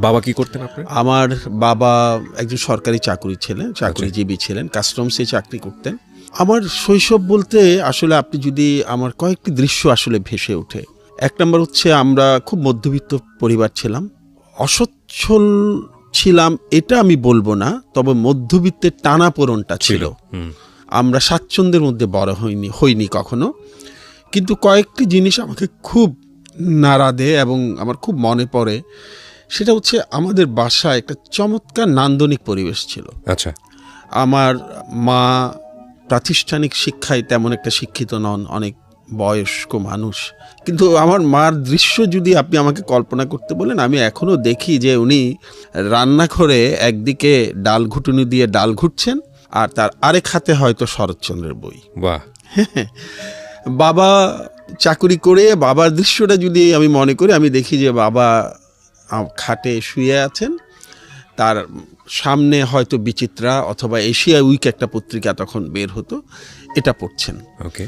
বাবা কি করতেন আপনার? আমার বাবা একজন সরকারি চাকরিজীবী ছিলেন, কাস্টমসে চাকরি করতেন। আমার শৈশব বলতে আসলে আপনি যদি আমার কয়েকটি দৃশ্য আসলে ভেসে ওঠে। এক নম্বর হচ্ছে আমরা খুব মধ্যবিত্ত পরিবার ছিলাম, অসচ্ছল ছিলাম এটা আমি বলবো না, তবে মধ্যবিত্তের টানাপোড়নটা ছিল। আমরা স্বাচ্ছন্দ্যের মধ্যে বড় হইনি কখনো, কিন্তু কয়েকটি জিনিস আমাকে খুব নাড়া দেয় এবং আমার খুব মনে পড়ে। সেটা হচ্ছে আমাদের বাসায় একটা চমৎকার নান্দনিক পরিবেশ ছিল। আচ্ছা, আমার মা প্রাতিষ্ঠানিক শিক্ষায় তেমন একটা শিক্ষিত নন, অনেক বয়স্ক মানুষ, কিন্তু আমার মার দৃশ্য যদি আপনি আমাকে কল্পনা করতে বলেন, আমি এখনো দেখি যে উনি রান্নাঘরে একদিকে ডাল ঘুটুনি দিয়ে ডাল ঘুটছেন আর তার আরেক হাতে হয়তো শরৎচন্দ্রের বই। বাহ। বাবা চাকরি করে, বাবার দৃশ্যটা যদি আমি মনে করি, আমি দেখি যে বাবা খাটে শুয়ে আছেন, তার সামনে হয়তো বিচিত্রা অথবা এশিয়া উইক একটা পত্রিকা তখন বের হতো, এটা পড়ছেন। ওকে।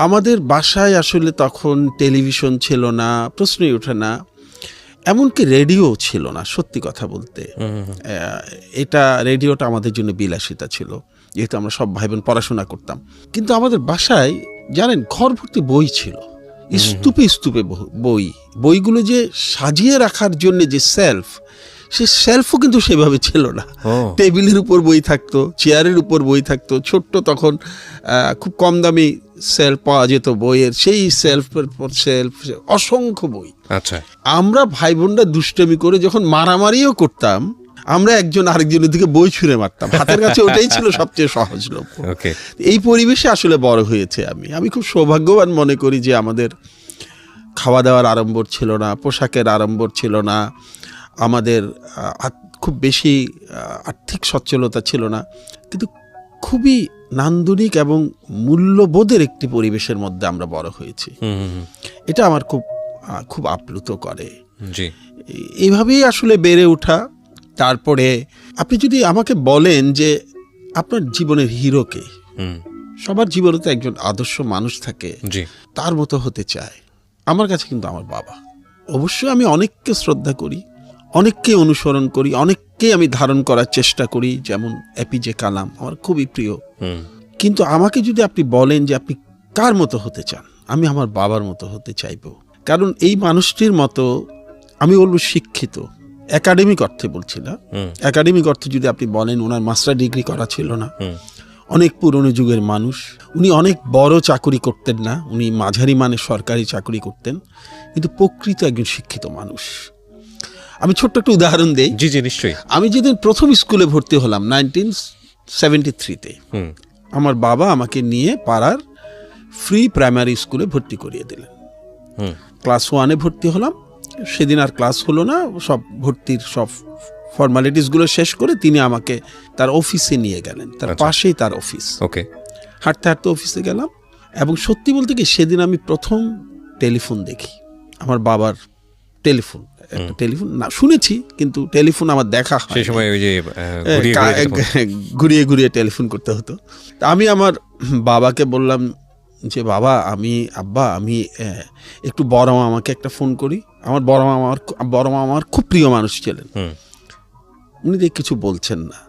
আমাদের বাসায় আসলে তখন টেলিভিশন ছিল না, প্রশ্নই ওঠে না, এমনকি রেডিও ছিল না। সত্যি কথা বলতে রেডিওটা আমাদের জন্য বিলাসিতা ছিল, যেহেতু আমরা সব ভাই বোন পড়াশোনা করতাম। কিন্তু আমাদের বাসায় জানেন ঘর ভর্তি বই ছিল, স্তূপে স্তূপে বইগুলো যে সাজিয়ে রাখার জন্য যে সে সেলফও কিন্তু সেভাবে ছিল না। টেবিলের উপর বই থাকতো, চেয়ারের উপর বই থাকতো, ছোট্ট তখন খুব কম দামি সেলফ পাওয়া যেত বইয়ের, সেই সেলফের পর সেলফ, অসংখ্য বই। আচ্ছা, আমরা ভাই বোনরা দুষ্টামি করে যখন মারামারিও করতাম, আমরা একজন আরেকজনের দিকে বই ছুঁড়ে মারতাম, হাতের কাছে ওটাই ছিল সবচেয়ে সহজলভ্য। এই পরিবেশে আসলে বড় হয়েছে আমি খুব সৌভাগ্যবান মনে করি যে আমাদের খাওয়া দাওয়ার আড়ম্বর ছিল না, পোশাকের আড়ম্বর ছিল না, আমাদের খুব বেশি আর্থিক সচ্ছলতা ছিল না, কিন্তু খুবই নান্দনিক এবং মূল্যবোধের একটি পরিবেশের মধ্যে আমরা বড় হয়েছি। এটা আমার খুব আপ্লুত করে। এইভাবেই আসলে বেড়ে ওঠা। তারপরে আপনি যদি আমাকে বলেন যে আপনার জীবনের হিরোকে, সবার জীবনে তো একজন আদর্শ মানুষ থাকে, তার মতো হতে চায়। আমার কাছে কিন্তু আমার বাবা। অবশ্যই আমি অনেককে শ্রদ্ধা করি, অনেককে অনুসরণ করি, অনেককে আমি ধারণ করার চেষ্টা করি, যেমন এপিজে কালাম আমার খুবই প্রিয়। কিন্তু আমাকে যদি আপনি বলেন যে আপনি কার মতো হতে চান, আমি আমার বাবার মতো হতে চাইব। কারণ এই মানুষটির মতো, আমি বলবো শিক্ষিত, একাডেমিক অর্থে বলছি না, একাডেমিক অর্থে যদি আপনি বলেন, ওনার মাস্টার ডিগ্রি করা ছিল না, অনেক পুরনো যুগের মানুষ, উনি অনেক বড় চাকরি করতেন না, উনি মাঝারি মানের সরকারি চাকরি করতেন, কিন্তু প্রকৃত একজন শিক্ষিত মানুষ। আমি ছোট্ট একটা উদাহরণ দেই। জি জি, নিশ্চয়ই। আমি যেদিন প্রথম স্কুলে ভর্তি হলাম 1973-তে, আমার বাবা আমাকে নিয়ে পাড়ার ফ্রি প্রাইমারি স্কুলে ভর্তি করিয়ে দিলেন। ক্লাস 1-এ ভর্তি হলাম, সেদিন আর ক্লাস হলো না, সব ভর্তির সব ফর্মালিটিসগুলো শেষ করে তিনি আমাকে তার অফিসে নিয়ে গেলেন, তার পাশেই তার অফিস। ওকে। হাঁটতে হাঁটতে অফিসে গেলাম, এবং সত্যি বলতে কি সেদিন আমি প্রথম টেলিফোন দেখি। আমার বাবার টেলিফোন, একটা টেলিফোন না শুনেছি, কিন্তু টেলিফোন আমার দেখা হয়। সেই সময় ওই যে ঘুরিয়ে ঘুরিয়ে টেলিফোন করতে হতো। তা আমি আমার বাবাকে বললাম যে আব্বা আমি একটু বড় মামাকে একটা ফোন করি। আমার বড় মামা আমার খুব প্রিয় মানুষ ছিলেন। উনি দেখ কিছু বলছেন না।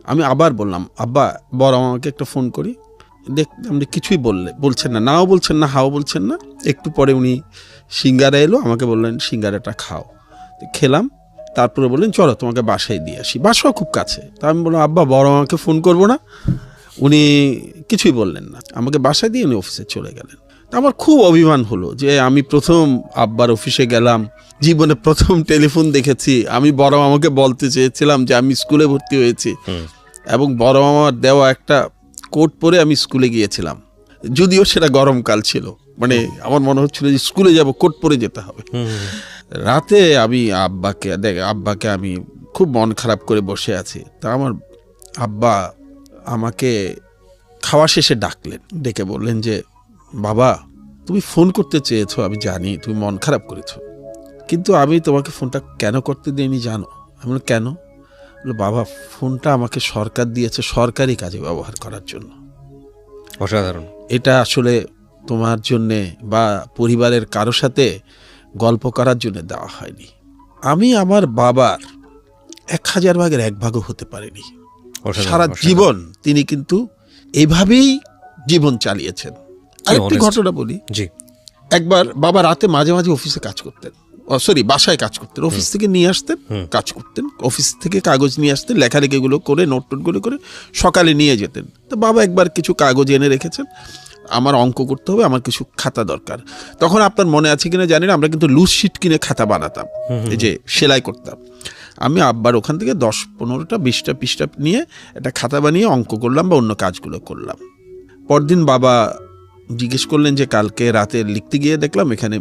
আমি আবার বললাম, আব্বা বড় মামাকে একটা ফোন করি। দেখলাম যে কিছুই বলছেন না, নাও বলছেন না, হাও বলছেন না। একটু পরে উনি সিঙ্গারা এলো, আমাকে বললেন সিঙ্গারাটা খাও। খেলাম, তারপরে বললেন চলো তোমাকে বাসায় দিয়ে আসি, বাসাও খুব কাছে। তা আমি বললাম আব্বা বড় মামাকে ফোন করবো না? উনি কিছুই বললেন না, আমাকে বাসায় দিয়ে উনি অফিসে চলে গেলেন। আমার খুব অভিমান হলো যে আমি প্রথম আব্বার অফিসে গেলাম, জীবনে প্রথম টেলিফোন দেখেছি। আমি বড় মামাকে বলতে চেয়েছিলাম যে আমি স্কুলে ভর্তি হয়েছি, এবং বড় মামার দেওয়া একটা কোট পরে আমি স্কুলে গিয়েছিলাম, যদিও সেটা গরমকাল ছিল। মানে আমার মনে হচ্ছিল যে স্কুলে যাব, কোট পরে যেতে হবে। রাতে আমি আব্বাকে আমি খুব মন খারাপ করে বসে আছি। তা আমার আব্বা আমাকে খাওয়া শেষে ডাকলেন, ডেকে বললেন যে বাবা তুমি ফোন করতে চেয়েছো, আমি জানি তুমি মন খারাপ করেছো, কিন্তু আমি তোমাকে ফোনটা কেন করতে দিইনি জানো? আমি বললাম কেন? বাবা ফোনটা আমাকে সরকার দিয়েছে সরকারি কাজে ব্যবহার করার জন্য। অসাধারণ। এটা আসলে তোমার জন্যে বা পরিবারের কারো সাথে গল্প করার জন্য দেওয়া হয়নি। আমি আমার বাবার 1000 ভাগের 1 ভাগও হতে পারিনি। অসাধারণ, সারা অসাধারণ। জীবন তিনি কিন্তু এইভাবেই জীবন চালিয়েছেন। আরেকটি honest। ঘটনা বলি, জি। একবার বাবা রাতে মাঝে মাঝে অফিসে কাজ করতেন, বাসায় কাজ করতেন, অফিস থেকে নিয়ে আসতেন, কাজ করতেন, অফিস থেকে কাগজ নিয়ে আসতেন, লেখালেখিগুলো করে নোট টোটগুলো করে সকালে নিয়ে যেতেন। তো বাবা একবার কিছু কাগজ এনে রেখেছেন, আমার অঙ্ক করতে হবে, আমার কিছু খাতা দরকার। তখন আপনার মনে আছে কিনা জানি না, আমরা কিন্তু লুজ শিট কিনে খাতা বানাতাম, এই যে সেলাই করতাম। আমি আব্বার ওখান থেকে 10-15টা 20টা পৃষ্ঠা নিয়ে একটা খাতা বানিয়ে অঙ্ক করলাম বা অন্য কাজগুলো করলাম। পরদিন বাবা জিজ্ঞেস করলেন যে কালকে রাতে লিখতে গিয়ে দেখলাম এখানে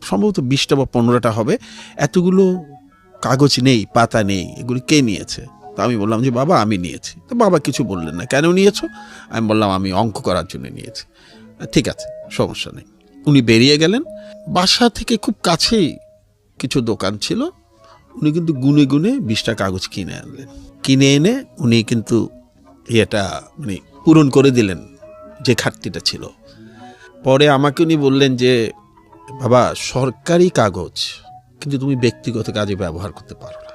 সম্ভবত 20টা বা 15টা হবে, এতগুলো কাগজ নেই, পাতা নেই, এগুলি কে নিয়েছে? তো আমি বললাম যে বাবা আমি নিয়েছি। তো বাবা কিছু বললেন না, কেন নিয়েছো? আমি বললাম আমি অঙ্ক করার জন্য নিয়েছি। ঠিক আছে, সমস্যা নেই। উনি বেরিয়ে গেলেন। বাসা থেকে খুব কাছেই কিছু দোকান ছিল, উনি কিন্তু গুনে গুনে 20টা কাগজ কিনে আনলেন। কিনে এনে উনি কিন্তু এটা মানে পূরণ করে দিলেন যে ঘাটতিটা ছিল। পরে আমাকে উনি বললেন যে বাবা সরকারি কাগজ কিন্তু তুমি ব্যক্তিগত কাজে ব্যবহার করতে পারো না,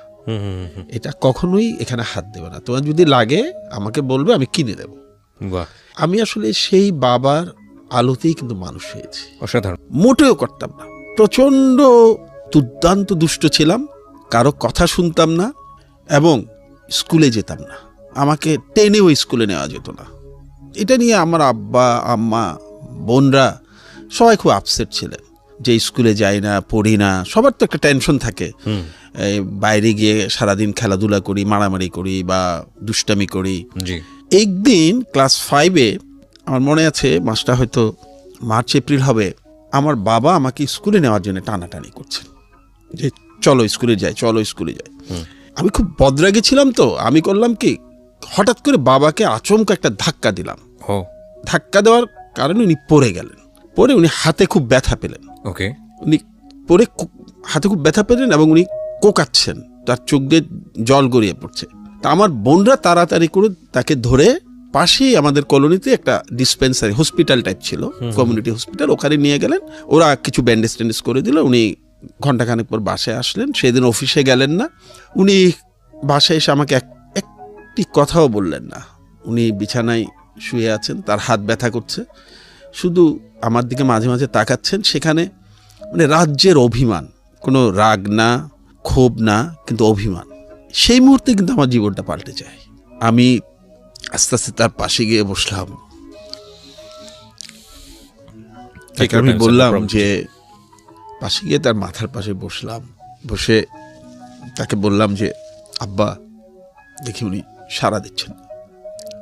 এটা কখনোই এখানে হাত দেবে না, তোমার যদি লাগে আমাকে বলবে, আমি কিনে দেব। বাহ, আমি আসলে সেই বাবার আলোতেই কিন্তু মানুষ হয়েছি। অসাধারণ। মোটেও করতাম না, প্রচণ্ড দুর্দান্ত দুষ্ট ছিলাম, কারো কথা শুনতাম না এবং স্কুলে যেতাম না, আমাকে টেনেও স্কুলে নেওয়া যেত না। এটা নিয়ে আমার আব্বা আম্মা বোনরা সবাই খুব আপসেট ছিলেন যে স্কুলে যাই না, পড়ি না। সবার তো একটা টেনশন থাকে, বাইরে গিয়ে সারাদিন খেলাধুলা করি, মারামারি করি বা দুষ্টামি করি। জি। একদিন ক্লাস 5-এ আমার মনে আছে, মাসটা হয়তো মার্চ এপ্রিল হবে, আমার বাবা আমাকে স্কুলে নেওয়ার জন্য টানাটানি করছেন যে চলো স্কুলে যাই, চলো স্কুলে যাই। আমি খুব বদরাগে ছিলাম, তো আমি করলাম কি, হঠাৎ করে বাবাকে আচমকা একটা ধাক্কা দিলাম। ধাক্কা দেওয়ার কারণে উনি পড়ে গেলেন। পরে উনি হাতে খুব ব্যথা পেলেন। ওকে। উনি পরে হাতে খুব ব্যথা পেলেন এবং উনি কোকাচ্ছেন, তার চোখ দিয়ে জল গড়িয়ে পড়ছে। তা আমার বোনরা তাড়াতাড়ি করে তাকে ধরে পাশেই আমাদের কলোনিতে একটা ডিসপেন্সারি হসপিটাল টাইপ ছিল, কমিউনিটি হসপিটাল, ওখানে নিয়ে গেলেন। ওরা কিছু ব্যান্ডেজ ট্যান্ডেজ করে দিল। উনি ঘন্টাখানেক পর বাসায় আসলেন। সেদিন অফিসে গেলেন না। উনি বাসায় এসে আমাকে একটি কথাও বললেন না। উনি বিছানায় শুয়ে আছেন, তার হাত ব্যথা করছে, শুধু আমার দিকে মাঝে মাঝে তাকাচ্ছেন। সেখানে মানে রাজ্যের অভিমান, কোনো রাগ না, ক্ষোভ না, কিন্তু অভিমান। সেই মুহূর্তে কিন্তু আমার জীবনটা পাল্টে যায়। আমি আস্তে আস্তে তার পাশে গিয়ে বসলাম। তাকে আমি বললাম যে, পাশে গিয়ে তার মাথার পাশে বসলাম, বসে তাকে বললাম যে আব্বা, দেখি উনি সাড়া দিচ্ছেন।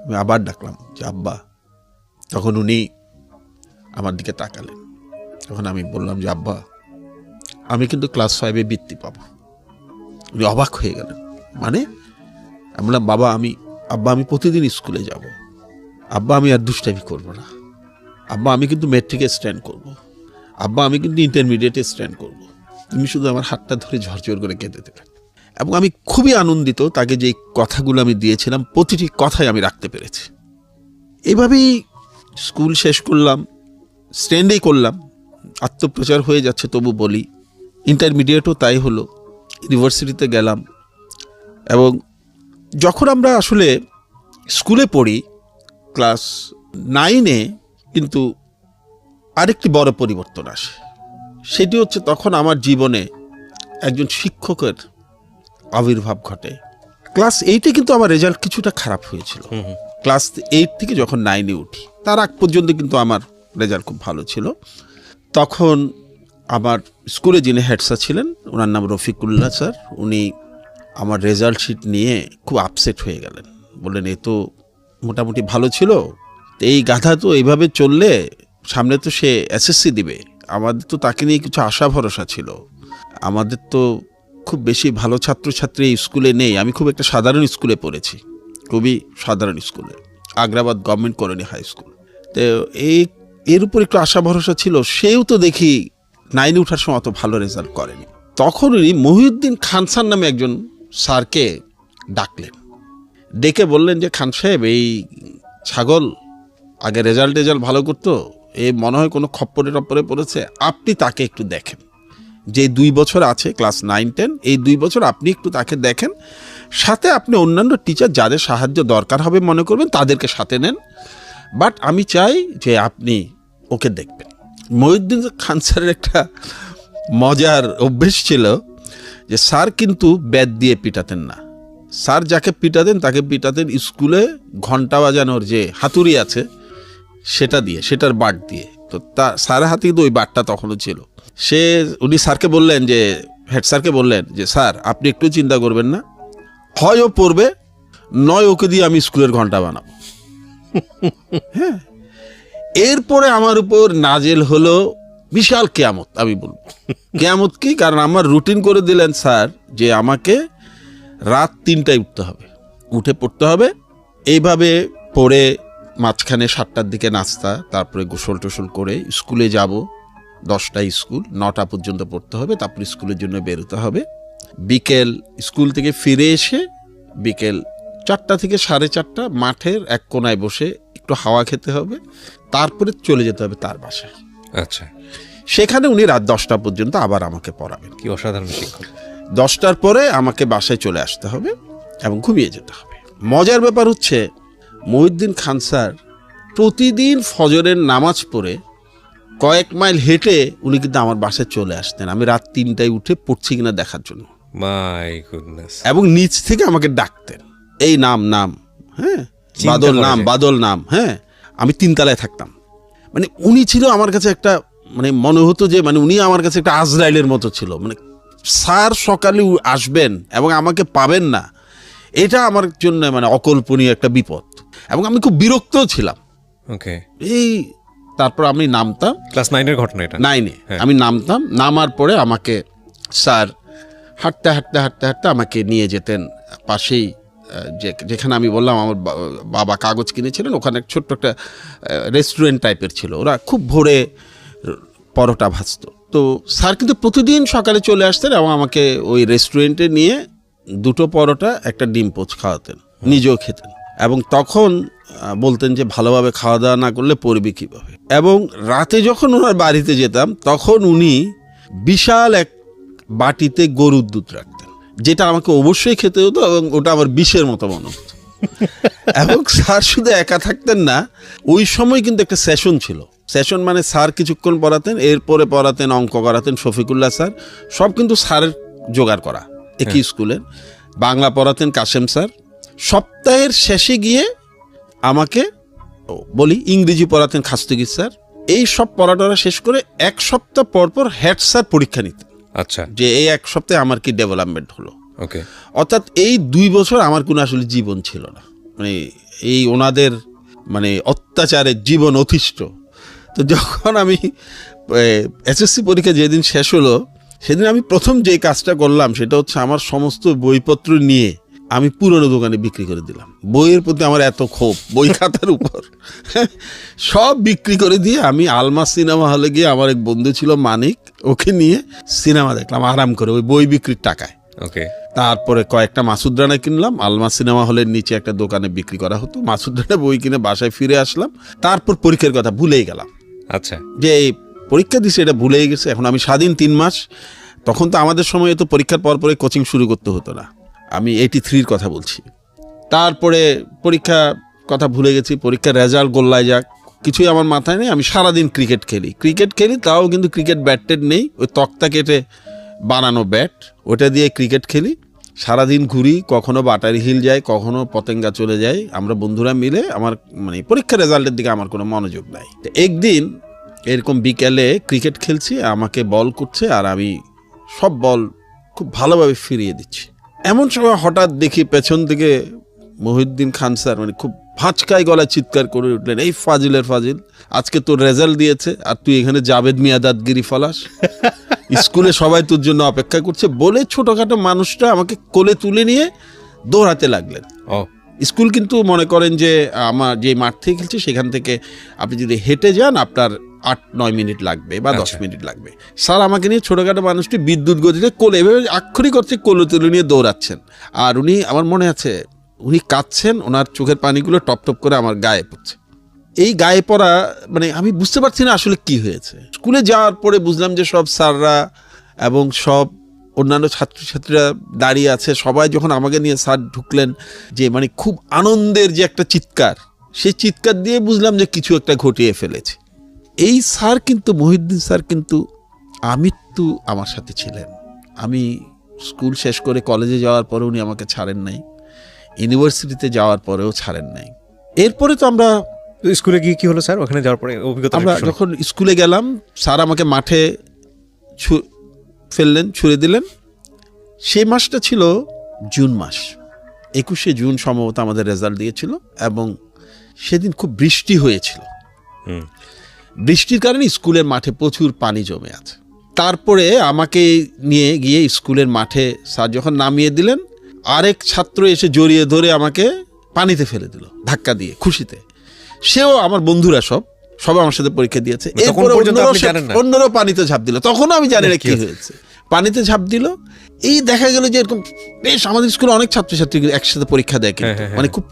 আমি আবার ডাকলাম যে আব্বা। তখন উনি আমার দিকে তাকালেন। তখন আমি বললাম যে আব্বা, আমি কিন্তু ক্লাস 5-এ বৃত্তি পাবো। উনি অবাক হয়ে গেলেন। মানে? আমি বললাম আব্বা আমি প্রতিদিন স্কুলে যাব। আব্বা আমি আর দুষ্টামি করবো না। আব্বা আমি কিন্তু মেট্রিকে স্ট্যান্ড করব। আব্বা আমি কিন্তু ইন্টারমিডিয়েটে স্ট্যান্ড করব। তুমি শুধু আমার হাতটা ধরে ঝরঝর করে কেঁদে দিলেন। এবং আমি খুবই আনন্দিত, তাকে যে কথাগুলো আমি দিয়েছিলাম প্রতিটি কথাই আমি রাখতে পেরেছি। এভাবেই স্কুল শেষ করলাম, স্ট্যান্ডেই করলাম, আত্মপ্রচার হয়ে যাচ্ছে তবু বলি। ইন্টারমিডিয়েটও তাই হলো, ইউনিভার্সিটিতে গেলাম। এবং যখন আমরা আসলে স্কুলে পড়ি ক্লাস 9-এ, কিন্তু আরেকটি বড় পরিবর্তন আসে। সেটি হচ্ছে তখন আমার জীবনে একজন শিক্ষকের আবির্ভাব ঘটে। ক্লাস 8-এ কিন্তু আমার রেজাল্ট কিছুটা খারাপ হয়েছিল। ক্লাস 8 থেকে যখন 9-এ উঠি, তার আগ পর্যন্ত কিন্তু আমার রেজাল্ট খুব ভালো ছিল। তখন আমার স্কুলে যিনি হেড স্যার ছিলেন, ওনার নাম রফিকুল্লাহ স্যার, উনি আমার রেজাল্ট শিট নিয়ে খুব আপসেট হয়ে গেলেন। বললেন এ তো মোটামুটি ভালো ছিল, এই গাধা তো এইভাবে চললে সামনে তো সে এসএসসি দিবে, আমাদের তো তাকে নিয়ে কিছু আশা ভরসা ছিল, আমাদের তো খুব বেশি ভালো ছাত্রছাত্রী এই স্কুলে নেই। আমি খুব একটা সাধারণ স্কুলে পড়েছি, খুবই সাধারণ স্কুলে, Agrabad government colony high school. তো এর উপর একটু আশা ভরসা ছিল। সেও তো দেখি 9-এ ওঠার সময় অত ভালো রেজাল্ট করেনি। তখন উনি মহিউদ্দিন খান স্যার নামে একজন স্যারকে ডাকলেন, ডেকে বললেন যে খান সাহেব, এই ছাগল আগে রেজাল্ট ভালো করতো, এ মনে হয় কোনো খপ্পরে টপ্পরে পড়েছে, আপনি তাকে একটু দেখেন, যে 2 বছর আছে ক্লাস 9-10, এই 2 বছর আপনি একটু তাকে দেখেন, সাথে আপনি অন্যান্য টিচার যাদের সাহায্য দরকার হবে মনে করবেন তাদেরকে সাথে নেন, বাট আমি চাই যে আপনি ওকে দেখবেন। মহিউদ্দিন খান স্যারের একটা মজার অভ্যেস ছিল যে স্যার কিন্তু ব্যাট দিয়ে পিটাতেন না, স্যার যাকে পিটাতেন তাকে পিটাতেন স্কুলে ঘন্টা বাজানোর যে হাতুড়ি আছে সেটা দিয়ে, সেটার বাট দিয়ে। তো তার স্যারের হাতে কিন্তু ওই বাটটা তখনও ছিল। উনি স্যারকে বললেন যে, হেড স্যারকে বললেন যে স্যার আপনি একটু চিন্তা করবেন না, হয় ও পড়বে নয় ওকে দিয়ে আমি স্কুলের ঘন্টা বানাবো। হ্যাঁ, এরপরে আমার উপর নাজেল হলো বিশাল কেয়ামত। আমি বলবো কেয়ামত কি, কারণ আমার রুটিন করে দিলেন স্যার যে আমাকে রাত 3টায় উঠতে হবে, উঠে পড়তে হবে। এইভাবে পড়ে মাঝখানে 7টার দিকে নাস্তা, তারপরে গোসল টোসল করে স্কুলে যাব। 10টায় স্কুল, 9টা পর্যন্ত পড়তে হবে, তারপর স্কুলের জন্য বেরোতে হবে। বিকেল স্কুল থেকে ফিরে এসে বিকেল 4টা থেকে 4:30 মাঠের এক কোনায় বসে একটু হাওয়া খেতে হবে, তারপরে চলে যেতে হবে তার বাসায়। আচ্ছা, সেখানে উনি রাত 10টা পর্যন্ত আবার আমাকে পড়াবেন। কি অসাধারণ শিক্ষক। 10টার পরে আমাকে বাসায় চলে আসতে হবে এবং ঘুমিয়ে যেতে হবে। মজার ব্যাপার হচ্ছে মহিউদ্দিন খান স্যার প্রতিদিন ফজরের নামাজ পড়ে কয়েক মাইল হেঁটে উনি কিন্তু আমার বাসায় চলে আসতেন, আমি রাত 3টায় উঠে পড়ছি কিনা দেখার জন্য। My goodness. এবং নিচ থেকে আমাকে ডাকতেন, এই নাম, হ্যাঁ বাদল নাম, হ্যাঁ। আমি 3 তলায় থাকতাম। মানে উনি ছিল আমার কাছে একটা, মানে মনে হতো যে মানে উনি আমার কাছে একটা আজরাইলের মতো ছিল। মানে স্যার সকালে আসবেন এবং আমাকে পাবেন না, এটা আমার জন্য মানে অকল্পনীয় একটা বিপদ, এবং আমি খুব বিরক্তও ছিলাম। ওকে। এই তারপর আমি নামতাম, ক্লাস 9-এর ঘটনা এটা। 9-এ আমি নামতাম, নামার পরে আমাকে স্যার হাঁটতে হাঁটতে হাঁটতে হাঁটতে আমাকে নিয়ে যেতেন পাশেই, যেখানে আমি বললাম আমার বাবা কাগজ কিনেছিলেন, ওখানে ছোট্ট একটা রেস্টুরেন্ট টাইপের ছিল, ওরা খুব ভোরে পরোটা ভাজত। তো স্যার কিন্তু প্রতিদিন সকালে চলে আসতেন এবং আমাকে ওই রেস্টুরেন্টে নিয়ে 2টো পরোটা একটা ডিম পোচ খাওয়াতেন, নিজেও খেতেন। এবং তখন বলতেন যে ভালোভাবে খাওয়া দাওয়া না করলে পড়বি কীভাবে। এবং রাতে যখন ওনার বাড়িতে যেতাম তখন উনি বিশাল এক বাটিতে গরুর দুধ রাখতেন, যেটা আমাকে অবশ্যই খেতে হতো এবং ওটা আমার বিষের মতো মনে হতো। এবং স্যার শুধু একা থাকতেন না, ওই সময় কিন্তু একটা সেশন ছিল। সেশন মানে স্যার কিছুক্ষণ পড়াতেন, এরপরে পড়াতেন অঙ্ক করাতেন শফিকুল্লাহ স্যার, সব কিন্তু স্যারের জোগাড় করা একই স্কুলের। বাংলা পড়াতেন কাশেম স্যার। সপ্তাহের শেষে গিয়ে আমাকে বলি ইংরেজি পড়াতেন খাস্তগীর স্যার। এই সব পড়াটা শেষ করে 1 সপ্তাহ পর পর হেড স্যার পরীক্ষা নিতেন। আচ্ছা, যে এই 1 সপ্তাহে আমার কি ডেভেলপমেন্ট হলো। ওকে। অর্থাৎ এই 2 বছর আমার কোনো আসলে জীবন ছিল না, মানে এই ওনাদের মানে অত্যাচারের জীবন অতিষ্ঠ। তো যখন আমি এসএসসি পরীক্ষা যেদিন শেষ হলো, সেদিন আমি প্রথম যে কাজটা করলাম সেটা হচ্ছে আমার সমস্ত বইপত্র নিয়ে আমি পুরনো দোকানে বিক্রি করে দিলাম। বইয়ের প্রতি আমার এত ক্ষোভ, বই খাতার উপর সব বিক্রি করে দিয়ে আমি আলমা সিনেমা হলে গিয়ে, আমার এক বন্ধু ছিল মানিক, ওকে নিয়ে সিনেমা দেখলাম আরাম করে ওই বই বিক্রির টাকায়। ওকে। তারপরে কয়েকটা মাসুদ রানা কিনলাম, আলমা সিনেমা হলের নিচে একটা দোকানে বিক্রি করা হতো, মাসুদ রানা বই কিনে বাসায় ফিরে আসলাম। তারপর পরীক্ষার কথা ভুলেই গেলাম। আচ্ছা, যে এই পরীক্ষা দিছি এটা ভুলেই গেছে। এখন আমি স্বাধীন 3 মাস। তখন তো আমাদের সময় তো পরীক্ষার পর পরে কোচিং শুরু করতে হতো না, আমি 83-র কথা বলছি। তারপরে পরীক্ষা কথা ভুলে গেছি, পরীক্ষার রেজাল্ট গোল্লায় যাক, কিছুই আমার মাথায় নেই। আমি সারাদিন ক্রিকেট খেলি, তাও কিন্তু ক্রিকেট ব্যাট নেই, ওই তক্তা কেটে বানানো ব্যাট, ওটা দিয়ে ক্রিকেট খেলি। সারাদিন ঘুরি, কখনো বাটারি হিল যাই, কখনো পতেঙ্গা চলে যাই, আমরা বন্ধুরা মিলে। আমার মানে পরীক্ষার রেজাল্টের দিকে আমার কোনো মনোযোগ নাই। একদিন এরকম বিকেলে ক্রিকেট খেলছি, আমাকে বল করছে আর আমি সব বল খুব ভালোভাবে ফিরিয়ে দিচ্ছি। এমন সময় হঠাৎ দেখি পেছন থেকে মহিউদ্দিন খান স্যার মানে খুব ভাঁচকায় গলায় চিৎকার করে উঠলেন, এই ফাজিলের ফাজিল, আজকে তোর রেজাল্ট দিয়েছে আর তুই এখানে জাভেদ মিয়া দাদগিরি ফলাস, স্কুলে সবাই তোর জন্য অপেক্ষা করছে। বলে ছোটখাটো মানুষটা আমাকে কোলে তুলে নিয়ে দৌড়াতে লাগলেন। স্কুল কিন্তু মনে করেন যে আমার যে মাঠ থেকে খেলছে সেখান থেকে আপনি যদি হেঁটে যান আপনার 8-9 মিনিট লাগবে বা 10 মিনিট লাগবে। স্যার আমাকে নিয়ে ছোটখাটো মানুষটি বিদ্যুৎ গতিতে কোলে এভাবে আক্ষরিক করছে কোলে তুলে নিয়ে দৌড়াচ্ছেন। আর উনি, আমার মনে আছে উনি কাঁদছেন, ওনার চোখের পানিগুলো টপ টপ করে আমার গায়ে পড়ছে। এই গায়ে পড়া মানে আমি বুঝতে পারছি না আসলে কি হয়েছে। স্কুলে যাওয়ার পরে বুঝলাম যে সব স্যাররা এবং সব অন্যান্য ছাত্রছাত্রীরা দাঁড়িয়ে আছে, সবাই যখন আমাকে নিয়ে স্যার ঢুকলেন, যে মানে খুব আনন্দের যে একটা চিৎকার, সেই চিৎকার দিয়ে বুঝলাম যে কিছু একটা ঘটিয়ে ফেলেছে। এই স্যার কিন্তু, মহিউদ্দিন স্যার কিন্তু আমৃত্যু আমার সাথে ছিলেন। আমি স্কুল শেষ করে কলেজে যাওয়ার পরে উনি আমাকে ছাড়েন নাই, ইউনিভার্সিটিতে যাওয়ার পরেও ছাড়েন নাই। এরপরে তো আমরা স্কুলে গিয়ে কি হলো স্যার, ওখানে যাওয়ার পরে অভিজ্ঞতা? আমরা যখন স্কুলে গেলাম, স্যার আমাকে মাঠে ফেললেন, ছুড়ে দিলেন। সেই মাসটা ছিল জুন মাস, 21শে জুন সম্ভবত আমাদের রেজাল্ট দিয়েছিল, এবং সেদিন খুব বৃষ্টি হয়েছিল। বৃষ্টির কারণে স্কুলের মাঠে প্রচুর পানি জমে আছে। তারপরে আমাকে নিয়ে গিয়ে স্কুলের মাঠে স্যার যখন নামিয়ে দিলেন, আরেক ছাত্র এসে জড়িয়ে ধরে আমাকে পানিতে ফেলে দিল ধাক্কা দিয়ে, খুশিতে। সেও আমার বন্ধুরা সবাই আমার সাথে পরীক্ষা দিয়েছে। এরপরে অন্যরাও পানিতে ঝাঁপ দিল। তখনও আমি জানি না কি হয়েছে, পানিতে ঝাঁপ দিল। এই দেখা গেল যে এরকম বেশ আমাদের স্কুলে অনেক ছাত্রছাত্রী একসাথে পরীক্ষা দেয়, কিন্তু মানে খুব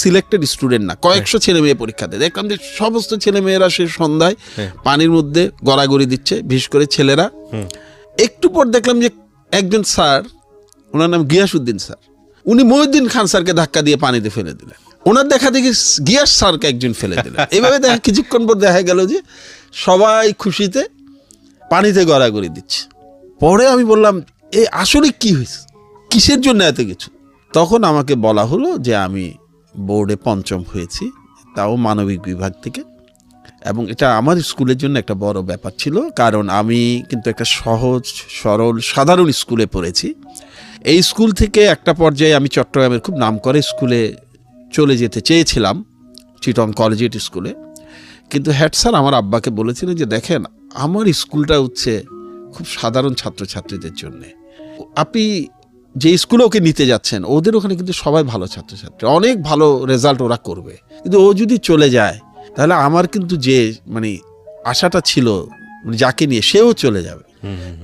সিলেক্টেড স্টুডেন্ট না, কয়েকশো ছেলে মেয়ে পরীক্ষা দেয়। দেখলাম যে সমস্ত ছেলে মেয়েরা সে সন্ধ্যায় পানির মধ্যে গড়াগড়ি দিচ্ছে, বিশেষ করে ছেলেরা। একটু পর দেখলাম যে একজন স্যার, ওনার নাম গিয়াসউদ্দিন স্যার, উনি মহিউদ্দিন খান স্যারকে ধাক্কা দিয়ে পানিতে ফেলে দিলেন। ওনার দেখা দেখি গিয়াস স্যারকে একজন ফেলে দিলেন। এইভাবে কিছুক্ষণ পর দেখা গেল যে সবাই খুশিতে পানিতে গড়াগড়ি দিচ্ছে। পরে আমি বললাম, এ আসলে কি হয়েছে, কিসের জন্য এত কিছু? তখন আমাকে বলা হলো যে আমি বোর্ডে 5ম হয়েছি, তাও মানবিক বিভাগ থেকে। এবং এটা আমার স্কুলের জন্য একটা বড় ব্যাপার ছিল, কারণ আমি কিন্তু একটা সহজ সরল সাধারণ স্কুলে পড়েছি। এই স্কুল থেকে একটা পর্যায়ে আমি চট্টগ্রামের খুব নামকরা স্কুলে চলে যেতে চেয়েছিলাম, চিটং কলেজিয়েট স্কুলে। কিন্তু হেড স্যার আমার আব্বাকে বলেছিলেন যে দেখেন, আমার স্কুলটা হচ্ছে খুব সাধারণ ছাত্রছাত্রীদের জন্যে, আপনি যে স্কুলে ওকে নিতে যাচ্ছেন ওদের ওখানে কিন্তু সবাই ভালো ছাত্রছাত্রী, অনেক ভালো রেজাল্ট ওরা করবে, কিন্তু ও যদি চলে যায় তাহলে আমার কিন্তু যে মানে আশাটা ছিল যাকে নিয়ে, সেও চলে যাবে।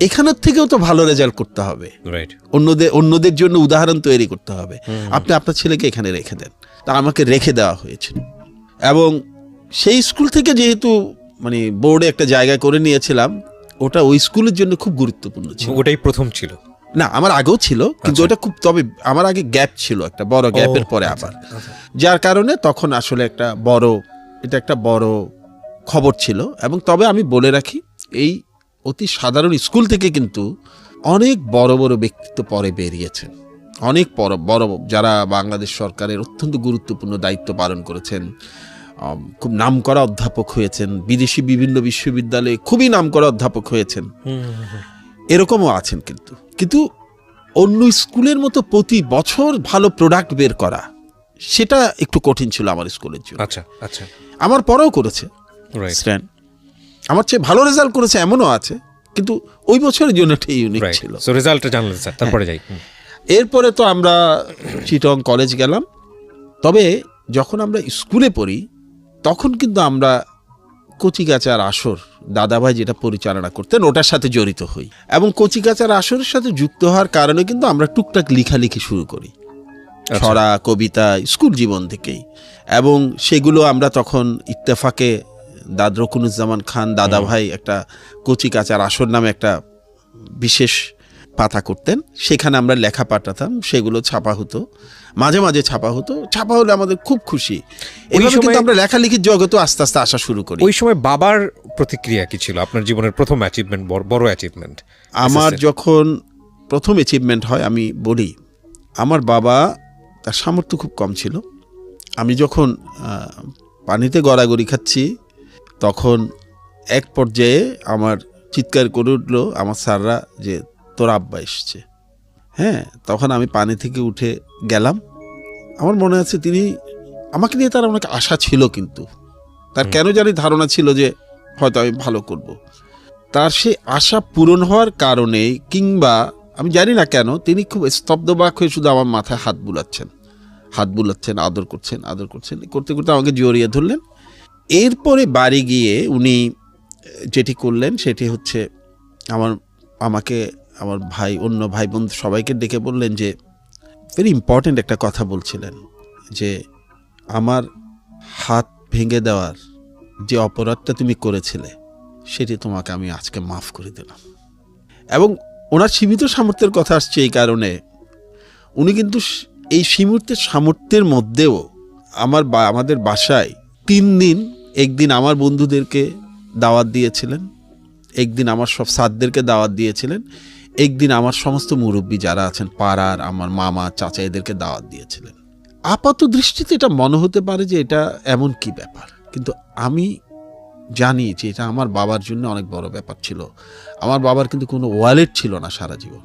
এখানের থেকেও তো ভালো রেজাল্ট করতে হবে, অন্যদের জন্য উদাহরণ তৈরি করতে হবে। আপনি আপনার ছেলেকে এখানে রেখে দেন। তা আমাকে রেখে দেওয়া হয়েছিল। এবং সেই স্কুল থেকে যেহেতু মানে বোর্ডে একটা জায়গা করে নিয়েছিলাম, ওটা ওই স্কুলের জন্য খুব গুরুত্বপূর্ণ ছিল। ওটাই প্রথম ছিল না, আমার আগেও ছিল, কিন্তু ওটা খুব, তবে আমার আগে গ্যাপ ছিল, একটা বড় গ্যাপের পরে আবার, যার কারণে তখন আসলে এটা একটা বড় খবর ছিল। এবং তবে আমি বলে রাখি, এই অতি সাধারণ স্কুল থেকে কিন্তু অনেক বড় বড় ব্যক্তিত্ব পরে বেরিয়েছেন, অনেক বড় যারা বাংলাদেশ সরকারের অত্যন্ত গুরুত্বপূর্ণ দায়িত্ব পালন করেছেন, খুব নামকরা অধ্যাপক হয়েছেন, বিদেশি বিভিন্ন বিশ্ববিদ্যালয়ে খুবই নামকরা অধ্যাপক হয়েছেন, এরকমও আছেন। কিন্তু অন্য স্কুলের মতো প্রতি বছর ভালো প্রোডাক্ট বের করা, সেটা একটু কঠিন ছিল আমার স্কুলের জন্য। আচ্ছা আচ্ছা, আমার পরেও করেছে স্ট্যান্ড, আমার চেয়ে ভালো রেজাল্ট করেছে এমনও আছে, কিন্তু ওই বছরের জন্য একটা ইউনিক ছিল। সো রেজাল্টটা জানলেন স্যার, তারপরে যাই। এরপরে তো আমরা চিটং কলেজ গেলাম। তবে যখন আমরা স্কুলে পড়ি তখন কিন্তু আমরা কচিকাচার আসর, দাদাভাই যেটা পরিচালনা করতেন, ওটার সাথে জড়িত হই। এবং কচিকাচার আসরের সাথে যুক্ত হওয়ার কারণে কিন্তু আমরা টুকটাক লেখালেখি শুরু করি, ছড়া, কবিতা, স্কুল জীবন থেকেই। এবং সেগুলো আমরা তখন ইত্তেফাকে রকুনুজ্জামান খান দাদাভাই একটা কচিকাচার আসর নামে একটা বিশেষ পাতা করতেন, সেখানে আমরা লেখা পাঠাতাম, সেগুলো ছাপা হতো, মাঝে মাঝে ছাপা হতো। ছাপা হলে আমাদের খুব খুশি। এইভাবে কিন্তু আমরা লেখালেখির জগতে আস্তে আস্তে আসা শুরু করি। ওই সময় বাবার প্রতিক্রিয়া কি ছিল, আপনার জীবনের প্রথম অ্যাচিভমেন্ট, বড় অ্যাচিভমেন্ট? আমার যখন প্রথম অ্যাচিভমেন্ট হয়, আমি বলি, আমার বাবা, তার সামর্থ্য খুব কম ছিল। আমি যখন পানিতে গড়াগড়ি খাচ্ছি, তখন এক পর্যায়ে আমার চিৎকার করে উঠলো আমার স্যাররা যে তোর আব্বা এসছে। হ্যাঁ, তখন আমি পানি থেকে উঠে গেলাম। আমার মনে আছে তিনি আমাকে নিয়ে, তার অনেক আশা ছিল, কিন্তু তার কেন জানি ধারণা ছিল যে হয়তো আমি ভালো করব। তার সেই আশা পূরণ হওয়ার কারণে, কিংবা আমি জানি না কেন, তিনি খুব স্তব্ধবাক হয়ে শুধু আমার মাথায় হাত বুলাচ্ছেন, আদর করছেন, করতে করতে আমাকে জড়িয়ে ধরলেন। এরপরে বাড়ি গিয়ে উনি যেটি করলেন সেটি হচ্ছে আমাকে আমার ভাই, অন্য ভাই বোন সবাইকে ডেকে বললেন যে ভেরি ইম্পর্টেন্ট একটা কথা বলছিলেন, যে আমার হাত ভেঙে দেওয়ার যে অপরাধটা তুমি করেছিলে, সেটি তোমাকে আমি আজকে মাফ করে দিলাম। এবং ওনার সীমিত সামর্থ্যের কথা আসছে এই কারণে, উনি কিন্তু এই সীমিত সামর্থ্যের মধ্যেও আমাদের বাসায় 3 দিন, একদিন আমার বন্ধুদেরকে দাওয়াত দিয়েছিলেন, একদিন আমার সব সাদদেরকে দাওয়াত দিয়েছিলেন, একদিন আমার সমস্ত মুরব্বী যারা আছেন পাড়ার, আমার মামা চাচা, এদেরকে দাওয়াত দিয়েছিলেন। আপাত দৃষ্টিতে এটা মনে হতে পারে যে এটা এমন কি ব্যাপার, কিন্তু আমি জানি যে এটা আমার বাবার জন্য অনেক বড় ব্যাপার ছিল। আমার বাবার কিন্তু কোনো ওয়ালেট ছিল না সারা জীবন।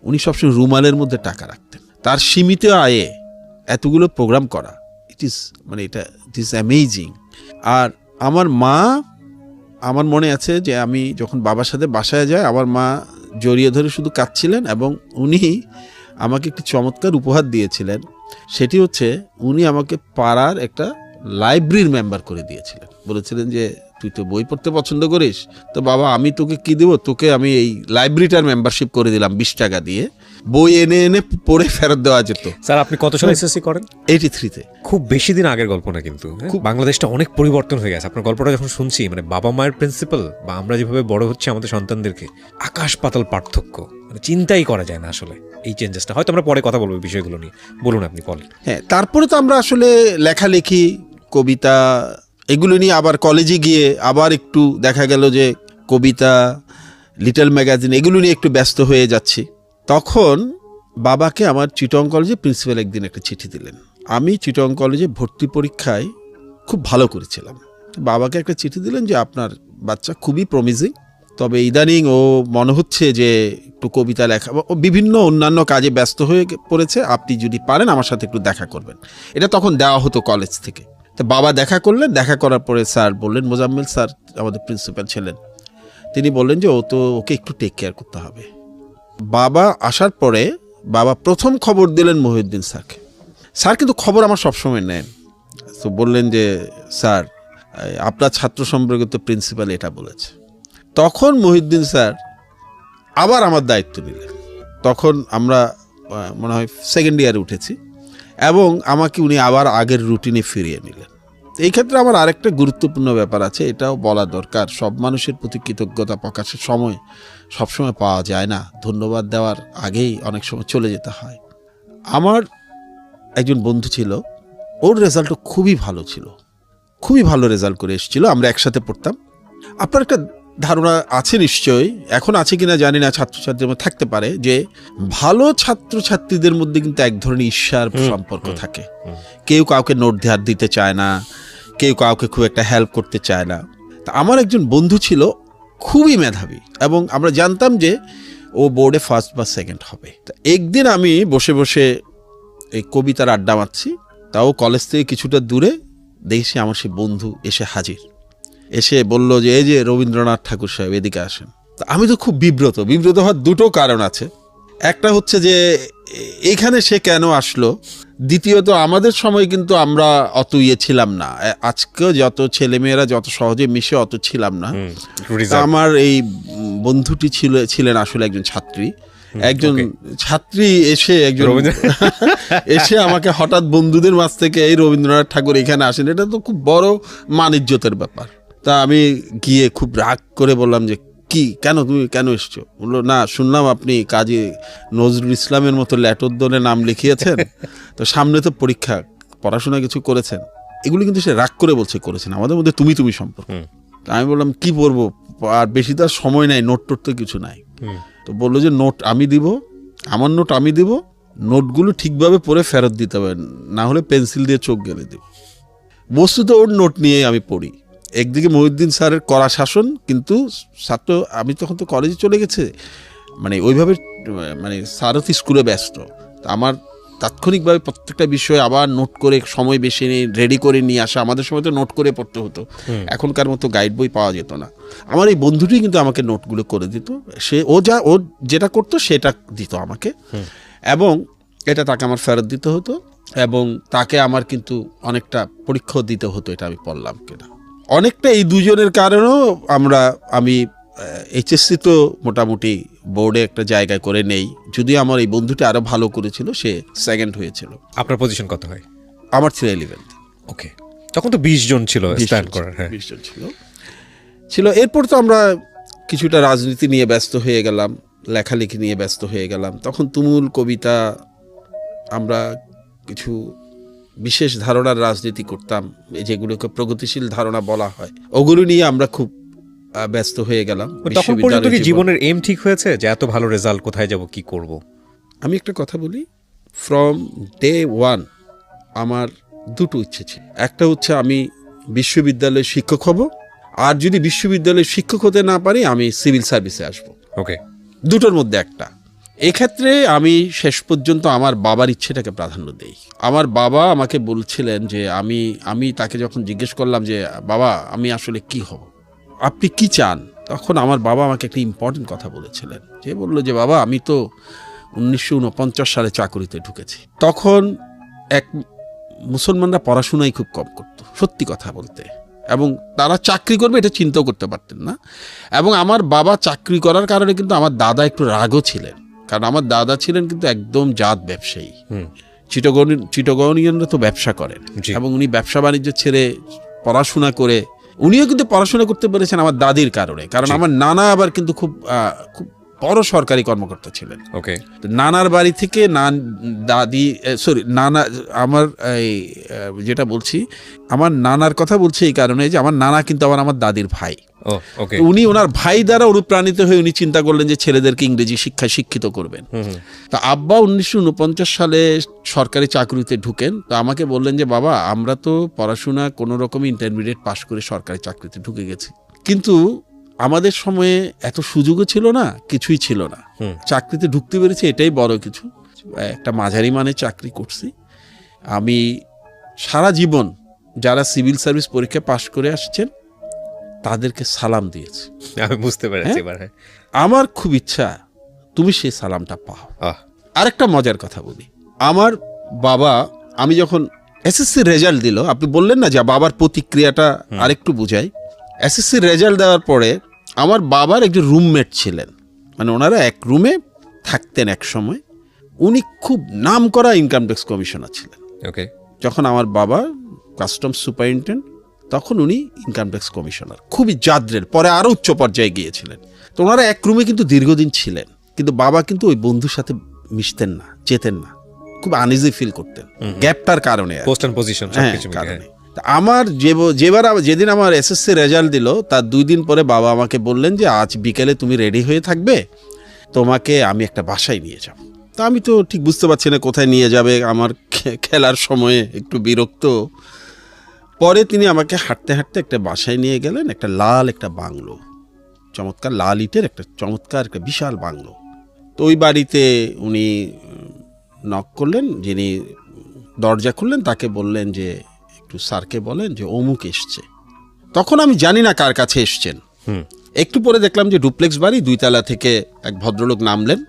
উনি সবসময় রুমালের মধ্যে টাকা রাখতেন। তার সীমিত আয়ে এতগুলো প্রোগ্রাম করা, ইট ইজ অ্যামেজিং। আর আমার মা, আমার মনে আছে যে আমি যখন বাবার সাথে বাসায় যাই, আমার মা জড়িয়ে ধরে শুধু কাঁদছিলেন, এবং উনি আমাকে একটি চমৎকার উপহার দিয়েছিলেন। সেটি হচ্ছে উনি আমাকে পাড়ার একটা লাইব্রেরির মেম্বার করে দিয়েছিলেন। বলেছিলেন যে তুই তো বই পড়তে পছন্দ করিস, তো বাবা আমি তোকে কি দেবো, তোকে আমি এই লাইব্রেরিটার মেম্বারশিপ করে দিলাম 20 টাকা দিয়ে, বই এনে এনে পড়ে ফেরত দেওয়া যেত। স্যার আপনি কত সালে এসএসসি করেন? 83-তে। খুব বেশি দিন আগের গল্প না, কিন্তু বাংলাদেশটা অনেক পরিবর্তন হয়ে গেছে। আপনার গল্পটা যখন শুনছি, মানে বাবা মায়ের প্রিন্সিপাল বা আমরা যেভাবে বড় হচ্ছে আমাদের সন্তানদেরকে, আকাশ পাতাল পার্থক্য, মানে চিন্তাই করা যায় না আসলে এই চেঞ্জেসটা। হয়তো আমরা পরে কথা বলবো বিষয়গুলো নিয়ে, বলুন আপনি বলেন। হ্যাঁ, তারপরে তো আমরা আসলে লেখালেখি, কবিতা, এগুলো নিয়ে আবার কলেজে গিয়ে আবার একটু দেখা গেল যে কবিতা, লিটল ম্যাগাজিন, এগুলো নিয়ে একটু ব্যস্ত হয়ে যাচ্ছি। তখন বাবাকে আমার চিটং কলেজে প্রিন্সিপাল একদিন একটা চিঠি দিলেন। আমি চিটং কলেজে ভর্তি পরীক্ষায় খুব ভালো করেছিলাম। বাবাকে একটা চিঠি দিলেন যে আপনার বাচ্চা খুবই প্রমিজিং, তবে ইদানিং ও মনে হচ্ছে যে একটু কবিতা লেখা ও বিভিন্ন অন্যান্য কাজে ব্যস্ত হয়ে পড়েছে, আপনি যদি পারেন আমার সাথে একটু দেখা করবেন। এটা তখন দেওয়া হতো কলেজ থেকে। তো বাবা দেখা করলেন, দেখা করার পরে স্যার বললেন, মোজাম্মেল স্যার আমাদের প্রিন্সিপাল ছিলেন, তিনি বললেন যে ওকে একটু টেক কেয়ার করতে হবে। বাবা আসার পরে বাবা প্রথম খবর দিলেন মহিউদ্দিন স্যারকে। স্যার কিন্তু খবর আমার সবসময় নেন। তো বললেন যে স্যার আপনার ছাত্র সম্পর্কিত প্রিন্সিপাল এটা বলেছে। তখন মহিউদ্দিন স্যার আবার আমার দায়িত্ব নিলেন। তখন আমরা মনে হয় 2nd ইয়ারে উঠেছি, এবং আমাকে উনি আবার আগের রুটিনে ফিরিয়ে নিলেন। এই ক্ষেত্রে আমার আরেকটা গুরুত্বপূর্ণ ব্যাপার আছে, এটাও বলা দরকার। সব মানুষের প্রতি কৃতজ্ঞতা প্রকাশের সময় সবসময় পাওয়া যায় না, ধন্যবাদ দেওয়ার আগেই অনেক সময় চলে যেতে হয়। আমার একজন বন্ধু ছিল, ওর রেজাল্টও খুবই ভালো ছিল, খুবই ভালো রেজাল্ট করে এসেছিল, আমরা একসাথে পড়তাম। আপনার একটা ধারণা আছে নিশ্চয়ই, এখন আছে কিনা জানি না, ছাত্রছাত্রীদের মধ্যে থাকতে পারে যে ভালো ছাত্রছাত্রীদের মধ্যে কিন্তু এক ধরনের ঈর্ষার সম্পর্ক থাকে। কেউ কাউকে নোট ধার দিতে চায় না, কেউ কাউকে খুব একটা হেল্প করতে চায় না। তা আমার একজন বন্ধু ছিল খুবই মেধাবী, এবং আমরা জানতাম যে ও বোর্ডে 1st বা 2nd হবে। তা একদিন আমি বসে বসে এই কবিতার আড্ডা মারছি, তাও কলেজ থেকে কিছুটা দূরে, দেখছি আমার সেই বন্ধু এসে হাজির। এসে বলল যে এই যে রবীন্দ্রনাথ ঠাকুর সাহেব, এদিকে আসেন। আমি তো খুব বিব্রত হওয়ার 2টো কারণ আছে। একটা হচ্ছে যে এখানে সে কেন আসলো, দ্বিতীয়ত আমাদের সময় কিন্তু আমরা অত ছিলাম না, আজকেও যত ছেলেমেয়েরা যত সহজে মিশে অত ছিলাম না। আমার এই বন্ধুটি ছিলেন আসলে একজন ছাত্রী, এসে আমাকে হঠাৎ বন্ধুদের মাঝ থেকে এই রবীন্দ্রনাথ ঠাকুর এখানে আসেন, এটা তো খুব বড় মান ইজ্জতের ব্যাপার। তা আমি গিয়ে খুব রাগ করে বললাম যে কি, তুমি কেন এসছো? বললো না, শুনলাম আপনি কাজী নজরুল ইসলামের মতো ল্যাটোদ্দনে নাম লিখিয়েছেন, তো সামনে তো পরীক্ষা, পড়াশোনা কিছু করেছেন? এগুলো কিন্তু সে রাগ করে বলছে করেছেন, আমাদের মধ্যে তুমি সম্পর্ক। আমি বললাম কি পড়বো, আর বেশি তার সময় নাই, নোট তো কিছু নাই। তো বললো যে নোট আমি দিব, আমার নোট আমি দিব, নোটগুলো ঠিকভাবে পড়ে ফেরত দিতে হবে, না হলে পেন্সিল দিয়ে চোখ গেলে দেব। বস্তুত ওর নোট নিয়ে আমি পড়ি। একদিকে মহিউদ্দিন স্যারের কড়া শাসন, কিন্তু ছাত্র, আমি তখন তো কলেজে চলে গেছে, মানে ওইভাবে, মানে স্যারও তো স্কুলে ব্যস্ত, আমার তাৎক্ষণিকভাবে প্রত্যেকটা বিষয় আবার নোট করে সময় বেশি নিয়ে রেডি করে নিয়ে আসা। আমাদের সময় তো নোট করে পড়তে হতো, এখনকার মতো গাইড বই পাওয়া যেত না। আমার এই বন্ধুটি কিন্তু আমাকে নোটগুলো করে দিত, ও যেটা করতো সেটা দিত আমাকে, এবং এটা তাকে আমার ফেরত দিতে হতো, এবং তাকে আমার কিন্তু অনেকটা পরীক্ষা দিতে হতো এটা আমি পড়লাম কিনা। অনেকটা এই দুজনের কারণেও আমি এইচএসসি তো মোটামুটি বোর্ডে একটা জায়গায় করে নেই, যদিও আমার এই বন্ধুটি আরো ভালো করেছিল, সে 2nd হয়েছিল। আপনার পজিশন কত হয়? আমার ছিল 11th। ওকে, তখন তো 20 জন ছিল স্ট্যান্ড করার। 20 জন ছিল। এরপর তো আমরা কিছুটা রাজনীতি নিয়ে ব্যস্ত হয়ে গেলাম, লেখালেখি নিয়ে ব্যস্ত হয়ে গেলাম। তখন তুমুল কবিতা, আমরা কিছু বিশেষ ধারণার রাজনীতি করতাম, যেগুলোকে প্রগতিশীল ধারণা বলা হয়, ওগুলো নিয়ে আমরা খুব ব্যস্ত হয়ে গেলাম। তখন পর্যন্ত কি জীবনের এম ঠিক হয়েছে যে এত ভালো রেজাল্ট, কোথায় যাব, কি করব? আমি একটা কথা বলি, ফ্রম ডে ওয়ান আমার দুটো ইচ্ছে ছিল। একটা হচ্ছে আমি বিশ্ববিদ্যালয়ের শিক্ষক হব, আর যদি বিশ্ববিদ্যালয়ের শিক্ষক হতে না পারি আমি সিভিল সার্ভিসে আসব। ওকে, দুটোর মধ্যে একটা। এক্ষেত্রে আমি শেষ পর্যন্ত আমার বাবার ইচ্ছেটাকে প্রাধান্য দেই। আমার বাবা আমাকে বলছিলেন যে আমি তাকে যখন জিজ্ঞেস করলাম যে বাবা আমি আসলে কি হব, আপনি কি চান, তখন আমার বাবা আমাকে একটা ইম্পর্টেন্ট কথা বলেছিলেন। যে বললো যে বাবা আমি তো 1949 সালে চাকরিতে ঢুকেছি। তখন মুসলমানরা পড়াশোনাই খুব কম করতো, সত্যি কথা বলতে, এবং তারা চাকরি করবে এটা চিন্তাও করতে পারতেন না। এবং আমার বাবা চাকরি করার কারণে কিন্তু আমার দাদা একটু রাগও ছিলেন, কারণ আমার দাদা ছিলেন কিন্তু একদম জাত ব্যবসায়ী। চিটাগনিয়ানরা তো ব্যবসা করেন, এবং উনি ব্যবসা বাণিজ্য ছেড়ে পড়াশোনা করে, উনিও কিন্তু পড়াশোনা করতে পেরেছেন আমার দাদির কারণে, কারণ আমার নানা আবার কিন্তু খুব বড় সরকারি কর্মকর্তা ছিলেন। ওকে, নানার বাড়ি থেকে নানা আমার যেটা বলছি, আমার নানার কথা বলছি এই কারণে যে আমার নানা কিন্তু আমার দাদির ভাই। উনি ওনার ভাই দ্বারা অনুপ্রাণিত হয়ে উনি চিন্তা করলেন যে ছেলেদেরকে ইংরেজি শিক্ষায় শিক্ষিত করবেন। তা আব্বা 1949 সালে সরকারি চাকরিতে ঢুকেন। তো আমাকে বললেন যে বাবা আমরা তো পড়াশোনা কোনো রকম ইন্টারমিডিয়েট পাশ করে সরকারি চাকরিতে ঢুকে গেছি, কিন্তু আমাদের সময়ে এত সুযোগও ছিল না, কিছুই ছিল না, চাকরিতে ঢুকতে পেরেছি এটাই বড় কিছু। একটা মাঝারি মানের চাকরি করছি আমি। সারা জীবন যারা সিভিল সার্ভিস পরীক্ষা পাশ করে আসছেন তাদেরকে সালাম দিয়েছি, আমি বুঝতে পেরেছি। আমার খুব ইচ্ছা তুমি সেই সালামটা পাও। আরেকটা মজার কথা বলি, আমার বাবা আমি যখন এসএসসি রেজাল্ট দিল, আপনি বললেন না যে বাবার প্রতিক্রিয়াটা আরেকটু বুঝাই। এসএসসি রেজাল্ট দেওয়ার পরে আমার বাবার একজন রুমমেট ছিলেন, মানে ওনারা এক রুমে থাকতেন এক সময়। উনি খুব নাম করা ইনকাম ট্যাক্স কমিশনার ছিলেন। ওকে, যখন আমার বাবা কাস্টমস সুপারিনটেন্ডেন্ট, তখন উনি ইনকাম ট্যাক্স কমিশনার, খুবই জাদ্রের, পরে আরও উচ্চ পর্যায়ে গিয়েছিলেন। তো ওনারা এক রুমে কিন্তু দীর্ঘদিন ছিলেন, কিন্তু বাবা কিন্তু ওই বন্ধুর সাথে মিশতেন না, যেতেন না, খুব আনইজি ফিল করতেন গ্যাপটার কারণে, পোস্ট এন্ড পজিশন কারণে। আমার যেদিন আমার এসএসসি রেজাল্ট দিল তার 2 দিন পরে বাবা আমাকে বললেন যে আজ বিকেলে তুমি রেডি হয়ে থাকবে, তোমাকে আমি একটা বাসায় নিয়ে যাব। তা আমি তো ঠিক বুঝতে পারছি না কোথায় নিয়ে যাবে, আমার খেলার সময়ে একটু বিরক্ত। পরে তিনি আমাকে হাঁটতে হাঁটতে একটা বাসায় নিয়ে গেলেন, একটা লাল একটা বাংলো, চমৎকার লাল ইটের একটা চমৎকার একটা বিশাল বাংলো। তো ওই বাড়িতে উনি নক করলেন, যিনি দরজা খুললেন তাকে বললেন যে একটু স্যারকে বলেন যে অমুক এসছে। তখন আমি জানি না কার কাছে এসছেন। একটু পরে দেখলাম যে ডুপ্লেক্স বাড়ি, 2 তলা থেকে এক ভদ্রলোক নামলেন।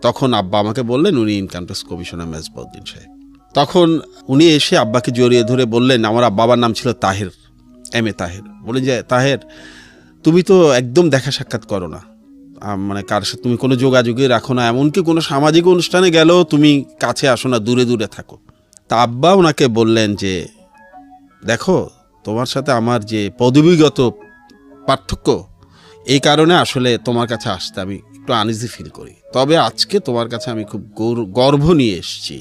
তখন আব্বা আমাকে বললেন উনি ইনকাম ট্যাক্স কমিশনার মেজবাউদ্দিন সাহেব। তখন উনি এসে আব্বাকে জড়িয়ে ধরে বললেন, আমার বাবার নাম ছিল তাহের, এম এ তাহের। বলে যে তাহের তুমি তো একদম দেখা সাক্ষাৎ করো না, মানে কার সাথে তুমি কোনো যোগাযোগই রাখো না, এমনকি কোনো সামাজিক অনুষ্ঠানে গেলেও তুমি কাছে আসো না, দূরে দূরে থাকো। তা আব্বা ওনাকে বললেন যে দেখো তোমার সাথে আমার যে পদবিগত পার্থক্য, এই কারণে আসলে তোমার কাছে আসতে আমি একটু আনইজি ফিল করি, তবে আজকে তোমার কাছে আমি খুব গর্ব নিয়ে এসেছি,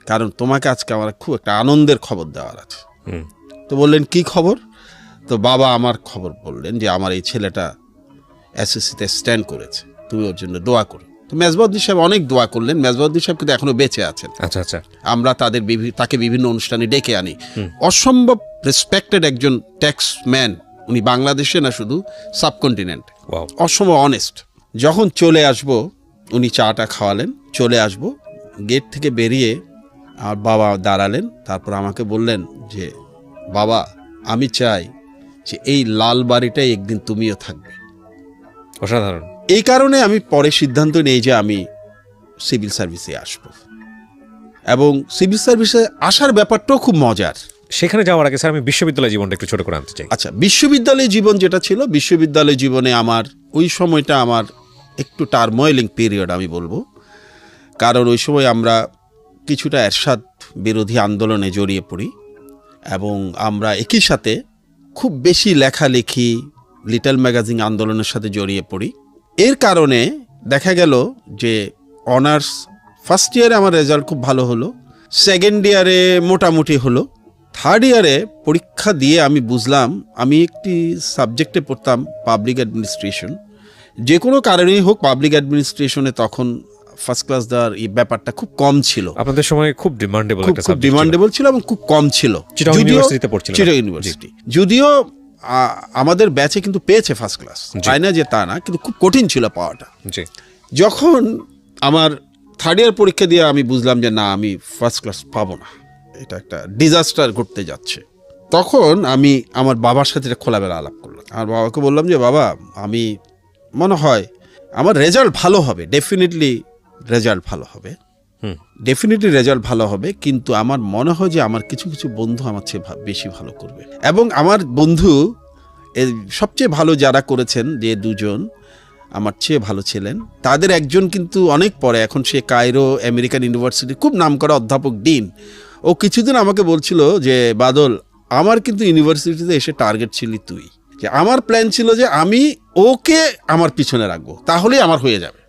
কারণ তোমাকে আজকে আমার খুব একটা আনন্দের খবর দেওয়ার আছে। তো বললেন কি খবর? তো বাবা আমার খবর বললেন যে আমার এই ছেলেটা এসএসসিতে স্ট্যান্ড করেছে, তুমি ওর জন্য দোয়া করো। তো মেজবাউদ্দিন সাহেব অনেক দোয়া করলেন। মেজবাউদ্দিন সাহেব কিন্তু এখনো বেঁচে আছেন। আচ্ছা আচ্ছা, আমরা তাকে বিভিন্ন অনুষ্ঠানে ডেকে আনি। অসম্ভব রেসপেক্টেড একজন ট্যাক্সম্যান উনি, বাংলাদেশে না শুধু সাবকন্টিনেন্ট, অসম্ভব অনেস্ট। যখন চলে আসব উনি চাটা খাওয়ালেন, চলে আসব, গেট থেকে বেরিয়ে আর বাবা দাঁড়ালেন, তারপর আমাকে বললেন যে বাবা আমি চাই যে এই লাল বাড়িটাই একদিন তুমিও থাকবে। অসাধারণ। এই কারণে আমি পরে সিদ্ধান্ত নিই যে আমি সিভিল সার্ভিসে আসব, এবং সিভিল সার্ভিসে আসার ব্যাপারটাও খুব মজার। সেখানে যাওয়ার আগে স্যার আমি বিশ্ববিদ্যালয় জীবনটা একটু ছোট করে আনতে চাই। আচ্ছা, বিশ্ববিদ্যালয় জীবন যেটা ছিল, বিশ্ববিদ্যালয় জীবনে আমার ওই সময়টা আমার একটু টার্ময়েলিং পিরিয়ড আমি বলবো, কারণ ওই সময় আমরা কিছুটা এরশাদ বিরোধী আন্দোলনে জড়িয়ে পড়ি, এবং আমরা একই সাথে খুব বেশি লেখালেখি, লিটল ম্যাগাজিন আন্দোলনের সাথে জড়িয়ে পড়ি। এর কারণে দেখা গেল যে অনার্স ফার্স্ট ইয়ারে আমার রেজাল্ট খুব ভালো হলো, সেকেন্ড ইয়ারে মোটামুটি হলো, থার্ড ইয়ারে পরীক্ষা দিয়ে আমি বুঝলাম আমি একটি সাবজেক্টে পড়তাম পাবলিক অ্যাডমিনিস্ট্রেশন। যে কোনো কারণেই হোক পাবলিক অ্যাডমিনিস্ট্রেশনে তখন ফার্স্ট ক্লাস দেওয়ার এই ব্যাপারটা খুব কম ছিল, আপনাদের সময় খুব ডিমান্ডেবল একটা খুব সাবজেক্ট ডিমান্ডেবল ছিল এবং খুব কম ছিল। চিটাগং ইউনিভার্সিটিতে পড়ছিলেন? চিটাগং ইউনিভার্সিটি, যদিও আমাদের ব্যাচে কিন্তু পেয়েছে ফার্স্ট ক্লাস, তাই না যে তা না, কিন্তু খুব কঠিন ছিল পাওয়াটা। জি। যখন আমার থার্ড ইয়ার পরীক্ষা দিয়ে আমি বুঝলাম যে না, আমি ফার্স্ট ক্লাস পাবো না, এটা একটা ডিজাস্টার ঘটতে যাচ্ছে, তখন আমি আমার বাবার সাথে এটা খোলামেলা আলাপ করলাম। আমার বাবাকে বললাম যে বাবা, আমি মনে হয় আমার রেজাল্ট ভালো হবে, ডেফিনেটলি রেজাল্ট ভালো হবে, ডেফিনেটলি রেজাল্ট ভালো হবে, কিন্তু আমার মনে হয় যে আমার কিছু কিছু বন্ধু আমার চেয়ে বেশি ভালো করবে। এবং আমার বন্ধু সবচেয়ে ভালো যারা করেছেন, যে দুজন আমার চেয়ে ভালো ছিলেন, তাদের একজন কিন্তু অনেক পরে, এখন সে কায়রো আমেরিকান ইউনিভার্সিটি খুব নামকরা অধ্যাপক ডিন। ও কিছুদিন আমাকে বলছিল যে বাদল, আমার কিন্তু ইউনিভার্সিটিতে এসে টার্গেট ছিলি তুই, যে আমার প্ল্যান ছিল যে আমি ওকে আমার পিছনে রাখবো, তাহলেই আমার হয়ে যাবে।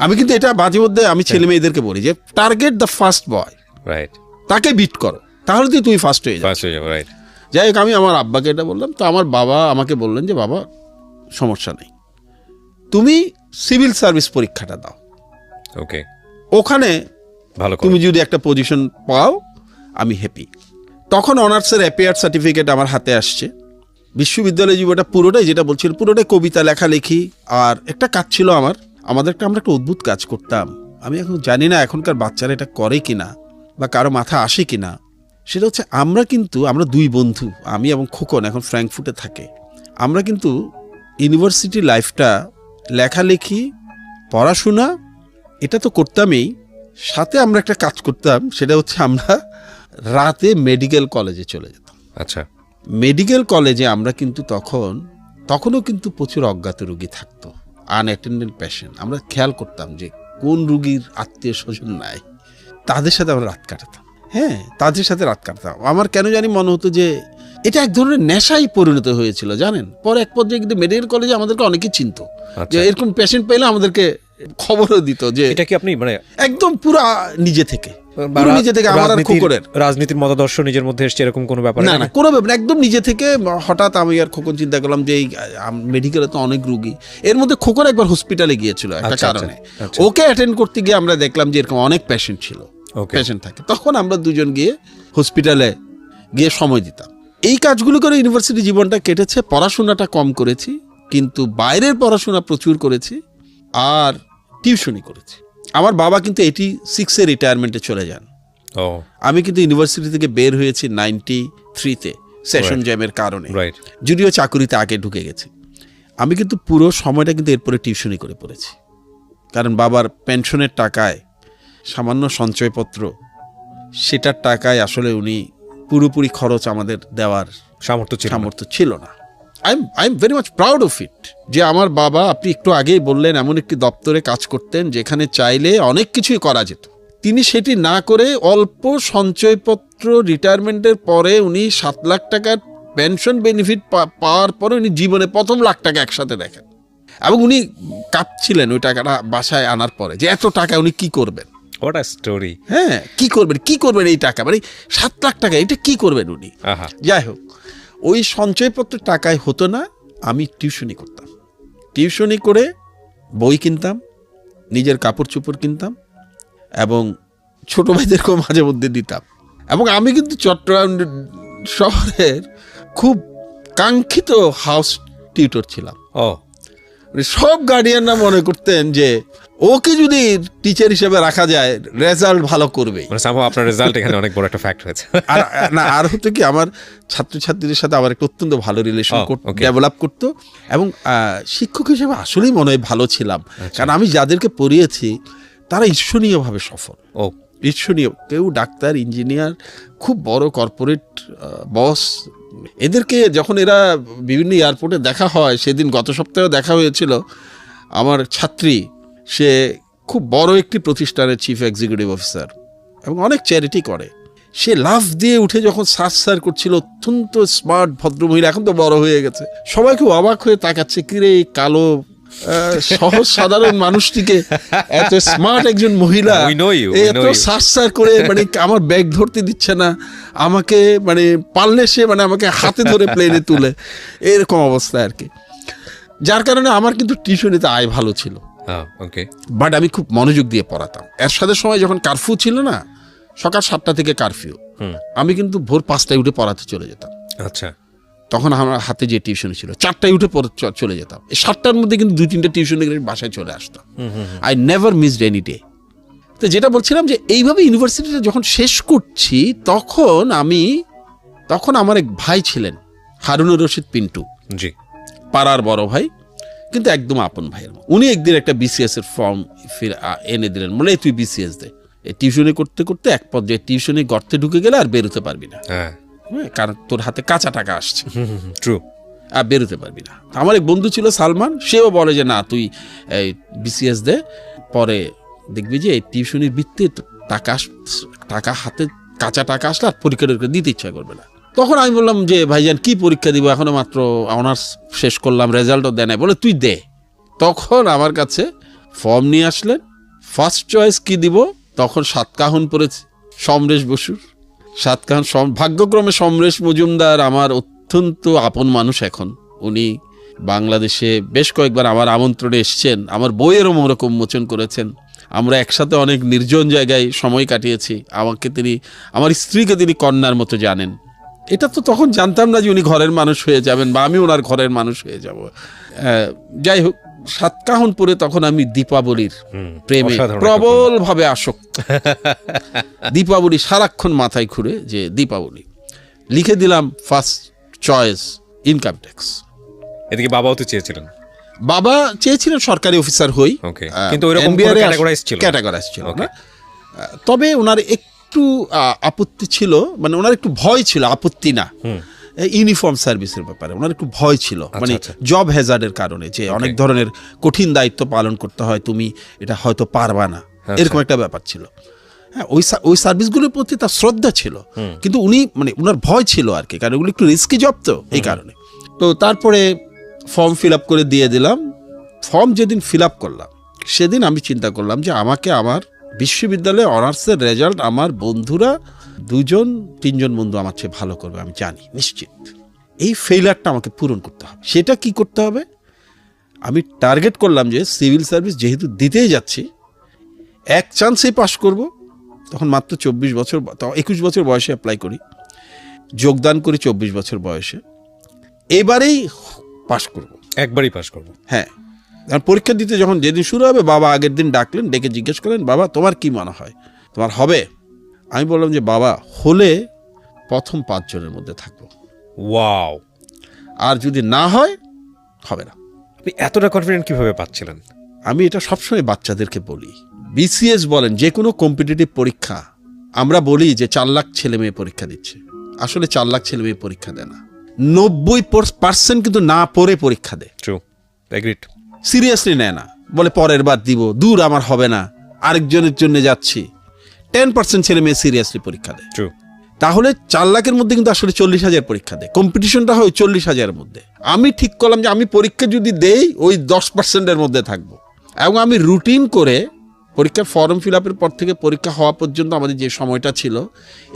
আমি কিন্তু এটা মাঝে মধ্যে আমি ছেলে মেয়েদেরকে বলি যে target the first boy, right, তাকে বিট করো, তাহলে তুই ফার্স্ট হয়ে যাবে। রাইট। যাই হোক, আমি আমার আব্বাকে এটা বললাম, তো আমার বাবা আমাকে বললেন যে বাবা, সমস্যা নেই, তুমি সিভিল সার্ভিস পরীক্ষাটা দাও, ওকে, ওখানে ভালো তুমি যদি একটা পজিশন পাও আমি হ্যাপি। তখন অনার্সের অ্যাপিয়ার সার্টিফিকেট আমার হাতে আসছে। বিশ্ববিদ্যালয় জীবনটা পুরোটাই, যেটা বলছিল, পুরোটাই কবিতা লেখালেখি। আর একটা কাজ ছিল আমরা একটা অদ্ভুত কাজ করতাম, আমি এখন জানি না এখনকার বাচ্চারা এটা করে কিনা বা কারো মাথা আসে কিনা। সেটা হচ্ছে আমরা দুই বন্ধু, আমি এবং খোকন, এখন ফ্র্যাঙ্কফুর্টে থাকে। আমরা কিন্তু ইউনিভার্সিটি লাইফটা লেখালেখি, পড়াশোনা, এটা তো করতামই, সাথে আমরা একটা কাজ করতাম, সেটা হচ্ছে আমরা রাতে মেডিকেল কলেজে চলে যেতাম। আচ্ছা, মেডিকেল কলেজে আমরা কিন্তু তখনও কিন্তু প্রচুর অজ্ঞাত রোগী থাকতো, আনঅ্যাটেন্ডেড পেশেন্ট। আমরা খেয়াল করতাম যে কোন রোগীর আত্মীয় স্বজন নাই, তাদের সাথে আমরা রাত কাটাতাম। হ্যাঁ, তাদের সাথে রাত কাটাতাম। আমার কেন জানি মনে হতো যে এটা এক ধরনের নেশায় পরিণত হয়েছিল, জানেন। পরে এক পর্যায়ে কিন্তু মেডিকেল কলেজে আমাদেরকে অনেকেই চিনত, যে এরকম পেশেন্ট পেলে আমাদেরকে খবরও দিত, যে এটা কি আপনি মানে একদম পুরো নিজে থেকে আমার আর খোকনের রাজনীতির মতাদর্শ নিজের মধ্যে এসছে এরকম কোনো ব্যাপার না, কোনো ব্যাপার, একদম নিজে থেকে। হঠাৎ আমি আর খোকন চিন্তা করলাম যে এই মেডিকেলে তো অনেক রুগী, এর মধ্যে খোকন একবার হসপিটালে গিয়েছিল একটা কারণে, ওকে অ্যাটেন্ড করতে গিয়ে আমরা দেখলাম যে এরকম অনেক পেশেন্ট ছিল, পেশেন্ট থাকে। তখন আমরা দুজন গিয়ে হসপিটালে গিয়ে সময় দিতাম। এই কাজগুলো করে ইউনিভার্সিটি জীবনটা কেটেছে। পড়াশোনাটা কম করেছি, কিন্তু বাইরের পড়াশোনা প্রচুর করেছি, আর টিউশনি করেছি। আমার বাবা কিন্তু 86-এ রিটায়ারমেন্টে চলে যান। আমি কিন্তু ইউনিভার্সিটি থেকে বের হয়েছি 93-তে সেশন জ্যামের কারণে, যদিও চাকুরিতে আগে ঢুকে গেছি। আমি কিন্তু পুরো সময়টা কিন্তু এরপরে টিউশনি করে পড়েছি, কারণ বাবার পেনশনের টাকায় সামান্য সঞ্চয়পত্র, সেটার টাকায় আসলে উনি পুরোপুরি খরচ আমাদের দেওয়ার সামর্থ্য ছিল না। I am very much proud of it, যে আমার বাবা, আপনি একটু আগেই বললেন, এমন একটি দপ্তরে কাজ করতেন যেখানে চাইলে অনেক কিছুই করা যেত। তিনি সেটি না করে অল্প সঞ্চয়পত্র, রিটায়ারমেন্টের পরে উনি 7 লাখ টাকার পেনশন বেনিফিট পাওয়ার পরে উনি জীবনে প্রথম লাখ টাকা একসাথে দেখেন, এবং উনি কাঁপছিলেন ওই টাকাটা বাসায় আনার পরে, যে এত টাকা উনি কি করবেন। What a story! হ্যাঁ, কি করবেন এই টাকা, মানে 7 লাখ টাকা, এটা কি করবেন উনি। যাই হোক, ওই সঞ্চয়পত্রের টাকায় হতো না, আমি টিউশনি করতাম। টিউশনি করে বই কিনতাম, নিজের কাপড় চোপড় কিনতাম, এবং ছোট ভাইদেরকেও মাঝে মধ্যে দিতাম। এবং আমি কিন্তু চট্টগ্রাম শহরের খুব কাঙ্ক্ষিত হাউস টিউটর ছিলাম। সব গার্ডিয়ানরা মনে করতেন যে ওকে যদি টিচার হিসেবে রাখা যায় রেজাল্ট ভালো করবে। আপনার রেজাল্ট এখানে অনেক বড় একটা ফ্যাক্ট হয়েছে। আর হতো কি, আমার ছাত্রছাত্রীদের সাথে আমার একটা অত্যন্ত ভালো রিলেশন ডেভেলপ করতো, এবং শিক্ষক হিসেবে আসলেই মনে হয় ভালো ছিলাম, কারণ আমি যাদেরকে পড়িয়েছি তারা ঈর্ষণীয়ভাবে সফল। ঈর্ষণীয়, কেউ ডাক্তার, ইঞ্জিনিয়ার, খুব বড় কর্পোরেট বস। এদেরকে যখন এরা বিভিন্ন এয়ারপোর্টে দেখা হয়, সেদিন গত সপ্তাহে দেখা হয়েছিল, আমার ছাত্রী, সে খুব বড় একটি প্রতিষ্ঠানের চিফ এক্সিকিউটিভ অফিসার এবং অনেক চ্যারিটি করে। সে লাফ দিয়ে উঠে যখন স্যার করছিল, অত্যন্ত স্মার্ট ভদ্রমহিলা, এখন তো বড় হয়ে গেছে, সবাই খুব অবাক হয়ে তাকাচ্ছে, কিরে এই কালো সহজ সাধারণ মানুষটিকে এত স্মার্ট একজন মহিলা এত স্যার করে মানে আমার ব্যাগ ধরতে দিচ্ছে না আমাকে, মানে পারলে সে মানে আমাকে হাতে ধরে প্লেনে তুলে, এরকম অবস্থা আর কি। যার কারণে আমার কিন্তু টিউশনিতে আয় ভালো ছিল, বাট আমি খুব মনোযোগ দিয়ে পড়াতাম। এর সাথে সময় যখন কারফিউ ছিল না, সকাল 7টা থেকে কারফিউ, আমি কিন্তু ভোর 5টায় উঠে পড়াতে চলে যেতাম। আচ্ছা, তখন আমার হাতে যে টিউশন ছিল 4টায় উঠে চলে যেতাম। এই 7টার মধ্যে কিন্তু 2-3টা টিউশনে বাসায় চলে আসতাম। I never missed any day. তো যেটা বলছিলাম যে এইভাবে ইউনিভার্সিটিটা যখন শেষ করছি, তখন আমার এক ভাই ছিলেন, হারুনুর রশিদ পিন্টু, জি, পাড়ার বড় ভাই, কিন্তু একদম আপন ভাইয়ের। উনি একদিন একটা বিসিএস এর ফর্ম এনে দিলেন, বলে তুই বিসিএস দে। টিউশনি করতে করতে এক পর্যায়ে টিউশনি গর্তে ঢুকে গেলে আর বেরোতে পারবি না, কারণ তোর হাতে কাঁচা টাকা আসছে, ট্রু, আর বেরোতে পারবি না। আমার এক বন্ধু ছিল সালমান, সেও বলে যে না তুই এই বিসিএস দে, পরে দেখবি যে এই টিউশনির বৃত্তে টাকা হাতে কাঁচা টাকা আসলে আর পরীক্ষা দিতে ইচ্ছা করবে না। তখন আমি বললাম যে ভাইজান কি পরীক্ষা দিব, এখনো মাত্র অনার্স শেষ করলাম, রেজাল্টও দেয় নাই, বলে তুই দে। তখন আমার কাছে ফর্ম নিয়ে আসলেন, ফার্স্ট চয়েস কি দিব, তখন সাতকাহন পড়েছি সমরেশ বসুর, সাতকাহন। ভাগ্যক্রমে সমরেশ মজুমদার আমার অত্যন্ত আপন মানুষ এখন, উনি বাংলাদেশে বেশ কয়েকবার আমার আমন্ত্রণে এসছেন, আমার বইয়েরও মোড়ক উন্মোচন করেছেন, আমরা একসাথে অনেক নির্জন জায়গায় সময় কাটিয়েছি। আমার স্ত্রীকে তিনি কন্যার মতো জানেন। এটা তো তখন জানতাম না যে উনি ঘরের মানুষ হয়ে যাবেন বা আমি ওনার ঘরের মানুষ হয়ে যাব। যাই হোক, সাতকাহন পরে তখন আমি দীপাবলির প্রেমে প্রবল ভাবে আসক্ত। দীপাবলি সারাক্ষণ মাথায় ঘুরে যে দীপাবলি লিখে দিলাম ফার্স্ট চয়েস ইনকাম ট্যাক্স। এদিকে বাবাও তো চেয়েছিলেন, বাবা চেয়েছিলেন সরকারি অফিসার হই, কিন্তু ক্যাটাগরাইজ ছিল না। তবে ওনার একটু আপত্তি ছিল, মানে ওনার একটু ভয় ছিল, আপত্তি না, ইউনিফর্ম সার্ভিসের ব্যাপারে ওনার একটু ভয় ছিল, মানে জব হ্যাজার্ডের কারণে, যে অনেক ধরনের কঠিন দায়িত্ব পালন করতে হয়, তুমি এটা হয়তো পারবা না, এরকম একটা ব্যাপার ছিল। হ্যাঁ, ওই সার্ভিসগুলোর প্রতি তার শ্রদ্ধা ছিল, কিন্তু উনি মানে ওনার ভয় ছিল আর কি, কারণ ওগুলো একটু রিস্কি জব, তো এই কারণে। তো তারপরে ফর্ম ফিল আপ করে দিয়ে দিলাম। ফর্ম যেদিন ফিল আপ করলাম সেদিন আমি চিন্তা করলাম যে আমাকে আমার বিশ্ববিদ্যালয়ে অনার্সের রেজাল্ট আমার বন্ধুরা 2-3জন বন্ধু আমার চেয়ে ভালো করবে, আমি জানি নিশ্চিত। এই ফেইলারটা আমাকে পূরণ করতে হবে। সেটা কি করতে হবে, আমি টার্গেট করলাম যে সিভিল সার্ভিস যেহেতু দিতেই যাচ্ছি, এক চান্সেই পাশ করব। তখন মাত্র 21 বছর বয়সে অ্যাপ্লাই করি, যোগদান করি 24 বছর বয়সে। এবারেই পাশ করব, একবারই পাশ করব। হ্যাঁ, পরীক্ষা দিতে যখন যেদিন শুরু হবে, বাবা আগের দিন ডাকলেন, ডেকে জিজ্ঞেস করলেন, বাবা তোমার কি মনে হয়, তোমার হবে? আমি বললাম যে বাবা, হলে প্রথম 5 জনের মধ্যে থাকবো, ওয়াও, আর যদি না হয় হবে না। আপনি এতটা কনফিডেন্ট কিভাবে পাচ্ছিলেন? আমি এটা সবসময় বাচ্চাদেরকে বলি, বিসিএস বলেন যে কোনো কম্পিটিটিভ পরীক্ষা, আমরা বলি যে 4 লাখ ছেলে মেয়ে পরীক্ষা দিচ্ছে, আসলে 4 লাখ ছেলে মেয়ে পরীক্ষা দেয় না, 90% কিন্তু না পড়ে পরীক্ষা দেয়। True, agreed. সিরিয়াসলি নেয় না, বলে পরের বার দিব, দূর আমার হবে না, আরেকজনের জন্য যাচ্ছি। 10% ছেলে মেয়ে সিরিয়াসলি পরীক্ষা দেয়। ট্রু। তাহলে 4 লাখের মধ্যে কিন্তু আসলে 40,000 পরীক্ষা দেয়, কম্পিটিশনটা হয় 40,000-এর মধ্যে। আমি ঠিক করলাম যে আমি পরীক্ষা যদি দেই ওই 10%-এর মধ্যে থাকবো, এবং আমি রুটিন করে পরীক্ষার ফর্ম ফিল আপের পর থেকে পরীক্ষা হওয়া পর্যন্ত আমাদের যে সময়টা ছিল,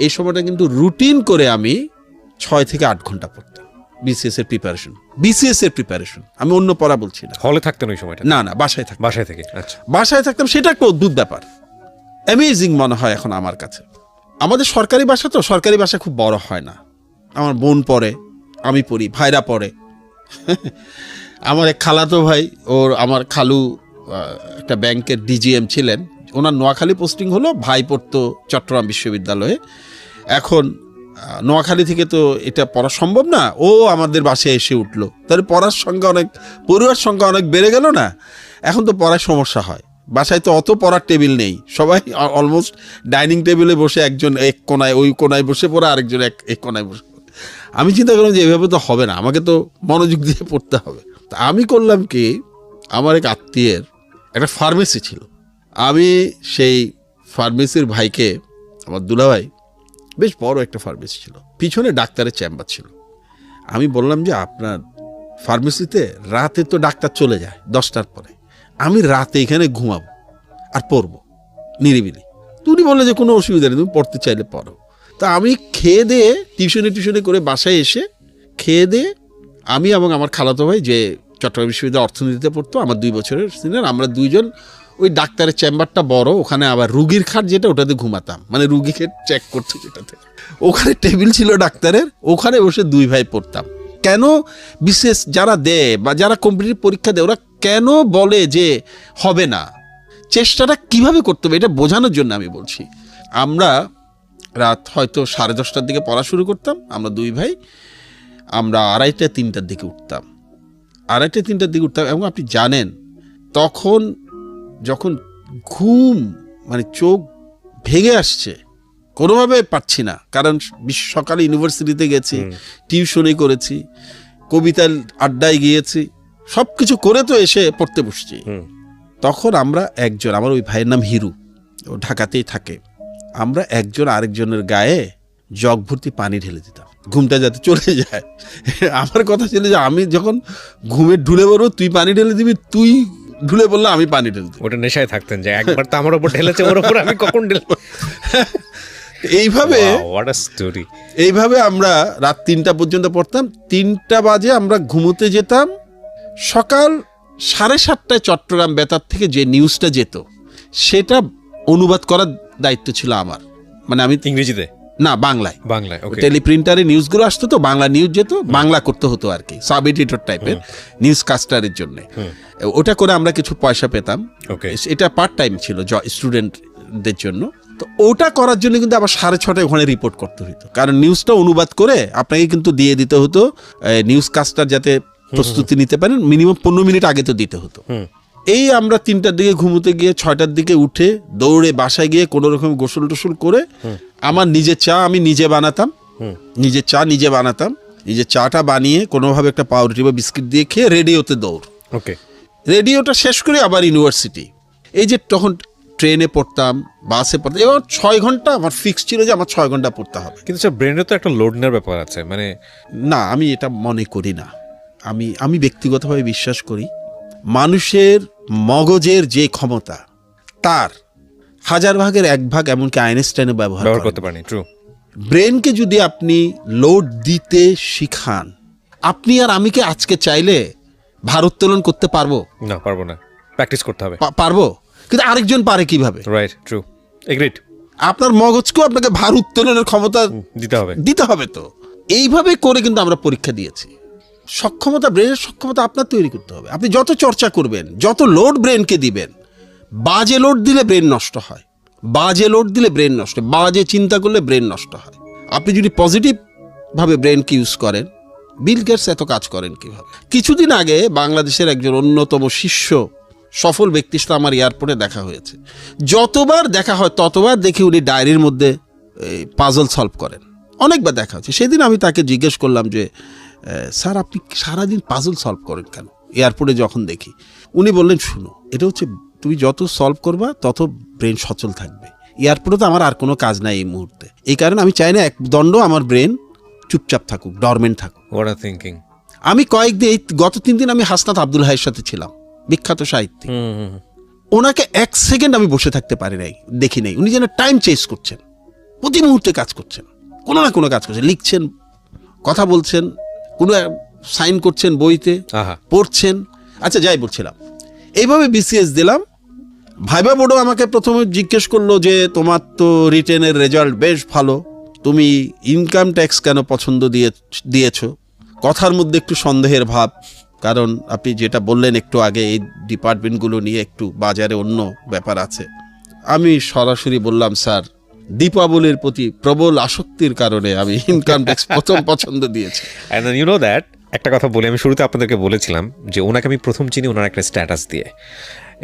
এই সময়টা কিন্তু রুটিন করে আমি 6 থেকে 8 ঘন্টা পড়তাম। বিসিএস এর প্রিপারেশন, আমি অন্য পড়া বলছি না। হলে থাকতেন ওই সময়টা? না, বাসায় থাকতাম। বাসায় থেকে? আচ্ছা, বাসায় থাকতাম। সেটা একটা অদ্ভুত ব্যাপার, অ্যামেজিং মনে হয় এখন আমার কাছে। আমাদের সরকারি বাসা তো, সরকারি বাসা খুব বড় হয় না। আমার বোন পড়ে, আমি পড়ি, ভাইরা পড়ে। আমার এক খালাতো ভাই, আমার খালু একটা ব্যাংকের ডিজিএম ছিলেন, ওনার নোয়াখালী পোস্টিং হলো, ভাই পড়তো চট্টগ্রাম বিশ্ববিদ্যালয়ে। এখন নোয়াখালী থেকে তো এটা পড়া সম্ভব না, ও আমাদের বাসায় এসে উঠলো, তাহলে পড়ুয়ার সংখ্যা অনেক বেড়ে গেল না? এখন তো পড়ার সমস্যা হয়, বাসায় তো অত পড়ার টেবিল নেই, সবাই অলমোস্ট ডাইনিং টেবিলে বসে, একজন এক কোনায়, ওই কোনায় বসে পড়ে, আরেকজন এক কোনায় বসে পড়ে। আমি চিন্তা করলাম যে এভাবে তো হবে না, আমাকে তো মনোযোগ দিয়ে পড়তে হবে। তা আমি করলাম কি, আমার এক আত্মীয়ের একটা ফার্মেসি ছিল, আমি সেই ফার্মেসির ভাইকে, আমার দুলাভাই, বেশ বড় একটা ফার্মেসি ছিল, পিছনে ডাক্তারের চেম্বার ছিল। আমি বললাম যে আপনার ফার্মেসিতে রাতে তো ডাক্তার চলে যায় 10টার পরে, আমি রাতে এখানে ঘুমাবো আর পড়বো নিরিবিলি। উনি বললেন যে কোনো অসুবিধা নেই, তুমি পড়তে চাইলে পড়ো। তা আমি খেয়ে দিয়ে টিউশনে করে বাসায় এসে খেয়ে দিয়ে আমি এবং আমার খালাতো ভাই যে চট্টগ্রাম বিশ্ববিদ্যালয় অর্থনীতিতে পড়তো, আমার 2 বছরের সিনিয়র, আমরা দুইজন ওই ডাক্তারের চেম্বারটা বড়, ওখানে আবার রুগীর খাট যেটা ওটাতে ঘুমাতাম, মানে রুগীকে চেক করতো যেটাতে। ওখানে টেবিল ছিল ডাক্তারের, ওখানে বসে 2 ভাই পড়তাম। কেন বিশেষ যারা দেয় বা যারা কম্পিটিটিভ পরীক্ষা দেয় ওরা কেন বলে যে হবে না, চেষ্টাটা কিভাবে করতে হবে এটা বোঝানোর জন্য আমি বলছি। আমরা রাত হয়তো 10:30টার দিকে পড়া শুরু করতাম, আমরা 2 ভাই, আমরা 2:30-3টার দিকে উঠতাম, 2:30-3টার দিকে উঠতাম। এবং আপনি জানেন তখন যখন ঘুম মানে চোখ ভেঙে আসছে, কোনোভাবে পাচ্ছি না, কারণ সকালে ইউনিভার্সিটিতে গেছি, টিউশনি করেছি, কবিতার আড্ডায় গিয়েছি, সব কিছু করে তো এসে পড়তে বসছি। তখন আমরা একজন, আমার ওই ভাইয়ের নাম হিরু, ও ঢাকাতেই থাকে, আমরা একজন আরেকজনের গায়ে জগ ভর্তি পানি ঢেলে দিতাম ঘুমটা যাতে চলে যায়। আমার কথা ছিল যে আমি যখন ঘুমে ঢুলে পড়বো তুই পানি ঢেলে দিবি, তুই ঢুলে পড়লে আমি পানি ঢেলে দিই। ওটা নেশায় থাকতেন যে একবার তো আমার উপর ঢেলেছে, ওর উপর আমি কখন ঢেলবো। এইভাবে আমরা রাত 3টা পর্যন্ত পড়তাম। 3টা বাজে আমরা ঘুমোতে যেতাম। সকাল 7:30টায় চট্টগ্রাম বেতার থেকে যে নিউজটা যেত সেটা অনুবাদ করার দায়িত্ব ছিল আমার, মানে আমি ইংরেজিতে না বাংলায় টেলিপ্রিন্টারে নিউজগুলো আসতো, তো বাংলা নিউজ যেত, বাংলা করতে হতো আর কি, সাব এডিটর টাইপের নিউজ কাস্টারের জন্য। ওটা করে আমরা কিছু পয়সা পেতাম, এটা পার্ট টাইম ছিল স্টুডেন্টদের জন্য। তো ওটা করার জন্য কিন্তু আবার 6:30টায় ওখানে রিপোর্ট করতে হতো, কারণ নিউজটা অনুবাদ করে আপনাকে কিন্তু দিয়ে দিতে হতো নিউজ কাস্টার যাতে প্রস্তুতি নিতে পারেন, মিনিমাম 15 মিনিট আগে তো দিতে হতো। এই আমরা 3টার দিকে ঘুমোতে গিয়ে 6টার দিকে উঠে দৌড়ে বাসায় গিয়ে কোনো রকম গোসল টোসল করে আমার নিজের চা আমি নিজে বানাতাম, নিজের চাটা বানিয়ে কোনোভাবে একটা পাউরুটি বা বিস্কিট দিয়ে খেয়ে রেডিওতে দৌড়। রেডিওটা শেষ করে আবার ইউনিভার্সিটি। এই যে তখন ট্রেনে পড়তাম, বাসে পড়তাম, এবার 6 ঘন্টা আমার ফিক্স ছিল যে আমার 6 ঘন্টা পড়তে হবে। কিন্তু স্যার ব্রেনে তো একটা লোড নেওয়ার ব্যাপার আছে, মানে না আমি এটা মনে করি না। আমি ব্যক্তিগতভাবে বিশ্বাস করি মানুষের মগজের যে ক্ষমতা তার 1000 ভাগের 1 ভাগ এমনকি আইনস্টাইনে ব্যবহার করতে পারেনি। ট্রু। ব্রেনকে যদি আপনি লোড দিতে শিখান, আপনি আর আমি কি আজকে চাইলে ভারোত্তোলন করতে পারবো? না, পারবো না, প্র্যাকটিস করতে হবে। পারবো, কিন্তু আরেকজন পারে কিভাবে? Right, true, agreed. আপনার মগজকেও আপনাকে ভারোত্তোলনের ক্ষমতা দিতে হবে। তো এইভাবে করে কিন্তু আমরা পরীক্ষা দিয়েছি। সক্ষমতা, ব্রেনের সক্ষমতা আপনার তৈরি করতে হবে। আপনি যত চর্চা করবেন, যত লোড ব্রেনকে দিবেন, বাজে লোড দিলে ব্রেন নষ্ট হয়, বাজে চিন্তা করলে ব্রেন নষ্ট হয়। আপনি যদি পজিটিভ ভাবে ব্রেনকে ইউজ করেন, বিল গেটস এত কাজ করেন কিভাবে? কিছুদিন আগে বাংলাদেশের একজন অন্যতম শীর্ষ সফল ব্যক্তির সাথে আমার এয়ারপোর্টে দেখা হয়েছে। যতবার দেখা হয় ততবার দেখি উনি ডায়েরির মধ্যে পাজল সলভ করেন। অনেকবার দেখা হচ্ছে। সেদিন আমি তাকে জিজ্ঞেস করলাম যে স্যার আপনি সারাদিন পাজল সলভ করেন কেন? এয়ারপোর্টে যখন দেখি। উনি বললেন শুনো, এটা হচ্ছে তুমি যত সলভ করবা তত ব্রেন সচল থাকবে। এয়ারপোর্টে তো আমার আর কোনো কাজ নাই এই মুহূর্তে, এই কারণে আমি চাই না এক দণ্ড আমার ব্রেন চুপচাপ থাকুক, ডরমেন্ট থাকুক। আমি কয়েকদিন গত 3 দিন আমি হাসনাত আব্দুল হাইয়ের সাথে ছিলাম, বিখ্যাত সাহিত্যিক। ওনাকে 1 সেকেন্ড আমি বসে থাকতে পারি নাই, দেখি নাই। উনি যেন টাইম চেস করছেন, প্রতি মুহূর্তে কাজ করছেন, কোনো না কোনো কাজ করছেন, লিখছেন, কথা বলছেন, কোনো সাইন করছেন বইতে, পড়ছেন। আচ্ছা যাই বলছিলাম, এইভাবে বিসিএস দিলাম। ভাইবা বোর্ডও আমাকে প্রথমে জিজ্ঞেস করলো যে তোমার তো রিটেনের রেজাল্ট বেশ ভালো, তুমি ইনকাম ট্যাক্স কেন পছন্দ দিয়েছো? কথার মধ্যে একটু সন্দেহের ভাব, কারণ আপনি যেটা বললেন একটু আগে, এই ডিপার্টমেন্টগুলো নিয়ে একটু বাজারে অন্য ব্যাপার আছে। আমি সরাসরি বললাম স্যার, দীপাবলির প্রতি প্রবল আসক্তির কারণে আমি ইনকাম ট্যাক্স প্রথম পছন্দ দিয়েছি। And then you know that, একটা কথা বলি, আমি শুরুতে আপনাদেরকে বলেছিলাম যে ওনাকে আমি প্রথম চিনি ওনার একটা স্ট্যাটাস দিয়ে,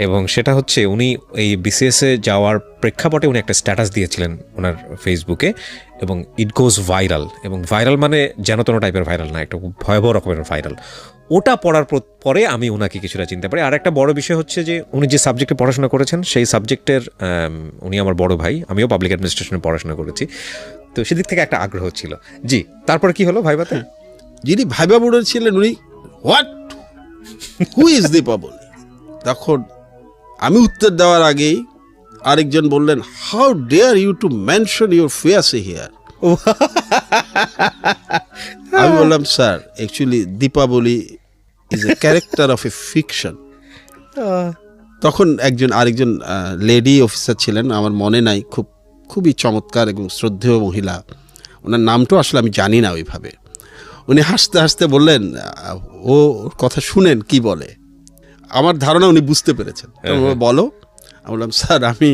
এবং সেটা হচ্ছে উনি এই বিসিএসে যাওয়ার প্রেক্ষাপটে উনি একটা স্ট্যাটাস দিয়েছিলেন ওনার ফেসবুকে, এবং ইট গোজ ভাইরাল। এবং ভাইরাল মানে যেন তেন টাইপের ভাইরাল না, একটা খুব ভয়াবহ রকমের ভাইরাল। ওটা পড়ার পরে আমি ওনাকে কিছুটা চিনতে পারি। আর একটা বড় বিষয় হচ্ছে যে উনি যে সাবজেক্টে পড়াশোনা করেছেন সেই সাবজেক্টের উনি আমার বড় ভাই, আমিও পাবলিক অ্যাডমিনিস্ট্রেশনে পড়াশোনা করেছি। তো সেদিক থেকে একটা আগ্রহ ছিল। জি, তারপর কি হলো ভাইভাতে? যিনি ভাইবা বোর্ডের ছিলেন উনি হোয়াট, হু ইজ দীপাবলি? তখন আমি উত্তর দেওয়ার আগেই আরেকজন বললেন, how dare you to mention your fiancee here. আমি বললাম, sir actually Dipabali is a character of a fiction. তখন আরেকজন লেডি অফিসার ছিলেন, আমার মনে নাই, খুবই চমৎকার এবং শ্রদ্ধেয় মহিলা, ওনার নামটাও আসলে আমি জানি না ওইভাবে। উনি হাসতে হাসতে বললেন, ও কথা শুনেন কি বলে। আমার ধারণা উনি বুঝতে পেরেছেন। বলো। আমি বললাম, স্যার আমি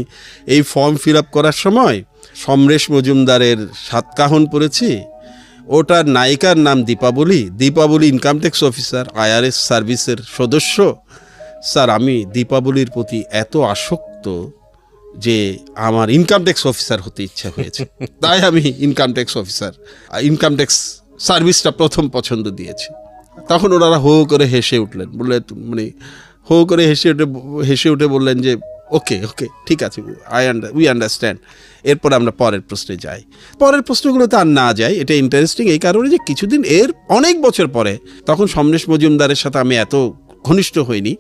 এই ফর্ম ফিল আপ করার সময় সমরেশ মজুমদারের সাতকাহন পড়েছি, ওটার নায়িকার নাম Deepavali, Deepavali income tax officer, IRS সার্ভিসের সদস্য। স্যার আমি দীপাবলির প্রতি এত আসক্ত যে আমার ইনকাম ট্যাক্স অফিসার হতে ইচ্ছা হয়েছে, তাই আমি income tax officer, income tax সার্ভিসটা প্রথম পছন্দ দিয়েছি। তখন ওনারা হো করে হেসে উঠলেন, বললেন মানে হো করে হেসে উঠে বললেন যে ওকে ওকে ঠিক আছে, উই আন্ডারস্ট্যান্ড। এরপর আমরা পরের প্রশ্নে যাই। পরের প্রশ্নগুলোতে আর না যাই, এটা ইন্টারেস্টিং এই কারণে যে কিছুদিন অনেক বছর পরে, তখন সমরেশ মজুমদারের সাথে আমি এত ঘনিষ্ঠ হইনি,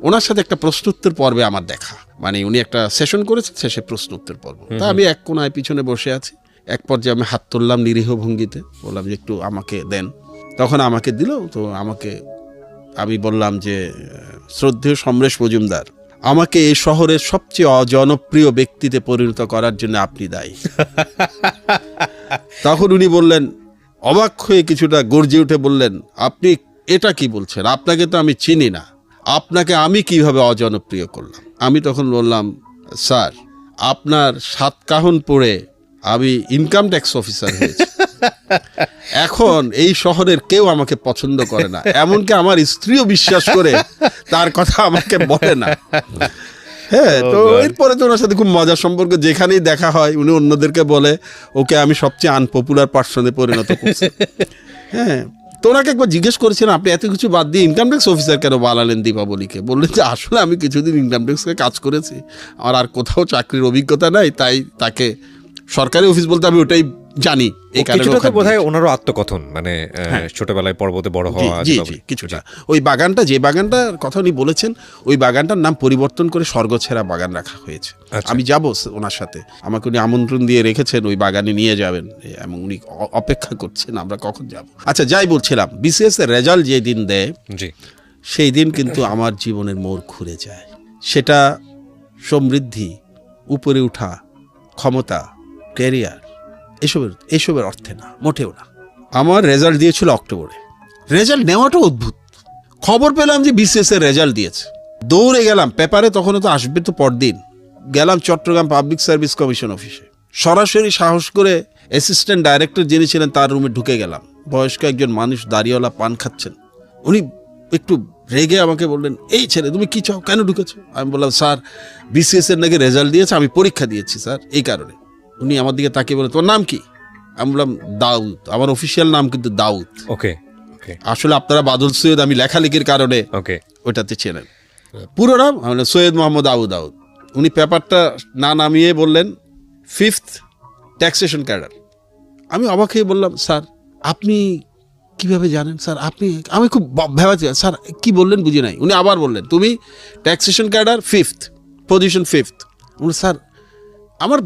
ওনার সাথে একটা প্রশ্নোত্তর পর্বে আমার দেখা, মানে উনি একটা সেশন করেছেন, শেষে প্রশ্নোত্তর পর্ব। তা আমি এক কোনায় পিছনে বসে আছি, এক পর্যায়ে আমি হাত তুললাম নিরীহ ভঙ্গিতে, বললাম যে একটু আমাকে দেন। তখন আমাকে দিল। তো আমি বললাম যে শ্রদ্ধেয় সমরেশ মজুমদার, আমাকে এই শহরের সবচেয়ে অজনপ্রিয় ব্যক্তিতে পরিণত করার জন্য আপনি দায়ী। তখন উনি বললেন, অবাক হয়ে কিছুটা গর্জে উঠে বললেন, আপনি এটা কি বলছেন? আপনাকে তো আমি চিনি না, আপনাকে আমি কিভাবে অজনপ্রিয় করলাম? আমি তখন বললাম, স্যার আপনার সাতকাহন পড়ে আমি ইনকাম ট্যাক্স অফিসার হয়েছি, এখন এই শহরের কেউ আমাকে পছন্দ করে না, এমনকি আমার স্ত্রীও বিশ্বাস করে তার কথা আমাকে বলে না। হ্যাঁ, তো এরপরে তো ওনার সাথে খুব মজার সম্পর্ক, যেখানেই দেখা হয় উনি অন্যদেরকে বলে ওকে আমি সবচেয়ে আনপপুলার পার্সনে পরিণত করছি। হ্যাঁ, তো ওনাকে একবার জিজ্ঞেস করেছিলাম, আপনি এত কিছু বাদ দিয়ে ইনকাম ট্যাক্স অফিসার কেন বানালেন দীপাবলিকে? বললেন যে আসলে আমি কিছুদিন ইনকাম ট্যাক্সে কাজ করেছি, আমার আর কোথাও চাকরির অভিজ্ঞতা নাই, তাই তাকে সরকারি অফিস বলতে আমি ওটাই জানি। এই কারণে বোধহয় ওনারও আত্মকথন, মানে ছোটবেলায় পর্বতে বড় হওয়া। জি জি কিছুটা। ওই বাগানটা, যে বাগানটার কথা উনি বলেছেন, ওই বাগানটার নাম পরিবর্তন করে স্বর্গছেরা বাগান রাখা হয়েছে। আমি যাব ওনার সাথে, আমাকে উনি আমন্ত্রণ দিয়ে রেখেছেন ওই বাগানে নিয়ে যাবেন, এবং উনি অপেক্ষা করছেন আমরা কখন যাব। আচ্ছা, যাই বলছিলাম, BCS এর রেজাল্ট যে দিন দেয় সেই দিন কিন্তু আমার জীবনের মোড় ঘুরে যায়। সেটা সমৃদ্ধি, উপরে উঠা, ক্ষমতা, ক্যারিয়ার, এসবের অর্থে না, মোটেও না। আমার রেজাল্ট দিয়েছিল অক্টোবরে। রেজাল্ট নেওয়াটা অদ্ভুত। খবর পেলাম যে BCS এর রেজাল্ট দিয়েছে, দৌড়ে গেলাম, পেপারে তখনও তো আসবে তো পরদিন, গেলাম চট্টগ্রাম পাবলিক সার্ভিস কমিশন অফিসে, সরাসরি সাহস করে অ্যাসিস্ট্যান্ট ডাইরেক্টর যিনি ছিলেন তার রুমে ঢুকে গেলাম। বয়স্ক একজন মানুষ দাড়িওয়ালা পান খাচ্ছেন, উনি একটু রেগে আমাকে বললেন, এই ছেলে তুমি কি চাও, কেন ঢুকেছো? আমি বললাম, স্যার BCS এর নাকি রেজাল্ট দিয়েছে, আমি পরীক্ষা দিয়েছি স্যার, এই কারণে। উনি আমার দিকে তাকিয়ে বলে, তোর নাম কি? আমি বললাম, দাউদ। আমার অফিসিয়াল নাম কিন্তু দাউদ। ওকে, আসলে আপনারা বাদল সৈয়দ আমি লেখালেখির কারণে ওইটাতে চেনেন। পুরো নাম সৈয়দ মোহাম্মদ আবু দাউদ। উনি পেপারটা না নামিয়ে বললেন, 5th ট্যাক্সেশন ক্যাডার। আমি অবাক হয়ে বললাম, স্যার আপনি কিভাবে জানেন? স্যার আমি খুব ভেবাচ্ছি, স্যার কি বললেন বুঝি নাই। উনি আবার বললেন, তুমি taxation cadre 5th position 5th। Sir আমার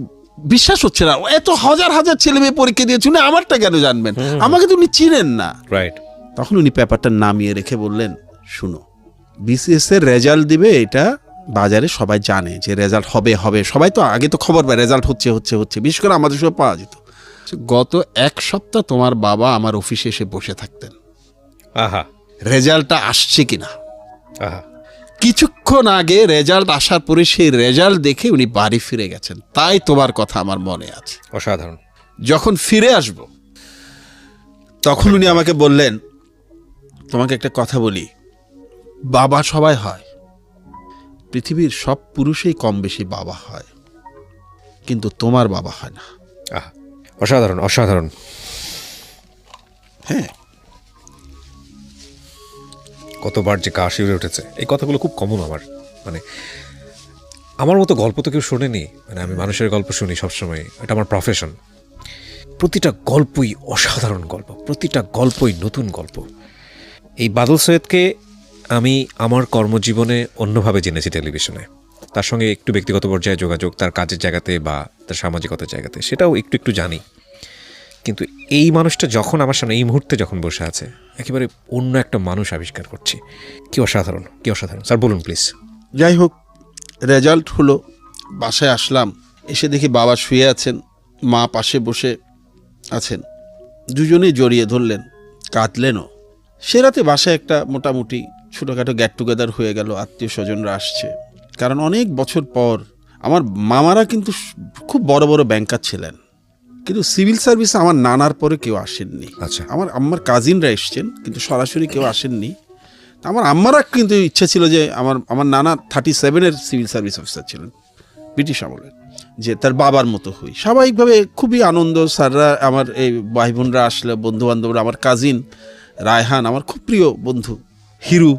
বিশ্বাস হচ্ছে না, এত হাজার হাজার ছেলে মেয়ে পরীক্ষা দিয়েছে, উনি আমারটা কেন জানবেন? আমাকে তো উনি চিনেন না। তখন উনি পেপারটা নামিয়ে রেখে বললেন, শুনো, BCS এর রেজাল্ট দিবে, এটা বাজারে সবাই জানে যে রেজাল্ট হবে, সবাই তো আগে তো খবর পায় রেজাল্ট হচ্ছে, বিশেষ করে আমাদের সব পাওয়া যেত। গত 1 সপ্তাহ তোমার বাবা আমার অফিসে এসে বসে থাকতেন, রেজাল্টটা আসছে কিনা। কিছুক্ষণ আগে রেজাল্ট আসার পরে সেই রেজাল্ট দেখে উনি বাড়ি ফিরে গেছেন, তাই তোমার কথা আমার মনে আছে। অসাধারণ। যখন ফিরে আসব তখন উনি আমাকে বললেন, তোমাকে একটা কথা বলি, বাবা সবাই হয়, পৃথিবীর সব পুরুষই কম বেশি বাবা হয়, কিন্তু তোমার বাবা হয় না। অসাধারণ, অসাধারণ। হ্যাঁ, কতবার যে কাশি উড়ে উঠেছে। এই কথাগুলো খুব কমন আমার মতো গল্প তো কেউ শোনেনি। আমি মানুষের গল্প শুনি সবসময়, এটা আমার প্রফেশন। প্রতিটা গল্পই অসাধারণ গল্প, প্রতিটা গল্পই নতুন গল্প। এই বাদল সৈয়দকে আমি আমার কর্মজীবনে অন্যভাবে জেনেছি টেলিভিশনে, তার সঙ্গে একটু ব্যক্তিগত পর্যায়ে যোগাযোগ, তার কাজের জায়গাতে বা তার সামাজিকতার জায়গাতে, সেটাও একটু একটু জানি। কিন্তু এই মানুষটা যখন আমার সামনে এই মুহূর্তে যখন বসে আছে, একেবারে অন্য একটা মানুষ আবিষ্কার করছি। কি অসাধারণ, কি অসাধারণ। স্যার বলুন প্লিজ। যাই হোক, রেজাল্ট হলো, বাসায় আসলাম, এসে দেখি বাবা শুয়ে আছেন, মা পাশে বসে আছেন, দুজনেই জড়িয়ে ধরলেন, কাঁদলেনও। সে রাতে বাসায় একটা মোটামুটি ছোটোখাটো গেট টুগেদার হয়ে গেল, আত্মীয় স্বজনরা আসছে। কারণ অনেক বছর পর আমার মামারা কিন্তু খুব বড় বড় ব্যাংকার ছিলেন, কিন্তু সিভিল সার্ভিসে আমার নানার পরে কেউ আসেননি। আচ্ছা। আমার আম্মার কাজিনরা এসছেন, কিন্তু সরাসরি কেউ আসেননি। আমার আম্মারা কিন্তু ইচ্ছা ছিল যে আমার নানা 37-এর সিভিল সার্ভিস অফিসার ছিলেন ব্রিটিশ আমলের, যে তার বাবার মতো হই। স্বাভাবিকভাবে খুবই আনন্দ। স্যাররা, আমার এই ভাই বোনরা আসলে, বন্ধু বান্ধবরা, আমার কাজিন রায়হান, আমার খুব প্রিয় বন্ধু হিরু,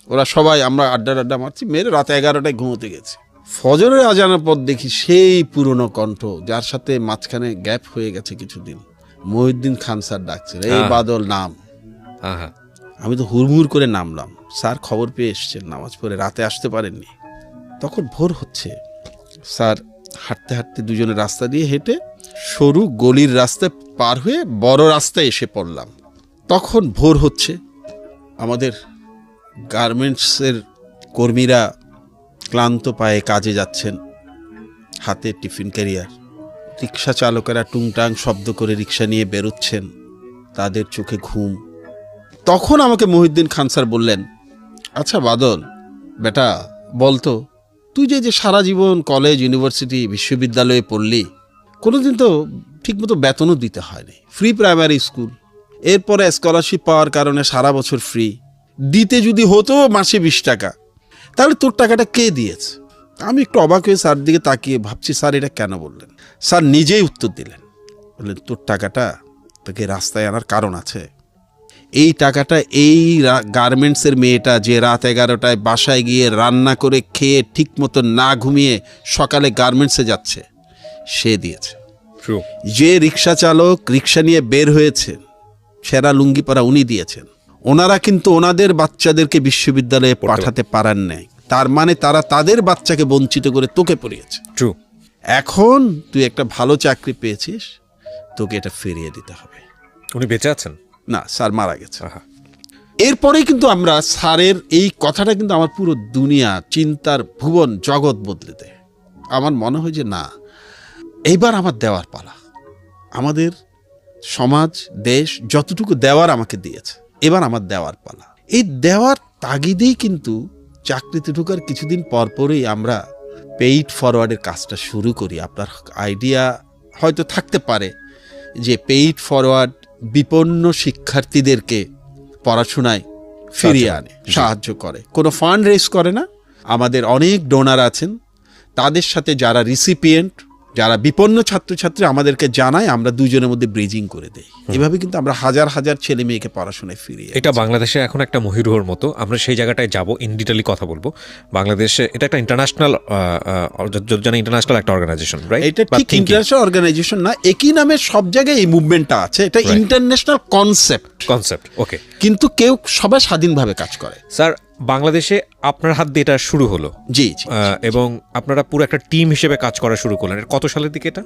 ওরা সবাই, আমরা আড্ডা মারছি। মেয়ের রাত 11টায় ঘুমোতে গেছে। ফজরের আজানের পর দেখি সেই পুরনো কণ্ঠ, যার সাথে মাঝখানে গ্যাপ হয়ে গেছে কিছুদিন, মহিউদ্দিন খান স্যার ডাকছে, এই বাদল নাম। আমি তো হুড়মুড় করে নামলাম। স্যার খবর পেয়ে এসছেন, নামাজ পড়ে রাতে আসতে পারেননি। তখন ভোর হচ্ছে। স্যার হাঁটতে হাঁটতে দুজনে রাস্তা দিয়ে হেঁটে সরু গলির রাস্তায় পার হয়ে বড় রাস্তায় এসে পড়লাম। তখন ভোর হচ্ছে। আমাদের গার্মেন্টসের কর্মীরা ক্লান্ত পায়ে কাজে যাচ্ছেন, হাতে টিফিন ক্যারিয়ার। রিক্সা চালকেরা টুংটাং শব্দ করে রিক্সা নিয়ে বেরোচ্ছেন, তাদের চোখে ঘুম। তখন আমাকে মহিউদ্দিন খান স্যার বললেন, আচ্ছা বাদল বেটা, বলতো তুই যে সারা জীবন কলেজ, ইউনিভার্সিটি, বিশ্ববিদ্যালয়ে পড়লি, কোনোদিন তো ঠিকমতো বেতনও দিতে হয়নি, ফ্রি প্রাইমারি স্কুল, এরপরে স্কলারশিপ পাওয়ার কারণে সারা বছর ফ্রি, দিতে যদি হতো মাসে 20 টাকা, তাহলে তোর টাকাটা কে দিয়েছে? আমি একটু অবাক হয়ে স্যার দিকে তাকিয়ে ভাবছি, স্যার এটা কেন বললেন? স্যার নিজেই উত্তর দিলেন, বললেন তোর টাকাটা তোকে রাস্তায় আনার কারণ আছে। এই টাকাটা এই গার্মেন্টসের মেয়েটা যে রাত 11টায় বাসায় গিয়ে রান্না করে খেয়ে ঠিক মতো না ঘুমিয়ে সকালে গার্মেন্টসে যাচ্ছে, সে দিয়েছে। যে রিক্সা চালক রিক্সা নিয়ে বের হয়েছে, সেরা লুঙ্গি পরা, উনি দিয়েছেন। ওনারা কিন্তু ওনাদের বাচ্চাদেরকে বিশ্ববিদ্যালয়ে পাঠাতে পারেন নাই, তার মানে তারা তাদের বাচ্চাকে বঞ্চিত করে তোকে পড়িয়েছে। এখন তুই একটা ভালো চাকরি পেয়েছিস, তোকে এটা ফিরিয়ে দিতে হবে। উনি বেঁচে আছেন? না, স্যার মারা গেছে। এরপরেই কিন্তু আমরা স্যারের এই কথাটা কিন্তু আমার পুরো দুনিয়া, চিন্তার ভুবন, জগৎ বদলে দেয়। আমার মনে হয় যে না, এইবার আমার দেওয়ার পালা। আমাদের সমাজ, দেশ যতটুকু দেওয়ার আমাকে দিয়েছে, এবার আমার দেওয়ার পালা। এই দেওয়ার তাগিদেই কিন্তু চাকরিতে ঢোকার কিছুদিন পরপরই আমরা পেইড ফরওয়ার্ডের কাজটা শুরু করি। আপনার আইডিয়া হয়তো থাকতে পারে যে পেইড ফরওয়ার্ড বিপন্ন শিক্ষার্থীদেরকে পড়াশোনায় ফিরিয়ে আনে, সাহায্য করে, কোনো ফান্ড রেজ করে না। আমাদের অনেক ডোনার আছেন, তাদের সাথে যারা রিসিপিয়েন্ট, যারা বিপন্ন ছাত্রছাত্রী আমাদেরকে জানায়, আমরা দুজনের মধ্যে ব্রিজিং করে দেই। এভাবে কিন্তু আমরা হাজার হাজার ছেলে মেয়েকে পড়াশোনায় ফিরিয়ে। এটা বাংলাদেশে এখন একটা মহিরুহর মতো, আমরা সেই জায়গাটায় যাব, ইন ডিটেইলি কথা বলবো। বাংলাদেশে এটা একটা ইন্টারন্যাশনাল, ইন্টারন্যাশনাল একটা অর্গানাইজেশন, রাইট? এটা ঠিক ইন্টারন্যাশনাল অর্গানাইজেশন না, একই নামে সব জায়গায় এই মুভমেন্টটা আছে। এটা ইন্টারন্যাশনাল কনসেপ্ট, ওকে, কিন্তু কেউ সবাই স্বাধীনভাবে কাজ করে। স্যার, বাংলাদেশে আপনার হাত দিয়ে এটা শুরু হলো? জি। এবং আপনারা পুরো একটা টিম হিসেবে কাজ করা শুরু করলেন কত সালের দিকে? এটা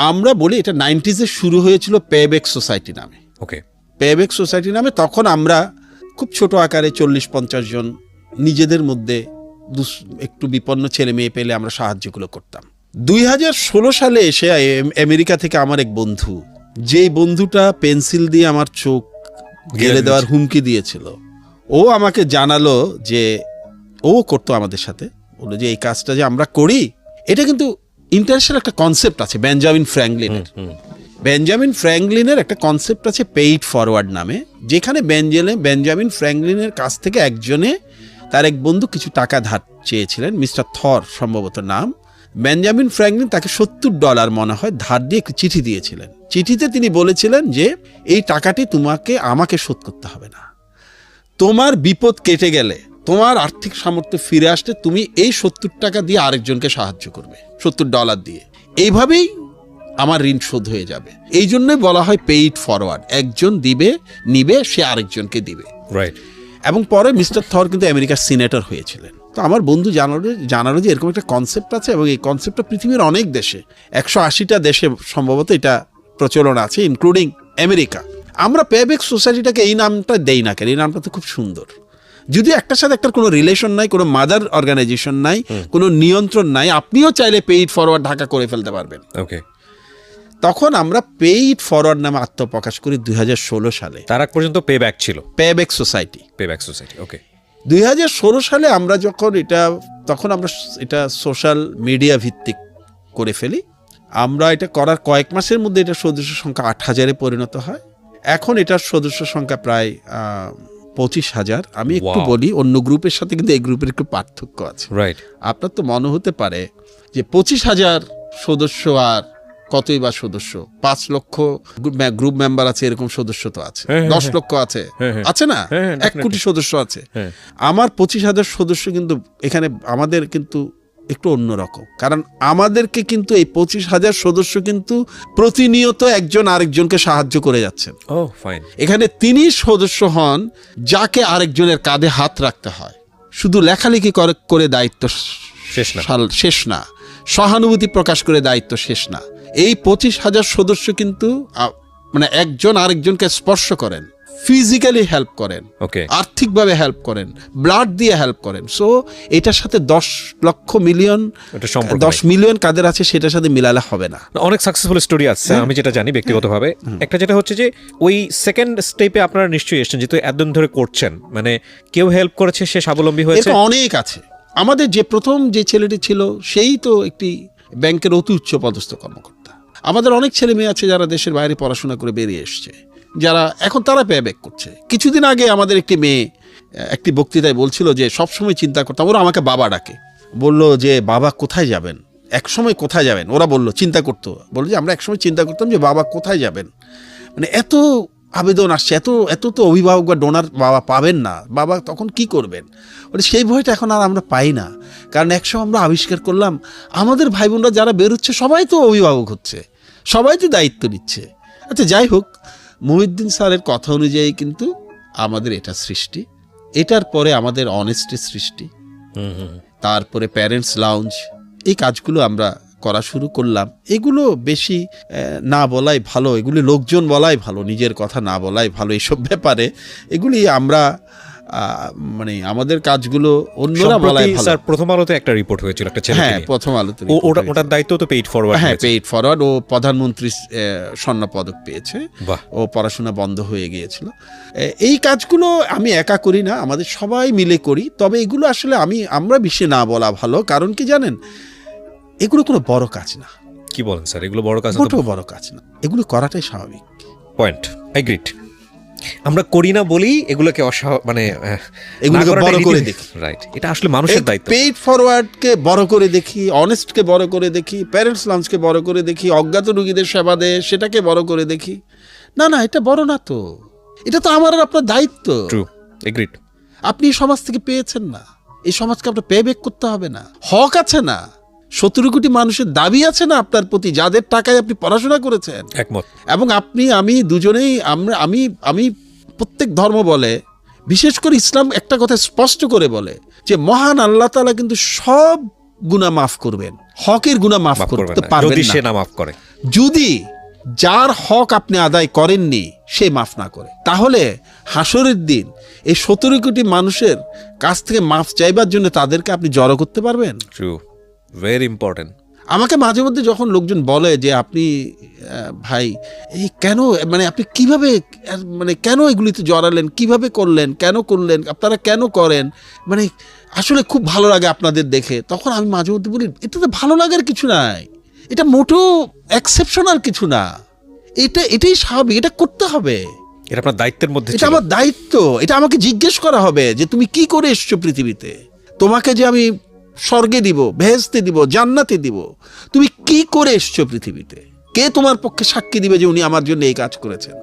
আমরা বলি এটা 90s শুরু হয়েছিল পেব্যাক সোসাইটি নামে। ওকে, পেব্যাক সোসাইটি নামে। তখন আমরা খুব ছোট আকারে 40-50 জন নিজেদের মধ্যে একটু বিপন্ন ছেলে মেয়ে পেলে আমরা সাহায্যগুলো করতাম। 2016 সালে এসে আমেরিকা থেকে আমার এক বন্ধু, যেই বন্ধুটা পেন্সিল দিয়ে আমার চোখ গেলে দেওয়ার হুমকি দিয়েছিল, ও আমাকে জানালো যে ও করতো আমাদের সাথে, বললো যে এই কাজটা যে আমরা করি, এটা কিন্তু ইন্টারন্যাশনাল একটা কনসেপ্ট আছে বেঞ্জামিন ফ্র্যাঙ্কলিনের একটা কনসেপ্ট আছে পেইড ফরওয়ার্ড নামে, যেখানে বেঞ্জামিন ফ্র্যাঙ্কলিনের কাছ থেকে একজনে, তার এক বন্ধু কিছু টাকা ধার চেয়েছিলেন, মিস্টার থর সম্ভবত নাম। বেঞ্জামিন ফ্র্যাঙ্কলিন তাকে $70 মনে হয় ধার দিয়ে একটি চিঠি দিয়েছিলেন। চিঠিতে তিনি বলেছিলেন যে এই টাকাটি আমাকে শোধ করতে হবে না, তোমার বিপদ কেটে গেলে, তোমার আর্থিক সামর্থ্য ফিরে আসতে তুমি এই $70 দিয়ে আরেকজনকে সাহায্য করবে, $70 দিয়ে। এইভাবেই আমার ঋণ শোধ হয়ে যাবে। এই জন্যই বলা হয় পে ইট ফরওয়ার্ড, একজন দিবে, নিবে, সে আরেকজনকে দিবে। রাইট। এবং পরে মিস্টার থর কিন্তু আমেরিকার সিনেটর হয়েছিলেন। তো আমার বন্ধু জানালো যে এরকম একটা কনসেপ্ট আছে, এবং এই কনসেপ্টটা পৃথিবীর অনেক দেশে, 180টা দেশে সম্ভবত এটা প্রচলন আছে, ইনক্লুডিং আমেরিকা। আমরা পেব্যাক সোসাইটিটাকে এই নামটা দেই না কেন? এই নামটা তো খুব সুন্দর, যদিও একটার সাথে একটার কোনো রিলেশন নাই, কোনো মাদার অর্গানাইজেশন নাই, কোনো নিয়ন্ত্রণ নাই। আপনিও চাইলে পে ইট ফরওয়ার্ড ঢাকা করে ফেলতে পারবেন। ওকে। তখন আমরা পে ইট ফরওয়ার্ড নামে আত্মপ্রকাশ করি 2016 সালে। তার আগ পর্যন্ত পে ব্যাক ছিল, পেব্যাক সোসাইটি। ওকে। 2016 সালে আমরা যখন তখন আমরা এটা সোশ্যাল মিডিয়া ভিত্তিক করে ফেলি। আমরা এটা করার কয়েক মাসের মধ্যে এটা সদস্য সংখ্যা 8,000-এ পরিণত হয়। এখন এটার সদস্য সংখ্যা প্রায় 25,000। আমি একটু বলি, অন্য গ্রুপের সাথে কিন্তু এই গ্রুপের একটু পার্থক্য আছে। রাইট। আপনার তো মনে হতে পারে যে 25,000 সদস্য আর কতই বা সদস্য, 5 লক্ষ গ্রুপ মেম্বার আছে, এরকম সদস্য তো আছে, 10 লক্ষ আছে, আছে না, 1 কোটি সদস্য আছে। আমার 25,000 সদস্য কিন্তু এখানে আমাদের কিন্তু একটু অন্যরকম, কারণ আমাদেরকে কিন্তু এই 25,000 সদস্য কিন্তু প্রতিনিয়ত একজন আরেকজনকে সাহায্য করে যাচ্ছেন। এখানে তিনি সদস্য হন যাকে আরেকজনের কাঁধে হাত রাখতে হয়। শুধু লেখালেখি করে দায়িত্ব শেষ না, সহানুভূতি প্রকাশ করে দায়িত্ব শেষ না। এই 25,000 সদস্য কিন্তু মানে একজন আরেকজনকে স্পর্শ করেন, ফিজিক্যালি হেল্প করেন, আর্থিকভাবে হেল্প করেন, ব্লাড দিয়ে হেল্প করেন। সো এটার সাথে 10 মিলিয়ন কাদের আছে সেটার সাথে মিলালে হবে না। অনেক সাকসেসফুল স্টোরি আছে আমি যেটা জানি ব্যক্তিগতভাবে। একটা যেটা হচ্ছে যে ওই সেকেন্ড স্টেপে আপনারা নিশ্চয়ই এসেছেন, যেহেতু একদম ধরে করছেন, মানে কেউ হেল্প করেছে, সে স্বাবলম্বী হয়েছে। অনেক আছে। আমাদের যে প্রথম যে ছেলেটি ছিল সেই তো একটি ব্যাংকের অতি উচ্চ পদস্থ কর্মকর্তা। আমাদের অনেক ছেলে মেয়ে আছে যারা দেশের বাইরে পড়াশোনা করে বেরিয়ে এসছে, যারা এখন তারা পে ব্যাক করছে। কিছুদিন আগে আমাদের একটি মেয়ে একটি বক্তৃতায় বলছিল যে সবসময় চিন্তা করতাম, ওরা আমাকে বাবা ডাকে, বলল যে বাবা কোথায় যাবেন, একসময় কোথায় যাবেন, ওরা বললো চিন্তা করতো, বললো যে আমরা একসময় চিন্তা করতাম যে বাবা কোথায় যাবেন। মানে এত আবেদন আসছে, এত তো অভিভাবক বা ডোনার বাবা পাবেন না, বাবা তখন কি করবেন। বলে সেই ভয়টা এখন আর আমরা পাই না, কারণ একসময় আমরা আবিষ্কার করলাম আমাদের ভাই বোনরা যারা বেরোচ্ছে সবাই তো অভিভাবক হচ্ছে, সবাই তো দায়িত্ব নিচ্ছে। আচ্ছা যাই হোক, মুহিউদ্দিন স্যারের কথা অনুযায়ী কিন্তু আমাদের এটা সৃষ্টি, এটার পরে আমাদের অনেস্টের সৃষ্টি, তারপরে প্যারেন্টস লাউঞ্জ, এই কাজগুলো আমরা করা শুরু করলাম। এগুলো বেশি না বলাই ভালো, এগুলি লোকজন বলাই ভালো, নিজের কথা না বলাই ভালো। এইসব ব্যাপারে এগুলি আমরা মানে আমাদের কাজগুলো অন্যরা বলাই ভালো। স্যার প্রথম আলোতে একটা রিপোর্ট হয়েছিল একটা ছেলে, হ্যাঁ প্রথম আলোতে, ওটার দায়িত্ব তো পেইড ফরওয়ার্ড। হ্যাঁ পেইড ফরওয়ার্ড, ও প্রধানমন্ত্রী স্বর্ণ পদক পেয়েছে, ও পড়াশোনা বন্ধ হয়ে গিয়েছিল। এই কাজগুলো আমি একা করি না, আমাদের সবাই মিলে করি। তবে এগুলো আসলে আমরা বেশি না বলা ভালো, কারণ কি জানেন, এগুলো কোনো বড় কাজ না। কি বলেন স্যার, এগুলো বড় কাজ না? বড় কাজ না, এগুলো করাটাই স্বাভাবিক। Point, agreed. আমরা করি না বলি এগুলোকে মানে এগুলোকে বড় করে দেখি। রাইট, এটা আসলে মানুষের দায়িত্ব। পেইড ফরওয়ার্ডকে বড় করে দেখি, অনেস্টকে বড় করে দেখি, প্যারেন্টস লাঞ্চকে বড় করে দেখি, অজ্ঞাত রোগীদের সেবা দেয় সেটাকে বড় করে দেখি। না না, এটা বড় না তো, এটা তো আমার আর আপনার দায়িত্ব। True, agreed. আপনি এই সমাজ থেকে পেয়েছেন না, এই সমাজকে আপনার পে ব্যাক করতে হবে না, হক আছে না, 17 কোটি মানুষের দাবি আছে না আপনার প্রতি, যাদের টাকায় আপনি পড়াশোনা করেছেন। একমত। এবং আমি দুজনেই আমি প্রত্যেক ধর্ম বলে, বিশেষ করে ইসলাম একটা কথা স্পষ্ট করে বলে যে মহান আল্লাহ তাআলা কিন্তু সব গুনাহ মাফ করবেন, হকের গুনাহ মাফ করতে পারবেন না যদি সে না মাফ করে। যদি যার হক আপনি আদায় করেননি সে মাফ না করে, তাহলে হাসরের দিন এই 17 কোটি মানুষের কাছ থেকে মাফ চাইবার জন্য তাদেরকে আপনি জড়ো করতে পারবেন? True, very important. আমাকে মাঝে মধ্যে যখন লোকজন বলে যে আপনি ভাই এই কেন, মানে আপনি কিভাবে, মানে কেন এগুলিতে জড়ালেন, কিভাবে করলেন, কেন করলেন, আপনারা কেন করেন, মানে আসলে খুব ভালো লাগে আপনাদের দেখে। তখন আমি মাঝে মধ্যে বলি এটাতে ভালো লাগার কিছু নাই, এটা মোটেও এক্সেপশনাল কিছু না, এটাই স্বাভাবিক, এটা করতে হবে, এটা আপনার দায়িত্বের মধ্যে, এটা আমার দায়িত্ব। এটা আমাকে জিজ্ঞেস করা হবে যে তুমি কি করে এসছো পৃথিবীতে, তোমাকে যে আমি স্বর্গে দিব, বেহেশতে দিব, জান্নাতে দিব, তুমি কি করে এসছো পৃথিবীতে, কে তোমার পক্ষে সাক্ষী দিবে যে উনি আমার জন্য এই কাজ করেছেন?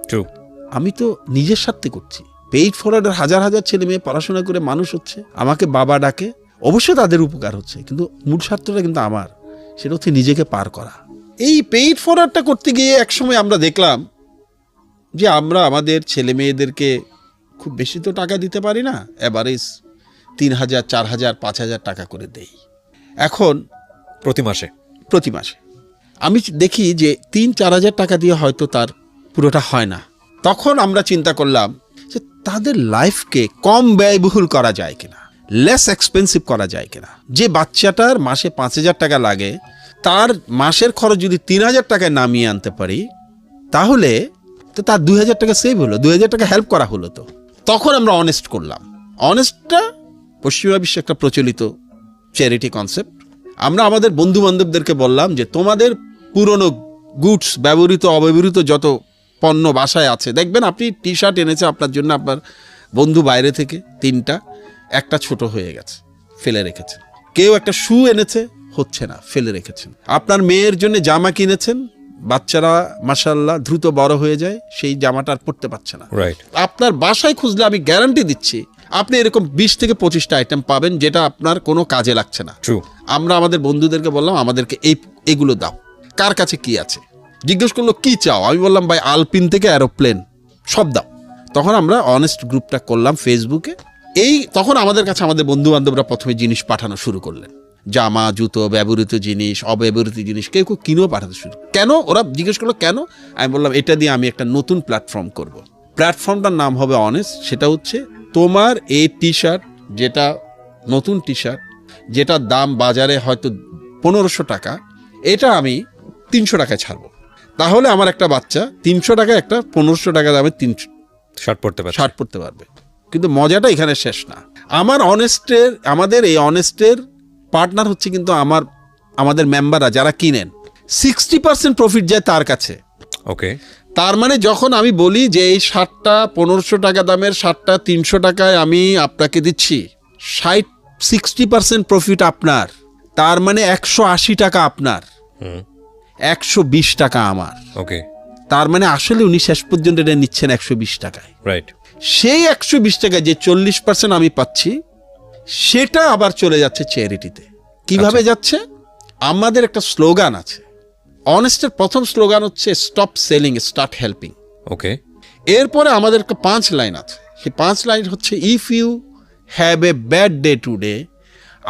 আমি তো নিজের স্বার্থে করছি। পেইড ফরওয়ার্ডের হাজার হাজার ছেলে মেয়ে পড়াশোনা করে মানুষ হচ্ছে, আমাকে বাবা ডাকে, অবশ্যই তাদের উপকার হচ্ছে, কিন্তু মূল স্বার্থটা কিন্তু আমার, সেটা হচ্ছে নিজেকে পার করা। এই পেইড ফরওয়ার্ডটা করতে গিয়ে একসময় আমরা দেখলাম যে আমরা আমাদের ছেলে মেয়েদেরকে খুব বেশি তো টাকা দিতে পারি না, এভারেজ 3,000, 4,000, 5,000 টাকা করে দেই এখন প্রতি মাসে। আমি দেখি যে 3-4 হাজার টাকা দিয়ে হয়তো তার পুরোটা হয় না। তখন আমরা চিন্তা করলাম যে তাদের লাইফকে কম ব্যয়বহুল করা যায় কিনা, লেস এক্সপেন্সিভ করা যায় কিনা। যে বাচ্চাটার মাসে 5,000 টাকা লাগে তার মাসের খরচ যদি 3,000 টাকায় নামিয়ে আনতে পারি তাহলে তো তার 2,000 টাকা সেভ হলো, 2,000 টাকা হেল্প করা হলো। তো তখন আমরা অনেস্ট করলাম। অনেস্টটা পশ্চিমা বিশ্বে একটা প্রচলিত চ্যারিটি কনসেপ্ট। আমরা আমাদের বন্ধু বান্ধবদেরকে বললাম যে তোমাদের পুরনো গুডস, ব্যবহৃত অব্যবহৃত যত পণ্য বাসায় আছে, দেখবেন আপনি টি শার্ট এনেছে আপনার জন্য, আপনার বন্ধু বাইরে থেকে 3টা, একটা ছোট হয়ে গেছে ফেলে রেখেছেন। কেউ একটা শু এনেছে, হচ্ছে না, ফেলে রেখেছেন। আপনার মেয়ের জন্য জামা কিনেছেন, বাচ্চারা মাশাআল্লাহ দ্রুত বড় হয়ে যায়, সেই জামাটা আর পরতে পারছে না। আপনার বাসায় খুঁজলে আমি গ্যারান্টি দিচ্ছি আপনি এরকম 20 থেকে 25টা আইটেম পাবেন যেটা আপনার কোনো কাজে লাগছে না। আমরা আমাদের বন্ধুদেরকে বললাম আমাদেরকে এইগুলো দাও, কার কাছে কি আছে, জিজ্ঞেস করলো কি চাও, আমি বললাম ভাই আলপিন থেকে অ্যারোপ্লেন সব দাও। তখন আমরা অনেস্ট গ্রুপটা করলাম ফেসবুকে। তখন আমাদের কাছে আমাদের বন্ধু বান্ধবরা প্রথমে জিনিস পাঠানো শুরু করলেন, জামা, জুতো, ব্যবহৃত জিনিস, অব্যবহৃত জিনিস, কেউ কিনেও পাঠাতে শুরু। কেন? ওরা জিজ্ঞেস করলো কেন। আমি বললাম এটা দিয়ে আমি একটা নতুন প্ল্যাটফর্ম করব। প্ল্যাটফর্মটার নাম হবে অনেস্ট। সেটা হচ্ছে তোমার এই টি শার্ট, যেটা নতুন টি শার্ট, যেটার দাম বাজারে হয়তো 1500 টাকা, এটা আমি 300 টাকায় ছাড়বো। তাহলে আমার একটা বাচ্চা 300 টাকায় একটা 1500 টাকা দামে শার্ট পরতে পারবে। কিন্তু মজাটা এখানে শেষ না। আমাদের এই অনেস্টের পার্টনার হচ্ছে কিন্তু আমাদের মেম্বাররা যারা কিনেন, 60% প্রফিট যায় তার কাছে। ওকে, তার মানে যখন আমি বলি যে এই শার্টটা 1500 টাকা দামের শার্টটা 300 টাকায় আমি আপনাকে দিচ্ছি, 60% প্রফিট আপনার, তার মানে 180 টাকা আপনার, 120 টাকা আমার। ওকে, তার মানে আসলে উনি শেষ পর্যন্ত এটা নিচ্ছেন 120 টাকায়। রাইট। সেই 120 টাকায় যে 40% আমি পাচ্ছি, সেটা আবার চলে যাচ্ছে চ্যারিটিতে। কিভাবে যাচ্ছে? আমাদের একটা স্লোগান আছে অনেস্টের। প্রথম স্লোগান হচ্ছে স্টপ সেলিং, স্টার্ট হেল্পিং। ওকে। এরপরে আমাদের একটা 5 লাইন আছে। সেই 5 লাইন হচ্ছে if you have a bad day today,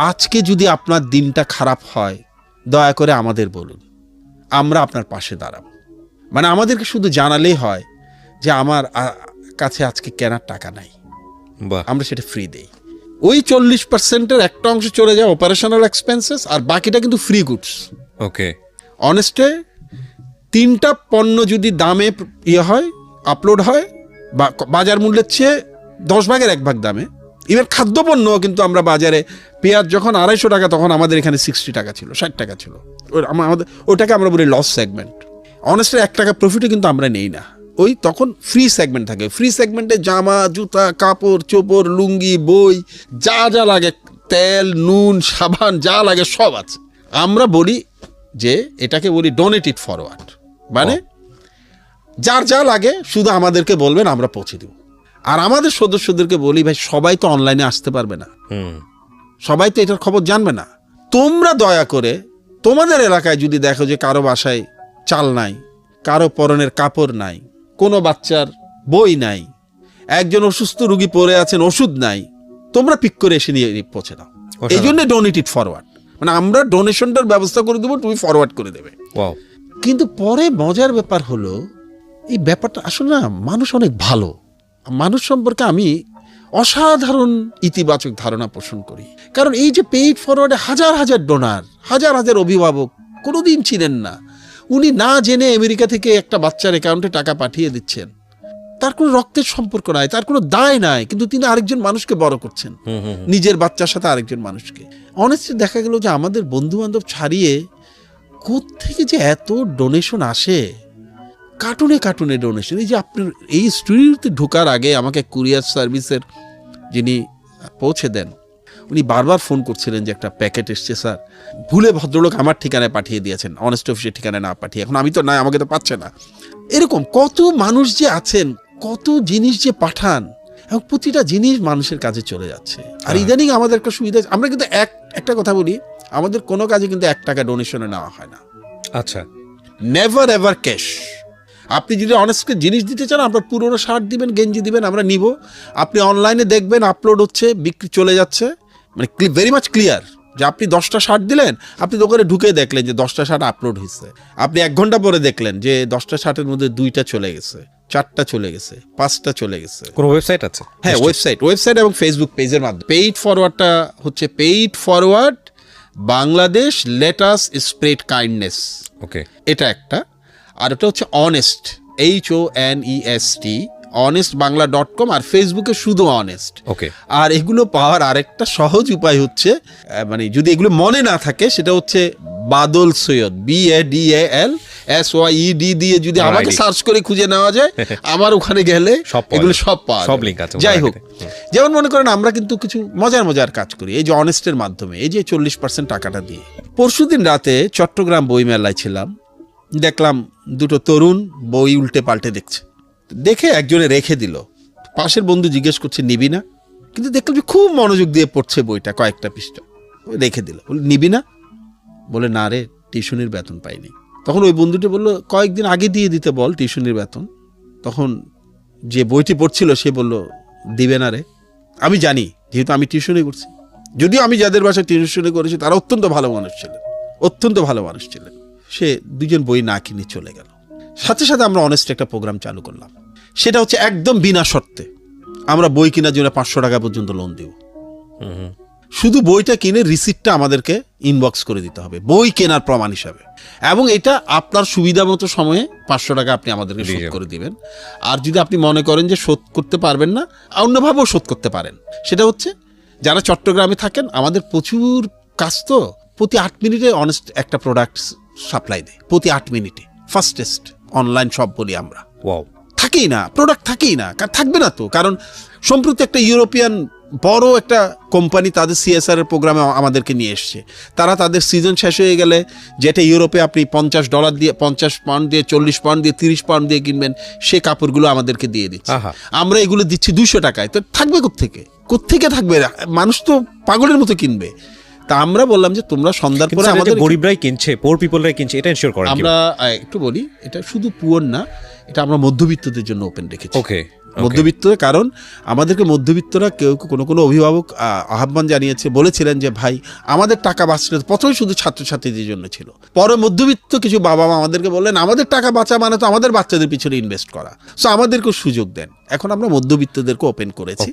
আজকে যদি আপনার দিনটা খারাপ হয় দয়া করে আমাদের বলুন, আমরা আপনার পাশে দাঁড়াবো। মানে আমাদেরকে শুধু জানালেই হয় যে আমার কাছে আজকে কেনার টাকা নাই, আমরা সেটা ফ্রি দেই। ওই 40%-এর একটা অংশ চলে যায় অপারেশনাল এক্সপেন্সেস, আর বাকিটা কিন্তু ফ্রি গুডস। ওকে। অনেস্টে 3টা পণ্য যদি দামে হয়, আপলোড হয়, বা বাজার মূল্যের চেয়ে 10 ভাগের 1 ভাগ দামে, ইভেন খাদ্যপণ্য কিন্তু আমরা বাজারে পেঁয়াজ যখন 250 টাকা তখন আমাদের এখানে 60 টাকা ছিল, 60 টাকা ছিল। ওটাকে আমরা বলি লস সেগমেন্ট। অনেস্টলি 1 টাকা প্রফিটও কিন্তু আমরা নেই না। ওই তখন ফ্রি সেগমেন্ট থাকে। ফ্রি সেগমেন্টে জামা, জুতা, কাপড় চোপড়, লুঙ্গি, বই, যা যা লাগে, তেল, নুন, সাবান, যা লাগে সব আছে। আমরা বলি যে এটাকে বলি ডোনেটেড ফরওয়ার্ড, মানে যার যা লাগে শুধু আমাদেরকে বলবেন, আমরা পৌঁছে দেব। আর আমাদের সদস্যদেরকে বলি ভাই সবাই তো অনলাইনে আসতে পারবে না, সবাই তো এটার খবর জানবে না। তোমরা দয়া করে তোমাদের এলাকায় যদি দেখো যে কারো বাসায় চাল নাই, কারো পরনের কাপড় নাই, কোনো বাচ্চার বই নাই, একজন অসুস্থ রুগী পড়ে আছেন, ওষুধ নাই, তোমরা পিক করে এসে নিয়ে পৌঁছে দাও। এই জন্য ডোনেটেড ফরওয়ার্ড, মানে আমরা ডোনেশনটার ব্যবস্থা করে দেবো, তুমি ফরওয়ার্ড করে দেবে। কিন্তু পরে মজার ব্যাপার হলো এই ব্যাপারটা আসলে না, মানুষ অনেক ভালো। মানুষ সম্পর্কে আমি অসাধারণ ইতিবাচক ধারণা পোষণ করি। কারণ এই যে পেইড ফরওয়ার্ডে হাজার হাজার ডোনার, হাজার হাজার অভিভাবক কোনোদিন ছিলেন না, উনি না জেনে আমেরিকা থেকে একটা বাচ্চার অ্যাকাউন্টে টাকা পাঠিয়ে দিচ্ছেন। তার কোনো রক্তের সম্পর্ক নাই, তার কোনো দায় নাই, কিন্তু তিনি আরেকজন মানুষকে বড় করছেন, নিজের বাচ্চার সাথে আরেকজন মানুষকে। অনেস্টলি দেখা গেল যে আমাদের বন্ধু বান্ধব ছাড়িয়ে কোত্থেকে যে এত ডোনেশন আসে, কার্টুনে কার্টুনে ডোনেশন। এই যে আপনার এই স্টুডিওতে ঢোকার আগে আমাকে কুরিয়ার সার্ভিসের যিনি পৌঁছে দেন, উনি বারবার ফোন করছিলেন যে একটা প্যাকেট এসছে স্যার, ভুলে ভদ্রলোক আমার ঠিকানায় পাঠিয়ে দিয়েছেন, অনেস্ট অফিসের ঠিকানায় না পাঠিয়ে। এখন আমি তো নাই, আমাকে তো পাচ্ছে না। এরকম কত মানুষ যে আছেন, কত জিনিস যে পাঠান, এবং প্রতিটা জিনিস মানুষের কাছে চলে যাচ্ছে। আর ইদানিং আমাদের একটা সুবিধা, আমরা কিন্তু একটা কথা বলি, আমাদের কোনো কাজে কিন্তু 1 টাকা ডোনেশনে নেওয়া হয় না। আচ্ছা, নেভার এভার ক্যাশ। আপনি যদি অনেস্টকে জিনিস দিতে চান, আপনার পুরোনো শার্ট দিবেন, গেঞ্জি দিবেন, আমরা নিব। আপনি অনলাইনে দেখবেন আপলোড হচ্ছে, বিক্রি চলে যাচ্ছে, মানে ভেরি মাচ ক্লিয়ার যে আপনি 10টা শার্ট দিলেন, আপনি দোকানে ঢুকে দেখলেন যে 10টা শার্ট আপলোড হয়েছে। আপনি 1 ঘন্টা পরে দেখলেন যে 10টা শার্টের মধ্যে 2টা চলে গেছে, 4টা চলে গেছে, 5টা চলে গেছে। কোনো ওয়েবসাইট আছে? হ্যাঁ, ওয়েবসাইট এবং ফেসবুক পেজের মাধ্যমে। পেইড ফরওয়ার্ডটা হচ্ছে paid forward Bangladesh let us spread kindness, okay, এটা একটা। আর এটা হচ্ছে অনেস্ট, HONEST, honestbangla.com, আর ফেসবুকে শুধু অনেস্ট। ওকে। আর এগুলো পাওয়ার আরেকটা সহজ উপায় হচ্ছে, মানে যদি এগুলো মনে না থাকে, সেটা হচ্ছে বাদল সৈয়দ, BADALSYED দিয়ে যদি আমাকে সার্চ করে খুঁজে নেওয়া যায়, আমার ওখানে গেলে এগুলো সব পাওয়া সব লিংক আছে। যাই হোক, যেমন মনে করেন আমরা কিন্তু কিছু মজার কাজ করি এই যে অনেস্টের মাধ্যমে, এই যে 40% টাকাটা দিয়ে। পরশুদিন রাতে চট্টগ্রাম বইমেলায় ছিলাম, দেখলাম 2টো তরুণ বই উল্টে পাল্টে দেখছে। দেখে একজনে রেখে দিল, পাশের বন্ধু জিজ্ঞেস করছে নিবি না, কিন্তু দেখলাম যে খুব মনোযোগ দিয়ে পড়ছে বইটা, কয়েকটা পৃষ্ঠা, রেখে দিল। নিবি না? বলে না রে, টিউশনির বেতন পাইনি। তখন ওই বন্ধুটি বলল কয়েকদিন আগে দিয়ে দিতে বল টিউশনির বেতন। তখন যে বইটি পড়ছিল সে বলল দিবে না রে। আমি জানি, যেহেতু আমি টিউশনি করছি, যদিও আমি যাদের বাসায় টিউশনি করেছি তারা অত্যন্ত ভালো মানুষ ছিলেন, সে 2জন বই না কিনে চলে গেল। সাথে সাথে আমরা অনেস্ট একটা প্রোগ্রাম চালু করলাম, সেটা হচ্ছে একদম বিনা শর্তে আমরা বই কেনার জন্য 500 টাকা পর্যন্ত লোন দেব। শুধু বইটা কিনে রিসিপ্টটা আমাদেরকে ইনবক্স করে দিতে হবে বই কেনার প্রমাণ হিসাবে, এবং এটা আপনার সুবিধা মতো সময়ে 500 টাকা আপনি আমাদেরকে শোধ করে দিবেন। আর যদি আপনি মনে করেন যে শোধ করতে পারবেন না, অন্যভাবেও শোধ করতে পারেন। সেটা হচ্ছে যারা চট্টগ্রামে থাকেন, আমাদের প্রচুর কাজ, তো প্রতি 8 মিনিটে অনেস্ট একটা প্রোডাক্ট সাপ্লাই দেয়, প্রতি 8 মিনিটে। ফাস্টেস্ট অনলাইন সব বলি আমরা। থাকেই না প্রোডাক্ট, থাকেই না, থাকবে না তো। কারণ সম্প্রতি একটা ইউরোপিয়ান বড় একটা কোম্পানি তাদের CSR এর প্রোগ্রামে আমাদেরকে নিয়ে এসছে। তারা তাদের সিজন শেষ হয়ে গেলে, যেটা ইউরোপে আপনি $50 দিয়ে, 50 পাউন্ড দিয়ে, 40 পাউন্ড দিয়ে, 30 পাউন্ড দিয়ে কিনবেন, সে কাপড়গুলো আমাদেরকে দিয়ে দিচ্ছে। আমরা এগুলো দিচ্ছি 200 টাকায়। তো থাকবে কোত্থেকে থাকবে? মানুষ তো পাগলের মতো কিনবে। তা আমরা বললাম যে তোমরা সন্ধ্যার পরে আমাদের গরিবরাই কিনছে, পুয়ার পিপলরাই কিনছে, এটা এনশিওর করেন। আমরা একটু বলি, এটা শুধু পুয়ার না, এটা আমরা মধ্যবিত্তদের জন্য ওপেন রেখেছি। ওকে, মধ্যবিত্ত, কারণ আমাদেরকে মধ্যবিত্তরা কেউ কোনো অভিভাবক আহ্বান জানিয়েছে, বলেছিলেন যে ভাই আমাদের টাকা বাঁচলে, প্রথমে শুধু ছাত্রছাত্রীদের জন্য ছিল, পরে মধ্যবিত্ত কিছু বাবা মা আমাদেরকে বললেন আমাদের টাকা বাঁচা মানে তো আমাদের বাচ্চাদের পিছনে ইনভেস্ট করা, সো আমাদেরকেও সুযোগ দেন। এখন আমরা মধ্যবিত্তদেরকে ওপেন করেছি।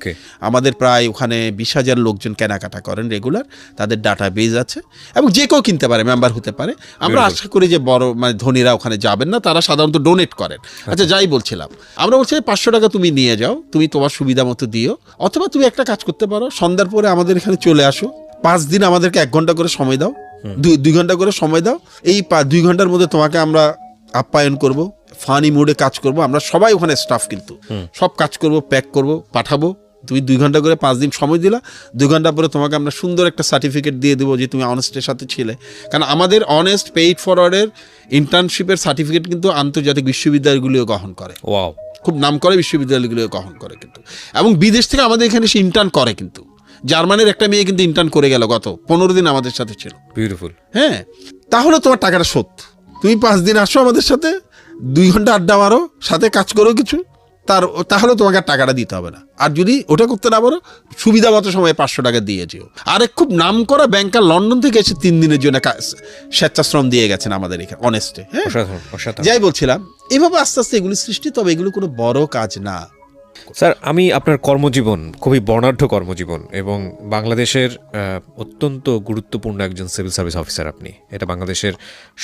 আমাদের প্রায় ওখানে 20,000 লোকজন কেনাকাটা করেন রেগুলার, তাদের ডাটা বেজ আছে, এবং যে কেউ কিনতে পারে, মেম্বার হতে পারে। আমরা আশা করি যে বড় মানে ধনীরা ওখানে যাবেন না, তারা সাধারণত ডোনেট করেন। আচ্ছা, যাই বলছিলাম, আমরা বলছি 500 টাকা তুমি নিয়ে যাও, তুমি তোমার সুবিধা মতো দিও, অথবা তুমি একটা কাজ করতে পারো, সন্ধ্যার পরে আমাদের এখানে চলে আসো, 5 দিন আমাদেরকে 1 ঘন্টা করে সময় দাও, 2 ঘন্টা করে সময় দাও। এই 2 ঘন্টার মধ্যে তোমাকে আমরা আপ্যায়ন করব, ফানি মোডে কাজ করব। আমরা সবাই ওখানে স্টাফ, কিন্তু সব কাজ করব, প্যাক করব, পাঠাবো। তুমি 2 ঘন্টা করে 5 দিন সময় দিলা, 2 ঘন্টা পরে তোমাকে আমরা সুন্দর একটা সার্টিফিকেট দিয়ে দেবো যে তুমি অনেস্টের সাথে ছিলে। কারণ আমাদের অনেস্ট পেইড ফরওয়ার্ডের ইন্টার্নশিপের সার্টিফিকেট কিন্তু আন্তর্জাতিক বিশ্ববিদ্যালয়গুলিও গ্রহণ করে। খুব নাম করে বিশ্ববিদ্যালয়গুলো গ্রহণ করে কিন্তু, এবং বিদেশ থেকে আমাদের এখানে সে ইন্টার্ন করে। কিন্তু জার্মানির একটা মেয়ে কিন্তু ইন্টার্ন করে গেল, গত 15 দিন আমাদের সাথে ছিল। বিউটিফুল। হ্যাঁ, তাহলে তোমার টাকাটা শোধ। তুমি 5 দিন আসো আমাদের সাথে, 2 ঘন্টা আড্ডা মারো, সাথে কাজ করো কিছু, তাহলে তোমাকে আর টাকাটা দিতে হবে না। আর যদি ওটা করতে না পারো, সুবিধা মতো সময় 500 টাকা দিয়ে যেও। আরেক খুব নাম করা ব্যাংকার লন্ডন থেকে এসে 3 দিনের জন্য স্বেচ্ছাশ্রম দিয়ে গেছেন আমাদের এখানে অনেস্টে। হ্যাঁ, যাই বলছিলাম, এভাবে আস্তে আস্তে এগুলি সৃষ্টি, তবে এগুলো কোনো বড় কাজ না। স্যার, আমি আপনার কর্মজীবন খুবই বর্ণাঢ্য কর্মজীবন, এবং বাংলাদেশের অত্যন্ত গুরুত্বপূর্ণ একজন সিভিল সার্ভিস অফিসার আপনি, এটা বাংলাদেশের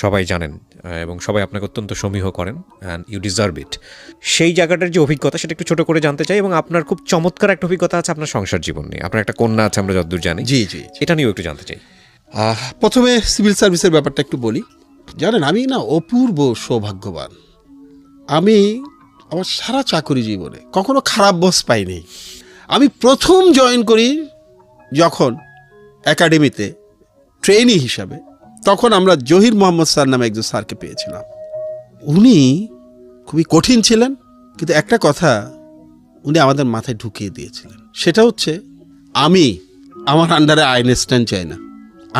সবাই জানেন, এবং সবাই আপনাকে অত্যন্ত সমীহ করেন, অ্যান্ড ইউ ডিজার্ভ ইট। সেই জায়গাটার যে অভিজ্ঞতা, সেটা একটু ছোট করে জানতে চাই। এবং আপনার খুব চমৎকার একটা অভিজ্ঞতা আছে আপনার সংসার জীবন নিয়ে, আপনার একটা কন্যা আছে আমরা যতদূর জানি। জি, এটা নিয়েও একটু জানতে চাই। প্রথমে সিভিল সার্ভিসের ব্যাপারটা একটু বলি। জানেন, আমি না অপূর্ব সৌভাগ্যবান। আমি আমার সারা চাকরি জীবনে কখনো খারাপ বস পাইনি। আমি প্রথম জয়েন করি যখন একাডেমিতে ট্রেনি হিসাবে, তখন আমরা জহির মোহাম্মদ স্যার নামে একজন স্যারকে পেয়েছিলাম। উনি খুবই কঠিন ছিলেন, কিন্তু একটা কথা উনি আমাদের মাথায় ঢুকিয়ে দিয়েছিলেন, সেটা হচ্ছে আমি আমার আন্ডারে আইনস্টাইন চাই না,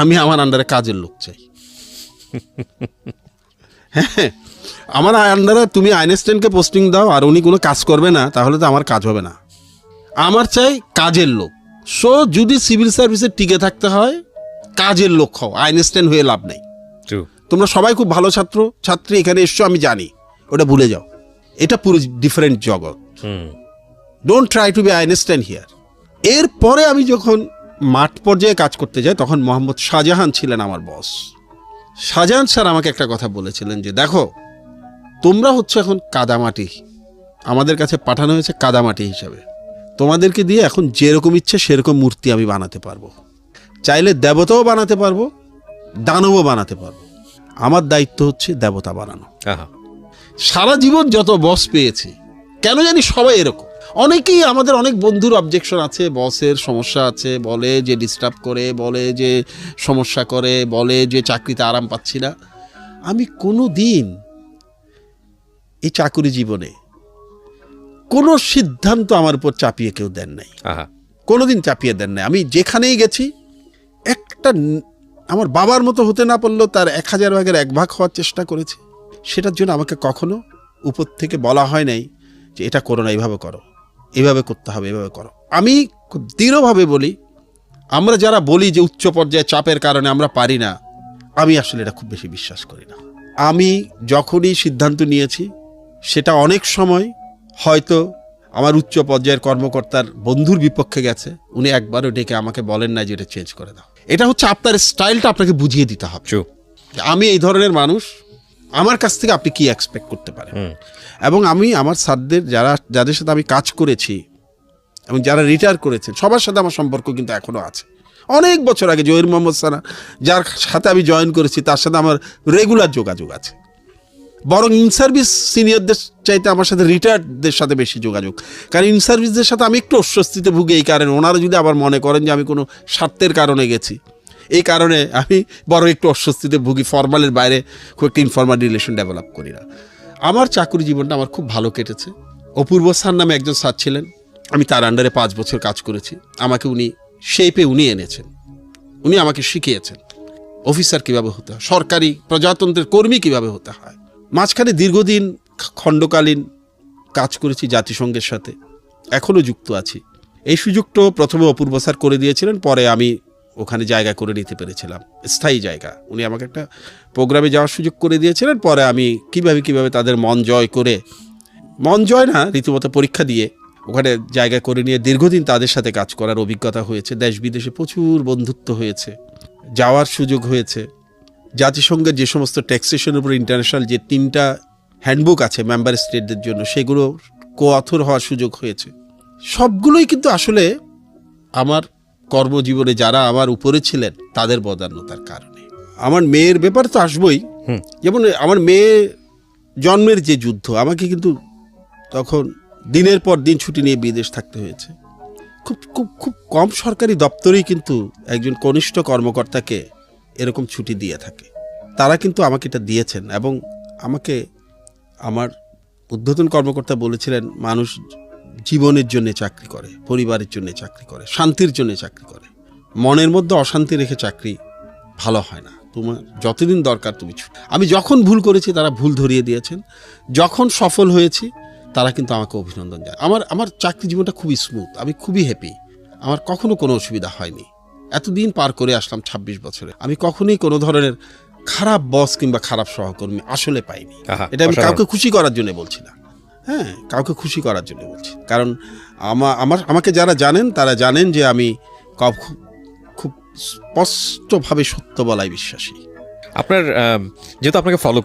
আমি আমার আন্ডারে কাজের লোক চাই। হ্যাঁ, আমার আন্ডারে তুমি আইনস্টাইনকে পোস্টিং দাও আর উনি কোনো কাজ করবে না, তাহলে তো আমার কাজ হবে না। আমার চাই কাজের লোক। সো যদি সিভিল সার্ভিসে টিকে থাকতে হয়, কাজের লোক হও, আইনস্টাইন হয়ে লাভ নেই। তোমরা সবাই খুব ভালো ছাত্র ছাত্রী এখানে এসছো, আমি জানি, ওটা ভুলে যাও। এটা পুরো ডিফারেন্ট জগৎ। Don't try to be Einstein here. এরপরে আমি যখন মাঠ পর্যায়ে কাজ করতে যাই, তখন মোহাম্মদ শাহজাহান ছিলেন আমার বস। শাহজাহান স্যার আমাকে একটা কথা বলেছিলেন যে, দেখো তোমরা হচ্ছে এখন কাদামাটি, আমাদের কাছে পাঠানো হয়েছে কাদামাটি হিসাবে, তোমাদেরকে দিয়ে এখন যেরকম ইচ্ছে সেরকম মূর্তি আমি বানাতে পারবো, চাইলে দেবতাও বানাতে পারবো, দানবও বানাতে পারবো। আমার দায়িত্ব হচ্ছে দেবতা বানানো। সারা জীবন যত বস পেয়েছি, কেন জানি সবাই এরকম। অনেকেই আমাদের অনেক বন্ধুর অবজেকশন আছে, বসের সমস্যা আছে, বলে যে ডিস্টার্ব করে, বলে যে সমস্যা করে, বলে যে চাকরিতে আরাম পাচ্ছি না। আমি কোনো দিন এই চাকরি জীবনে কোনো সিদ্ধান্ত আমার উপর চাপিয়ে কেউ দেন নাই, কোনোদিন চাপিয়ে দেন নাই। আমি যেখানেই গেছি, একটা আমার বাবার মতো হতে না পারলেও তার 1000 ভাগের 1 ভাগ হওয়ার চেষ্টা করেছি। সেটার জন্য আমাকে কখনো উপর থেকে বলা হয় নাই যে এটা করো না, এইভাবে করো, এইভাবে করতে হবে, এইভাবে করো। আমি খুব দৃঢ়ভাবে বলি, আমরা যারা বলি যে উচ্চ পর্যায়ে চাপের কারণে আমরা পারি না, আমি আসলে এটা খুব বেশি বিশ্বাস করি না। আমি যখনই সিদ্ধান্ত নিয়েছি, সেটা অনেক সময় হয়তো আমার উচ্চ পর্যায়ের কর্মকর্তার বন্ধুর বিপক্ষে গেছে, উনি একবারও ডেকে আমাকে বলেন না যে এটা চেঞ্জ করে দাও। এটা হচ্ছে আপনার স্টাইলটা আপনাকে বুঝিয়ে দিতে হবে। আমি এই ধরনের মানুষ, আমার কাছ থেকে আপনি কি এক্সপেক্ট করতে পারেন। এবং আমি আমার স্যারদের যাদের সাথে আমি কাজ করেছি এবং যারা রিটায়ার করেছেন, সবার সাথে আমার সম্পর্ক কিন্তু এখনও আছে। অনেক বছর আগে জহির মোহাম্মদ সানা, যার সাথে আমি জয়েন করেছি, তার সাথে আমার রেগুলার যোগাযোগ আছে। বরং ইন সার্ভিস সিনিয়রদের চাইতে আমার সাথে রিটায়ার্ডদের সাথে বেশি যোগাযোগ। কারণ ইন সার্ভিসদের সাথে আমি একটু অস্বস্তিতে ভুগি এই কারণে, ওনারা যদি আবার মনে করেন যে আমি কোনো স্বার্থের কারণে গেছি, এই কারণে আমি বড় একটু অস্বস্তিতে ভুগি, ফর্মালের বাইরে খুব একটা ইনফর্মাল রিলেশন ডেভেলপ করি না। আমার চাকরি জীবনটা আমার খুব ভালো কেটেছে। অপূর্ব স্যার নামে একজন স্যার ছিলেন, আমি তার আন্ডারে 5 বছর কাজ করেছি। আমাকে উনি শেপে এনেছেন, উনি আমাকে শিখিয়েছেন অফিসার কীভাবে হতে হয়, সরকারি প্রজাতন্ত্রের কর্মী কীভাবে হতে হয়। মাঝখানে দীর্ঘদিন খণ্ডকালীন কাজ করেছি জাতিসংঘের সাথে, এখনও যুক্ত আছি। এই সুযোগটা প্রথমে অপূর্ব স্যার করে দিয়েছিলেন, পরে আমি ওখানে জায়গা করে নিতে পেরেছিলাম, স্থায়ী জায়গা। উনি আমাকে একটা প্রোগ্রামে যাওয়ার সুযোগ করে দিয়েছিলেন। পরে আমি কিভাবে তাদের মন জয় করে, মন জয় না, রীতিমতো পরীক্ষা দিয়ে ওখানে জায়গা করে নিয়ে দীর্ঘদিন তাদের সাথে কাজ করার অভিজ্ঞতা হয়েছে। দেশ বিদেশে প্রচুর বন্ধুত্ব হয়েছে, যাওয়ার সুযোগ হয়েছে। জাতিসংঘের যে সমস্ত ট্যাক্সেশনের উপর ইন্টারন্যাশনাল যে 3টা হ্যান্ডবুক আছে মেম্বার স্টেটদের জন্য, সেগুলো কো-অথর হওয়ার সুযোগ হয়েছে। সবগুলোই কিন্তু আসলে আমার কর্মজীবনে যারা আমার উপরে ছিলেন তাদের বদান্যতার কারণে। আমার মেয়ের ব্যাপার তো আসবই। যেমন আমার মেয়ে জন্মের যে যুদ্ধ, আমাকে কিন্তু তখন দিনের পর দিন ছুটি নিয়ে বিদেশ থাকতে হয়েছে। খুব খুব খুব কম সরকারি দপ্তরেই কিন্তু একজন কনিষ্ঠ কর্মকর্তাকে এরকম ছুটি দিয়ে থাকে। তারা কিন্তু আমাকে এটা দিয়েছেন। এবং আমাকে আমার ঊর্ধ্বতন কর্মকর্তা বলেছিলেন, মানুষ জীবনের জন্য চাকরি করে, পরিবারের জন্য চাকরি করে, শান্তির জন্য চাকরি করে। মনের মধ্যে অশান্তি রেখে চাকরি ভালো হয় না। তোমার যতদিন দরকার তুমি ছুটি। আমি যখন ভুল করেছি তারা ভুল ধরিয়ে দিয়েছেন, যখন সফল হয়েছি তারা কিন্তু আমাকে অভিনন্দন জানায়। আমার চাকরি জীবনটা খুবই স্মুথ, আমি খুবই হ্যাপি। আমার কখনো কোনো অসুবিধা হয়নি। এতদিন পার করে আসলাম 26 বছরে, আমি কখনোই কোনো ধরনের খারাপ বস কিংবা খারাপ সহকর্মী আসলে পাইনি। এটা আমি কাউকে খুশি করার জন্য বলছি না, হ্যাঁ, কাউকে খুশি করার জন্য বলছি। কারণ আমাকে যারা জানেন তারা জানেন যে আমি খুব স্পষ্টভাবে সত্য বলায় বিশ্বাসী। আপনার যেহেতু আপনাকে ফলো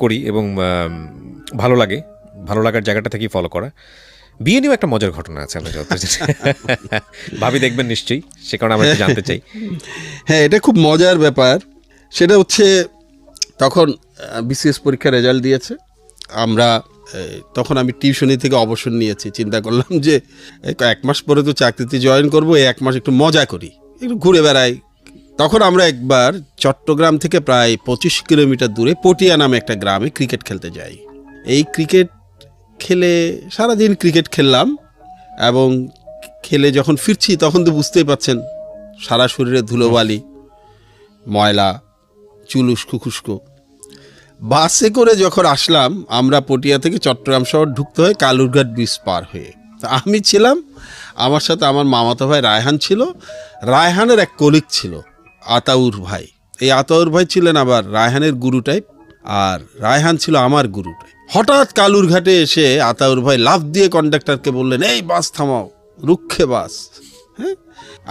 করি এবং ভালো লাগার জায়গাটা থেকেই ফলো করা, বিয়ে নিয়েও একটা মজার ঘটনা আছে। আমরা যত ভাবি দেখবেন নিশ্চয়ই, সে কারণে আমরা জানতে চাই। হ্যাঁ, এটা খুব মজার ব্যাপার। সেটা হচ্ছে তখন বিসিএস পরীক্ষার রেজাল্ট দিয়েছে। তখন আমি টিউশনি থেকে অবসর নিয়েছি। চিন্তা করলাম যে 1 মাস পরে তো চাকরিতে জয়েন করবো, 1 মাস একটু মজা করি, একটু ঘুরে বেড়াই। তখন আমরা একবার চট্টগ্রাম থেকে প্রায় 25 কিলোমিটার দূরে পটিয়া নামে একটা গ্রামে ক্রিকেট খেলতে যাই। এই ক্রিকেট খেলে সারাদিন ক্রিকেট খেললাম এবং খেলে যখন ফিরছি তখন তো বুঝতেই পারছেন, সারা শরীরে ধুলোবালি, ময়লা, চুল উস্কো খুস্কো। বাসে করে যখন আসলাম আমরা পটিয়া থেকে চট্টগ্রাম শহর ঢুকতে হয় কালুরঘাট ব্রিজ পার হয়ে। তা আমি ছিলাম, আমার সাথে আমার মামাতো ভাই রায়হান ছিল, রায়হানের এক কলিগ ছিল আতাউর ভাই। এই আতাউর ভাই ছিলেন আবার রায়হানের গুরু টাইপ, আর রায়হান ছিল আমার গুরু টাইপ। হঠাৎ কালুরঘাটে এসে আতাউর ভাই লাফ দিয়ে কন্ডাক্টরকে বললেন, এই বাস থামাও, রুক্ষে বাস। হ্যাঁ,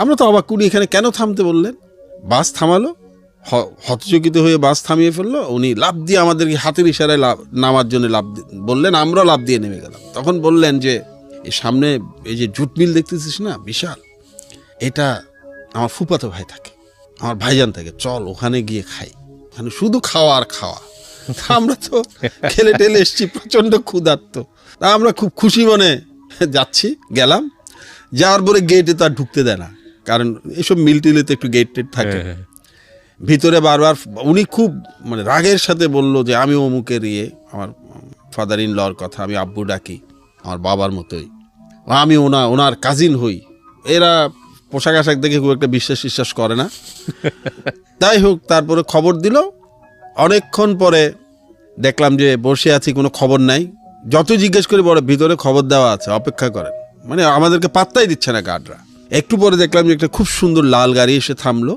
আমরা তো অবাক করি, এখানে কেন থামতে বললেন? বাস থামালো, হতচকিত হয়ে বাস থামিয়ে ফেললো। উনি লাফ দিয়ে আমাদেরকে হাতের ইশারায় নামার জন্য বললেন, আমরাও লাফ দিয়ে নেমে গেলাম। তখন বললেন যে এই সামনে এই যে জুট মিল দেখতেছিস না বিশাল, এটা আমার ফুফাতো ভাই থাকে, আমার ভাইজান থাকে, চল ওখানে গিয়ে খাই, ওখানে শুধু খাওয়া আর খাওয়া। আমরা তো খেলে টেলে এসছি, প্রচণ্ড ক্ষুধার্ত। তা আমরা খুব খুশি মনে যাচ্ছি, গেলাম। যাওয়ার পরে গেটে তো আর ঢুকতে দেয় না, কারণ এইসব মিল টিলে তো একটু গেট টেট থাকে। ভিতরে বারবার উনি খুব মানে রাগের সাথে বলল যে আমি অমুকের আমার ফাদার ইন লর কথা আমি আব্বু ডাকি, আমার বাবার মতোই, আমি ওনার কাজিন হই। এরা পোশাক আশাক দেখে খুব একটা বিশ্বাস করে না। তাই হোক, তারপরে খবর দিল। অনেকক্ষণ পরে দেখলাম যে বসে আছি, কোনো খবর নাই। যত জিজ্ঞেস করে বলে ভিতরে খবর দেওয়া আছে, অপেক্ষা করেন। মানে আমাদেরকে পাত্তাই দিচ্ছে না গার্ডরা। একটু পরে দেখলাম যে একটা খুব সুন্দর লাল গাড়ি এসে থামলো।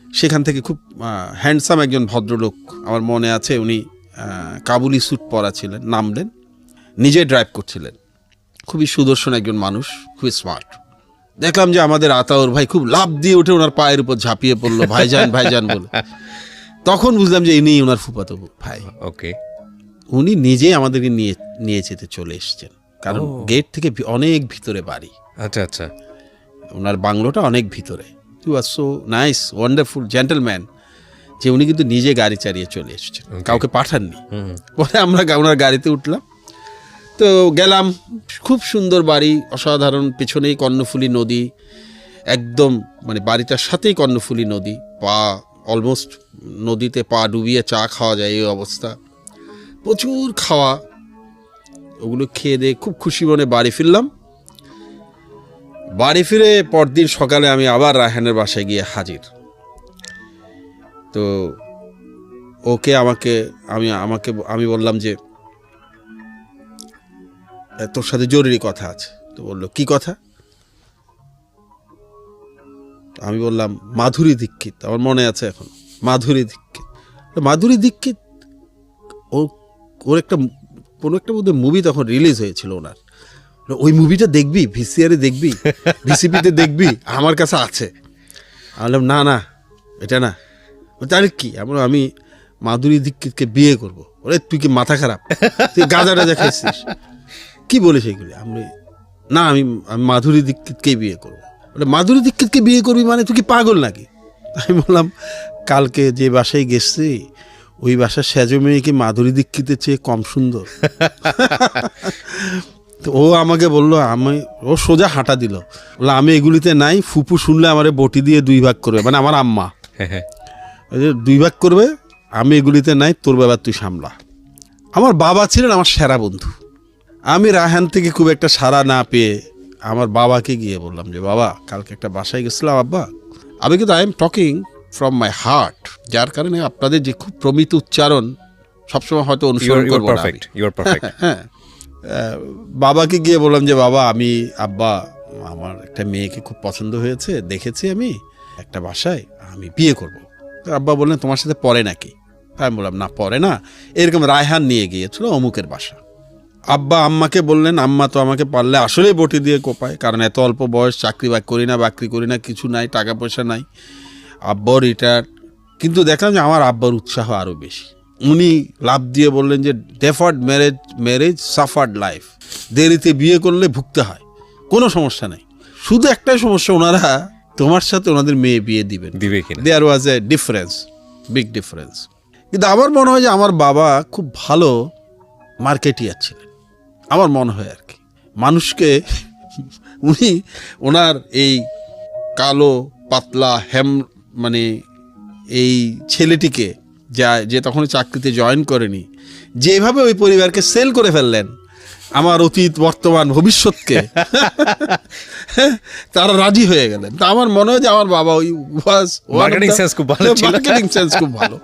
সেখান থেকে খুব হ্যান্ডসাম একজন ভদ্রলোক, আমার মনে আছে উনি কাবুলি স্যুট পরা ছিলেন, নামলেন, নিজে ড্রাইভ করছিলেন। খুবই সুদর্শন একজন মানুষ, খুবই স্মার্ট। দেখলাম যে আমাদের আতাউর ভাই খুব লাফ দিয়ে উঠে ওনার পায়ের উপর ঝাঁপিয়ে পড়লো, ভাইজান ভাইজান বলে। তখন বুঝলাম যে ইনি ওনার ফুফাতো ভাই। ওকে, উনি নিজেই আমাদেরকে নিয়ে যেতে চলে এসছেন, কারণ গেট থেকে অনেক ভিতরে বাড়ি। আচ্ছা আচ্ছা, ওনার বাংলোটা অনেক ভিতরে। He was so nice, wonderful gentleman, যে উনি কিন্তু নিজে গাড়ি চালিয়ে চলে এসেছেন, কাউকে পাঠাননি। পরে আমরা ওনার গাড়িতে উঠলাম, তো গেলাম। খুব সুন্দর বাড়ি, অসাধারণ। পেছনেই কর্ণফুলী নদী, একদম মানে বাড়িটার সাথেই কর্ণফুলী নদী। পা অলমোস্ট নদীতে পা ডুবিয়ে চা খাওয়া যায় এই অবস্থা। প্রচুর খাওয়া, ওগুলো খেয়ে দিয়ে খুব খুশি মনে বাড়ি ফিরলাম। বাড়ি ফিরে পরদিন সকালে আমি আবার রায়হানের বাসায় গিয়ে হাজির। তো ওকে আমি বললাম যে তোর সাথে জরুরি কথা আছে। তো বললো কি কথা? আমি বললাম মাধুরী দীক্ষিত, আমার মনে আছে এখন, মাধুরী দীক্ষিত ওর একটা কোনো একটা বোধহয় মুভি তখন রিলিজ হয়েছিল ওনার, ওই মুভিটা দেখবি, ভিসিআরে দেখবি, ভিসিপিতে দেখবি, আমার কাছে আছে। আমি বললাম না এটা না। তাহলে কি? আমি মাধুরী দীক্ষিতকে বিয়ে করবো। ওরে তুই কি মাথা খারাপ, তুই গাঁজা টাজা খাইছিস? কি বলিস এগুলি? আমি মাধুরী দীক্ষিতকেই বিয়ে করবো। বলে মাধুরী দীক্ষিতকে বিয়ে করবি মানে তুই কি পাগল নাকি? আমি বললাম কালকে যে বাসায় গেছি ওই বাসার সেজো মেয়ে কি মাধুরী দীক্ষিতের চেয়ে কম সুন্দর? তো ও আমাকে বললো, ও সোজা হাঁটা দিল, বললো আমি এগুলিতে নাই, ফুপু শুনলে আমারে বটি দিয়ে 2 ভাগ করবে, মানে আমার আম্মা 2 ভাগ করবে, আমি এগুলিতে নাই, তোর ব্যাপার তুই সামলা। আমার বাবা ছিলেন আমার সেরা বন্ধু। আমি রায়হান থেকে খুব একটা সাড়া না পেয়ে আমার বাবাকে গিয়ে বললাম যে বাবা, কালকে একটা বাসায় গেছিলাম আব্বা, আমি কিন্তু I am talking from my heart, যার কারণে আপনাদের যে খুব প্রমিত উচ্চারণ সবসময় হয়তো অনুসরণ করবো না। হ্যাঁ, বাবাকে গিয়ে বললাম যে বাবা, আব্বা আমার একটা মেয়েকে খুব পছন্দ হয়েছে, দেখেছি আমি একটা বাসায়, আমি বিয়ে করব। আব্বা বললেন তোমার সাথে পরে নাকি? আমি বললাম না পরে না, এরকম রায়হান নিয়ে গিয়েছিল অমুকের বাসা। আব্বা আম্মাকে বললেন, আম্মা তো আমাকে পারলে আসলেই বটি দিয়ে কোপায়, কারণ এত অল্প বয়স, চাকরি বাকরি করি না, কিছু নাই, টাকা পয়সা নাই, আব্বাও রিটায়ার্ড। কিন্তু দেখলাম যে আমার আব্বার উৎসাহ আরও বেশি। উনি লাভ দিয়ে বললেন যে ডেফার্ড ম্যারেজ সাফার্ড লাইফ, দেরিতে বিয়ে করলে ভুগতে হয়, কোনো সমস্যা নেই, শুধু একটাই সমস্যা, ওনারা তোমার সাথে ওনাদের মেয়ে বিয়ে দিবে কিনা। দেয়ার ওয়াজ এ ডিফারেন্স, বিগ ডিফারেন্স। কিন্তু আমার মনে হয় যে আমার বাবা খুব ভালো মার্কেটিয়ার ছিলেন, আমার মনে হয় আর কি। মানুষকে উনি ওনার এই কালো পাতলা মানে এই ছেলেটিকে যে তখন চাকরিতে জয়েন করেনি, যেভাবে ওই পরিবারকে সেল করে ফেললেন, আমার অতীত বর্তমান ভবিষ্যৎকে তারা রাজি হয়ে গেলেন। তা আমার মনে হয় যে আমার বাবা ওই মার্কেটিং সেন্স খুব ভালো,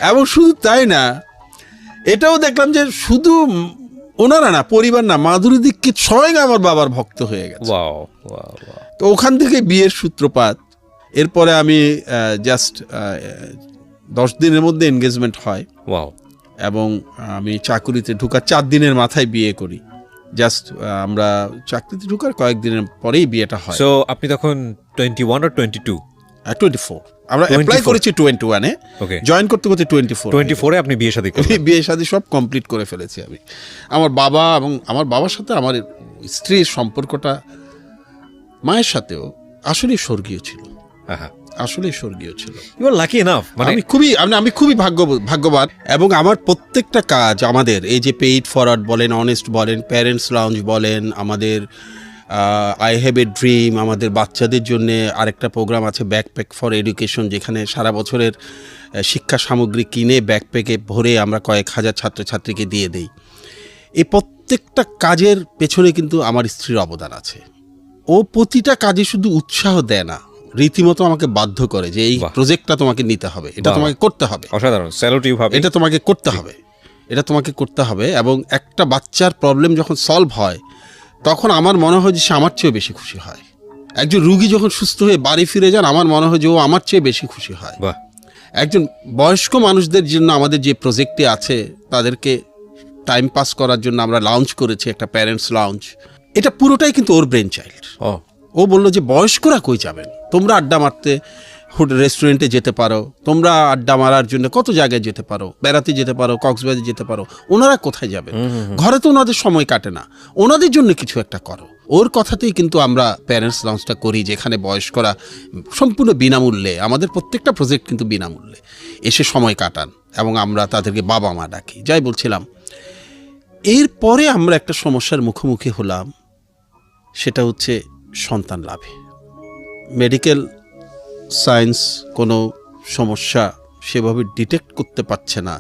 এবং শুধু তাই না, এটাও দেখলাম যে শুধু ওনারা না, পরিবার না, মাধুরী দীক্ষিত স্বয়ং আমার বাবার ভক্ত হয়ে গেছে। তো ওখান থেকে বিয়ের সূত্রপাত। এরপরে আমি জাস্ট 10 দিনের মধ্যে এনগেজমেন্ট হয় এবং আমি চাকুরিতে ঢুকার 4 দিনের মাথায় বিয়ে করি। জাস্ট আমরা চাকরিতে ঢুকার কয়েকদিনের পরেই বিয়েটা হয়। সো আপনি তখন 21 or 22? 24। আমরা অ্যাপ্লাই করেছি 21-এ, জয়েন করতে করতে 24-এ আপনি বিয়ে শাদী করলেন? বিয়ে শাদী সব কমপ্লিট করে ফেলেছি আমি। আমার বাবা এবং আমার বাবার সাথে আমার স্ত্রীর সম্পর্কটা মায়ের সাথেও আসলেই স্বর্গীয় ছিল, আসলেই স্বর্গীয় ছিল। You are lucky enough. মানে আমি খুবই ভাগ্যবান। এবং আমার প্রত্যেকটা কাজ, আমাদের এই যে পেইড ফরওয়ার্ড বলেন, অনেস্ট বলেন, প্যারেন্টস লাউঞ্জ বলেন, আমাদের আই হ্যাভ এ ড্রিম, আমাদের বাচ্চাদের জন্য আরেকটা প্রোগ্রাম আছে ব্যাকপ্যাক ফর এডুকেশন, যেখানে সারা বছরের শিক্ষা সামগ্রী কিনে ব্যাকপ্যাকে ভরে আমরা কয়েক হাজার ছাত্রছাত্রীকে দিয়ে দেই। এই প্রত্যেকটা কাজের পেছনে কিন্তু আমার স্ত্রীর অবদান আছে। ও প্রতিটা কাজে শুধু উৎসাহ দেয় না, রীতিমতো আমাকে বাধ্য করে যে এই প্রজেক্টটা তোমাকে নিতে হবে, এটা তোমাকে করতে হবে। অসাধারণ, স্যালুট ইউ ভাবে। এটা তোমাকে করতে হবে, এটা তোমাকে করতে হবে। এবং একটা বাচ্চার প্রবলেম যখন সলভ হয় তখন আমার মনে হয় যে সে আমার চেয়ে বেশি খুশি হয়। একজন রুগী যখন সুস্থ হয়ে বাড়ি ফিরে যান, আমার মনে হয় যে ও আমার চেয়ে বেশি খুশি হয়। একজন বয়স্ক মানুষদের জন্য আমাদের যে প্রজেক্টটি আছে, তাদেরকে টাইম পাস করার জন্য আমরা লঞ্চ করেছি একটা প্যারেন্টস লঞ্চ। এটা পুরোটাই কিন্তু ওর ব্রেন চাইল্ড। ও বললো যে বয়স্করা কই যাবেন, তোমরা আড্ডা মারতে রেস্টুরেন্টে যেতে পারো, তোমরা আড্ডা মারার জন্য কত জায়গায় যেতে পারো, বেড়াতে যেতে পারো, কক্সবাজার যেতে পারো, ওনারা কোথায় যাবেন? ঘরে তো ওনাদের সময় কাটে না, ওনাদের জন্য কিছু একটা করো। ওর কথাতেই কিন্তু আমরা প্যারেন্টস লঞ্চটা করি, যেখানে বয়স্করা সম্পূর্ণ বিনামূল্যে, আমাদের প্রত্যেকটা প্রজেক্ট কিন্তু বিনামূল্যে এসে সময় কাটান এবং আমরা তাদেরকে বাবা মা ডাকি। যাই বলছিলাম, এরপরে আমরা একটা সমস্যার মুখোমুখি হলাম, সেটা হচ্ছে সন্তান লাভে। মেডিকেল সায়েন্স কোনো সমস্যা সেভাবে ডিটেক্ট করতে পারছে না,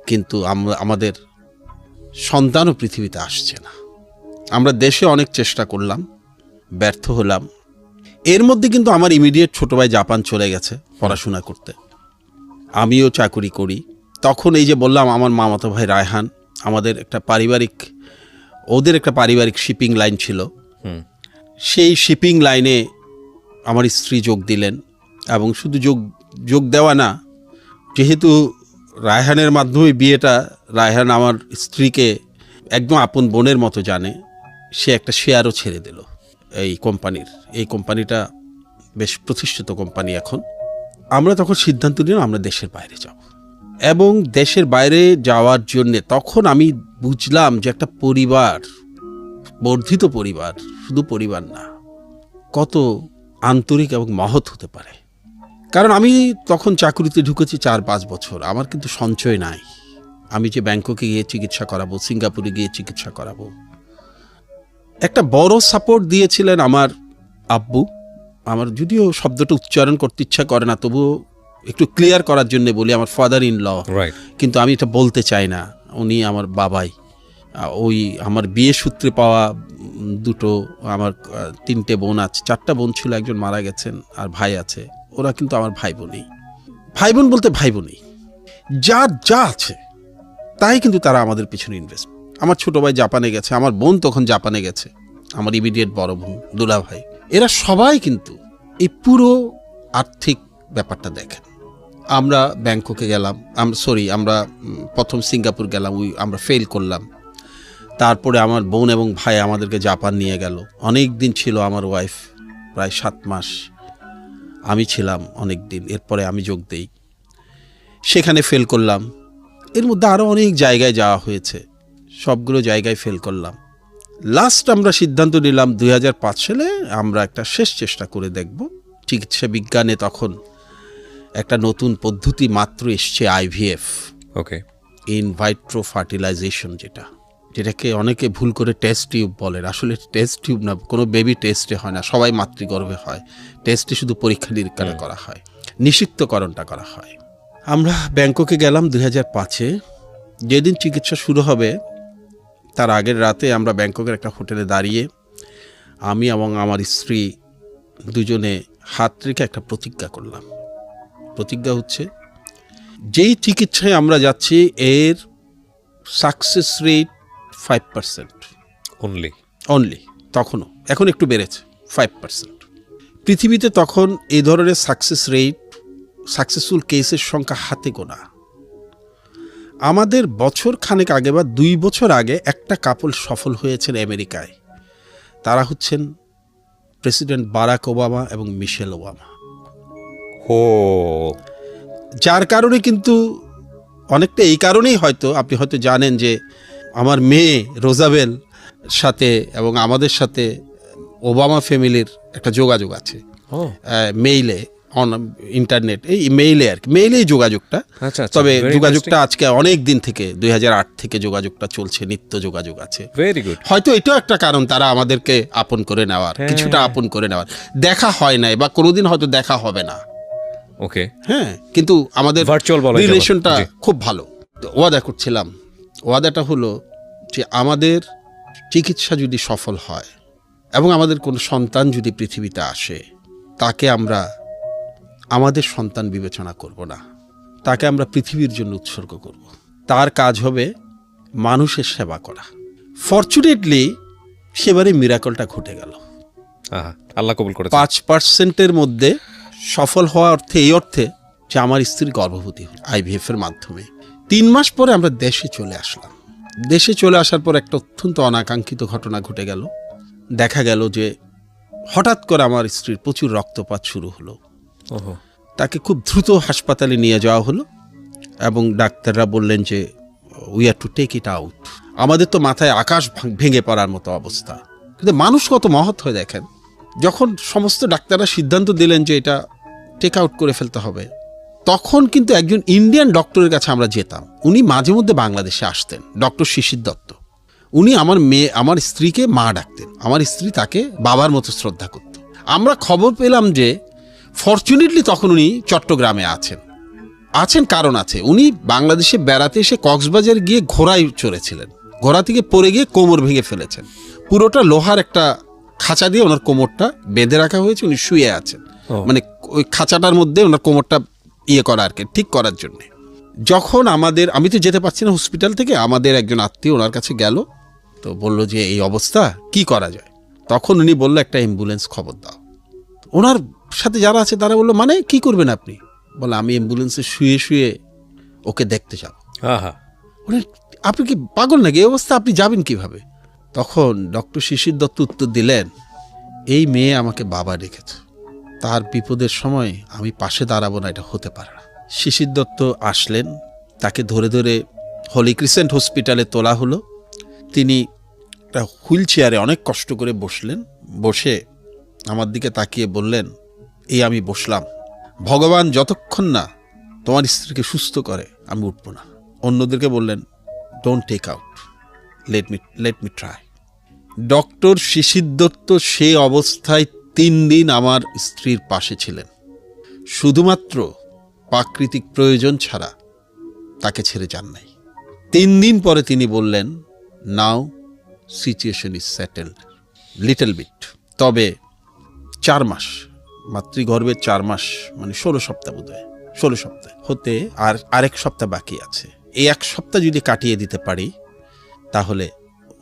কিন্তু আমাদের সন্তানও পৃথিবীতে আসছে না। আমরা দেশে অনেক চেষ্টা করলাম, ব্যর্থ হলাম। এর মধ্যে কিন্তু আমার ইমিডিয়েট ছোটো ভাই জাপান চলে গেছে পড়াশোনা করতে, আমিও চাকুরি করি। তখন এই যে বললাম, আমার মামাতো ভাই রায়হান, আমাদের একটা পারিবারিক, ওদের একটা পারিবারিক শিপিং লাইন ছিল, সেই শিপিং লাইনে আমার স্ত্রী যোগ দিলেন। এবং শুধু যোগ দেওয়া না, যেহেতু রায়হানের মাধ্যমে বিয়েটা, রায়হান আমার স্ত্রীকে একদম আপন বোনের মতো জানে, সে একটা শেয়ারও ছেড়ে দিল এই কোম্পানির। এই কোম্পানিটা বেশ প্রতিষ্ঠিত কোম্পানি এখন। আমরা তখন সিদ্ধান্ত নিলাম আমরা দেশের বাইরে যাব। এবং দেশের বাইরে যাওয়ার জন্যে তখন আমি বুঝলাম যে একটা পরিবার, বর্ধিত পরিবার, শুধু পরিবার না, কত আন্তরিক এবং মহৎ হতে পারে। কারণ আমি তখন চাকরিতে ঢুকেছি 4-5 বছর, আমার কিন্তু সঞ্চয় নাই। আমি যে ব্যাংককে গিয়ে চিকিৎসা করাবো, সিঙ্গাপুরে গিয়ে চিকিৎসা করাবো, একটা বড় সাপোর্ট দিয়েছিলেন আমার আব্বু। আমার যদিও শব্দটা উচ্চারণ করতে ইচ্ছা করে না, তবুও একটু ক্লিয়ার করার জন্য বলি, আমার ফাদার ইন ল, কিন্তু আমি এটা বলতে চাই না, উনি আমার বাবাই। ওই আমার বিয়ে সূত্রে পাওয়া দুটো, আমার 3টে বোন আছে, 4টা বোন ছিল, একজন মারা গেছেন, আর ভাই আছে। ওরা কিন্তু আমার ভাই বোনই, ভাই বোন বলতে ভাই বোনই, যা আছে তাই কিন্তু তারা আমাদের পিছনে ইনভেস্ট। আমার ছোট ভাই জাপানে গেছে, আমার বোন তখন জাপানে গেছে, আমার ইমিডিয়েট বড় বোন, দুলা ভাই, এরা সবাই কিন্তু এই পুরো আর্থিক ব্যাপারটা দেখেন। আমরা ব্যাংককে গেলাম, আমরা প্রথম সিঙ্গাপুর গেলাম, আমরা ফেল করলাম। তারপরে আমার বোন এবং ভাই আমাদেরকে জাপান নিয়ে গেল। অনেক দিন ছিল আমার ওয়াইফ, প্রায় 7 মাস আমি ছিলাম অনেক দিন। এরপরে আমি যোগ দেই, সেখানে ফেল করলাম। এর মধ্যে আরও অনেক জায়গায় যাওয়া হয়েছে, সবগুলো জায়গায় ফেল করলাম। লাস্ট আমরা সিদ্ধান্ত নিলাম 2005 সালে আমরা একটা শেষ চেষ্টা করে দেখব। চিকিৎসা বিজ্ঞানে তখন একটা নতুন পদ্ধতি মাত্র এসছে, IVF, ইন ভাইট্রো ফার্টিলাইজেশন, যেটাকে অনেকে ভুল করে টেস্ট টিউব বলেন। আসলে টেস্ট টিউব না, কোনো বেবি টেস্টে হয় না, সবাই মাতৃগর্ভে হয়। টেস্টে শুধু পরীক্ষা নিরীক্ষা করা হয়, নিষিক্তকরণটা করা হয়। আমরা ব্যাংককে গেলাম 2005-এ। যেদিন চিকিৎসা শুরু হবে তার আগের রাতে আমরা ব্যাংককের একটা হোটেলে দাঁড়িয়ে, আমি এবং আমার স্ত্রী দুজনে হাত রেখে একটা প্রতিজ্ঞা করলাম। প্রতিজ্ঞা হচ্ছে, যেই চিকিৎসায় আমরা যাচ্ছি এর সাকসেস রেট 5% অনলি তখনও, এখন একটু বেড়েছে 5%। পৃথিবীতে তখন এই ধরনের সাকসেসফুল কেসের সংখ্যা হাতে গোনা। আমাদের বছর খানেক আগে বা 2 বছর আগে একটা কাপল সফল হয়েছেন আমেরিকায়। তারা হচ্ছেন প্রেসিডেন্ট বারাক ওবামা এবং মিশেল ওবামা। যার কারণে কিন্তু অনেকটা এই কারণেই আপনি হয়তো জানেন যে আমার মেয়ে রোজাবেল সাথে এবং আমাদের সাথে ওবামা ফ্যামিলির একটা যোগাযোগ আছে মেইলে, ইন্টারনেট, এই মেইলে আর কি, মেইলেই যোগাযোগটা। তবে যোগাযোগটা আজকে অনেক দিন থেকে 2008 থেকে যোগাযোগটা চলছে, নিত্য যোগাযোগ আছে। Very good. হয়তো এটাও একটা কারণ তারা আমাদেরকে আপন করে নেওয়ার, কিছুটা আপন করে নেওয়ার। দেখা হয় নাই বা কোনোদিন হয়তো দেখা হবে না, ওকে, হ্যাঁ, কিন্তু আমাদের ভার্চুয়াল রিলেশনটা খুব ভালো। ওয়াদা করছিলাম, ওয়াদাটা হলো যে আমাদের চিকিৎসা যদি সফল হয় এবং আমাদের কোনো সন্তান যদি পৃথিবীতে আসে, তাকে আমরা আমাদের সন্তান বিবেচনা করব না, তাকে আমরা পৃথিবীর জন্য উৎসর্গ করব। তার কাজ হবে মানুষের সেবা করা। ফরচুনেটলি সেবারে মিরাকলটা ঘটে গেল। আল্লাহ কবুল করেছে। 5%-এর মধ্যে সফল হওয়া অর্থে এই অর্থে যে আমার স্ত্রী গর্ভবতী হল IVF এর মাধ্যমে। 3 মাস পরে আমরা দেশে চলে আসলাম। দেশে চলে আসার পর একটা অত্যন্ত অনাকাঙ্ক্ষিত ঘটনা ঘটে গেল। দেখা গেল যে হঠাৎ করে আমার স্ত্রীর প্রচুর রক্তপাত শুরু হলো। তাকে খুব দ্রুত হাসপাতালে নিয়ে যাওয়া হলো এবং ডাক্তাররা বললেন যে we are to take it out. আমাদের তো মাথায় আকাশ ভেঙে পড়ার মতো অবস্থা। কিন্তু মানুষ কত মহৎ হয়ে দেখেন, যখন সমস্ত ডাক্তাররা সিদ্ধান্ত দিলেন যে এটা টেক আউট করে ফেলতে হবে, তখন কিন্তু একজন ইন্ডিয়ান ডক্টরের কাছে আমরা যেতাম। উনি মাঝে মধ্যে বাংলাদেশে আসতেন, ডক্টর শিশির দত্ত। উনি আমার স্ত্রীকে মা ডাকতেন, আমার স্ত্রী তাকে বাবার মতো শ্রদ্ধা করত। আমরা খবর পেলাম যে ফরচুনেটলি তখন উনি চট্টগ্রামে আছেন কারণ আছে। উনি বাংলাদেশে বেড়াতে এসে কক্সবাজার গিয়ে ঘোড়ায় চড়েছিলেন, ঘোড়া থেকে পড়ে গিয়ে কোমর ভেঙে ফেলেছেন। পুরোটা লোহার একটা খাঁচা দিয়ে ওনার কোমরটা বেঁধে রাখা হয়েছে, উনি শুয়ে আছেন, মানে ওই খাঁচাটার মধ্যে ওনার কোমরটা করা আর কি, ঠিক করার জন্য। যখন আমি তো যেতে পারছি না হসপিটাল থেকে, আমাদের একজন আত্মীয় ওনার কাছে গেল, তো বলল যে এই অবস্থা কি করা যায়। তখন উনি বললো একটা অ্যাম্বুলেন্স খবর দাও। ওনার সাথে যারা আছে তারা বললো মানে কি করবেন আপনি? বলে আমি অ্যাম্বুলেন্সে শুয়ে শুয়ে ওকে দেখতে যাব। আপনি কি পাগল নাকি? এই অবস্থা আপনি যাবেন কিভাবে? তখন ডক্টর শিশির দত্ত উত্তর দিলেন, এই মেয়ে আমাকে বাবা ডেকেছে, তার বিপদের সময় আমি পাশে দাঁড়াবো না, এটা হতে পারে না। শিশির দত্ত আসলেন, তাকে ধরে ধরে হলি ক্রিসেন্ট হসপিটালে তোলা হলো। তিনি একটা হুইল চেয়ারে অনেক কষ্ট করে বসলেন, বসে আমার দিকে তাকিয়ে বললেন, এই আমি বসলাম, ভগবান যতক্ষণ না তোমার স্ত্রীকে সুস্থ করে আমি উঠব না। অন্যদেরকে বললেন, don't take out, let me try. Doctor Shishir Dutta সে অবস্থায় 3 দিন আমার স্ত্রীর পাশে ছিলেন, শুধুমাত্র প্রাকৃতিক প্রয়োজন ছাড়া তাকে ছেড়ে যান নাই। 3 দিন পরে তিনি বললেন, now situation is settled little bit. তবে 4 মাস, মাতৃগর্ভের 4 মাস মানে 16 সপ্তাহ বোধ হয়, 16 সপ্তাহ হতে আর 1 সপ্তাহ বাকি আছে। এই 1 সপ্তাহ যদি কাটিয়ে দিতে পারি তাহলে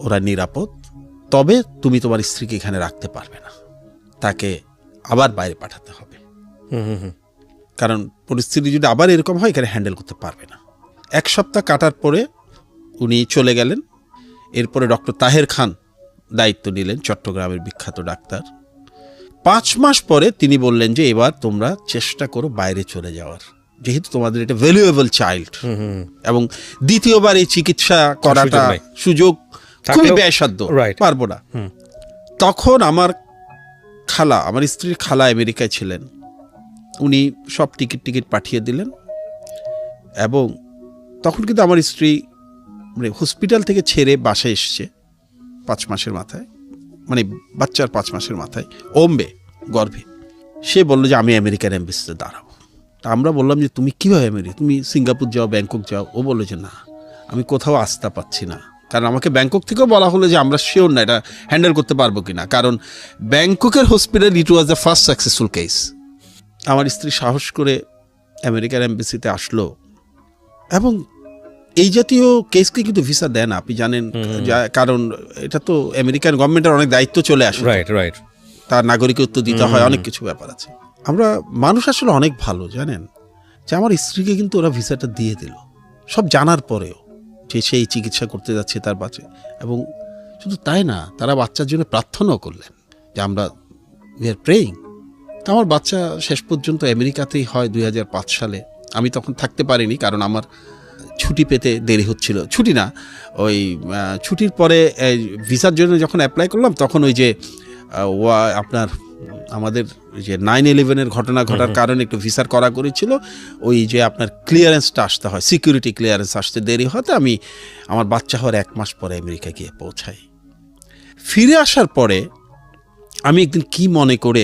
ওরা নিরাপদ। তবে তুমি তোমার স্ত্রীকে এখানে রাখতে পারবে না, তাকে আবার বাইরে পাঠাতে হবে, কারণ পরিস্থিতি যদি আবার এরকম হয় এখানে হ্যান্ডেল করতে পারবে না। 1 সপ্তাহ কাটার পরে উনি চলে গেলেন। এরপরে ডক্টর তাহের খান দায়িত্ব নিলেন, চট্টগ্রামের বিখ্যাত ডাক্তার। 5 মাস পরে তিনি বললেন যে এবার তোমরা চেষ্টা করো বাইরে চলে যাওয়ার, যেহেতু তোমাদের এটা ভ্যালুয়েবল চাইল্ড এবং দ্বিতীয়বার এই চিকিৎসা করাটা সুযোগ খুবই ব্যয়সাধ্য, পারবো না। তখন আমার স্ত্রীর খালা আমেরিকায় ছিলেন, উনি সব টিকিট পাঠিয়ে দিলেন। এবং তখন কিন্তু আমার স্ত্রী মানে হসপিটাল থেকে ছেড়ে বাসায় এসছে 5 মাসের মাথায়, মানে বাচ্চার 5 মাসের মাথায়, ওম্বে গর্ভে। সে বললো যে আমি আমেরিকার এম্বাসিতে দাঁড়াবো। তা আমরা বললাম যে তুমি কীভাবে তুমি সিঙ্গাপুর যাও, ব্যাংকক যাও। ও বললো যে না, আমি কোথাও আস্থা পাচ্ছি না, কারণ আমাকে ব্যাংকক থেকেও বলা হলো যে আমরা শিওর না এটা হ্যান্ডেল করতে পারবো কিনা, কারণ ব্যাংককের hospital it was the first successful case. আমার স্ত্রী সাহস করে আমেরিকার এম্বাসিতে আসলো এবং এই জাতীয় কেসকে কিন্তু ভিসা দেন আপনি জানেন, কারণ এটা তো আমেরিকান গভর্নমেন্টের অনেক দায়িত্ব চলে আসে, রাইট, তার নাগরিকত্ব দিতে হয়, অনেক কিছু ব্যাপার আছে। আমরা মানুষ আসলে অনেক ভালো জানেন, যে আমার স্ত্রীকে কিন্তু ওরা ভিসাটা দিয়ে দিল সব জানার পরেও, যে সেই চিকিৎসা করতে যাচ্ছে তার বাচ্চা, এবং শুধু তাই না, তারা বাচ্চার জন্য প্রার্থনাও করলেন যে আমরা উই আর প্রেয়িং। তো আমার বাচ্চা শেষ পর্যন্ত আমেরিকাতেই হয় 2005 সালে। আমি তখন থাকতে পারিনি, কারণ আমার ছুটি পেতে দেরি হচ্ছিল, ছুটি না ওই ছুটির পরে ভিসার জন্য যখন অ্যাপ্লাই করলাম, তখন ওই যে আপনার আমাদের যে 9/11 ঘটনা ঘটার কারণে একটু ভিসার করা করেছিল, ওই যে আপনার ক্লিয়ারেন্সটা আসতে হয়, সিকিউরিটি ক্লিয়ারেন্স আসতে দেরি হতে আমি আমার বাচ্চা হওয়ার 1 মাস পরে আমেরিকা গিয়ে পৌঁছাই। ফিরে আসার পরে আমি একদিন কি মনে করে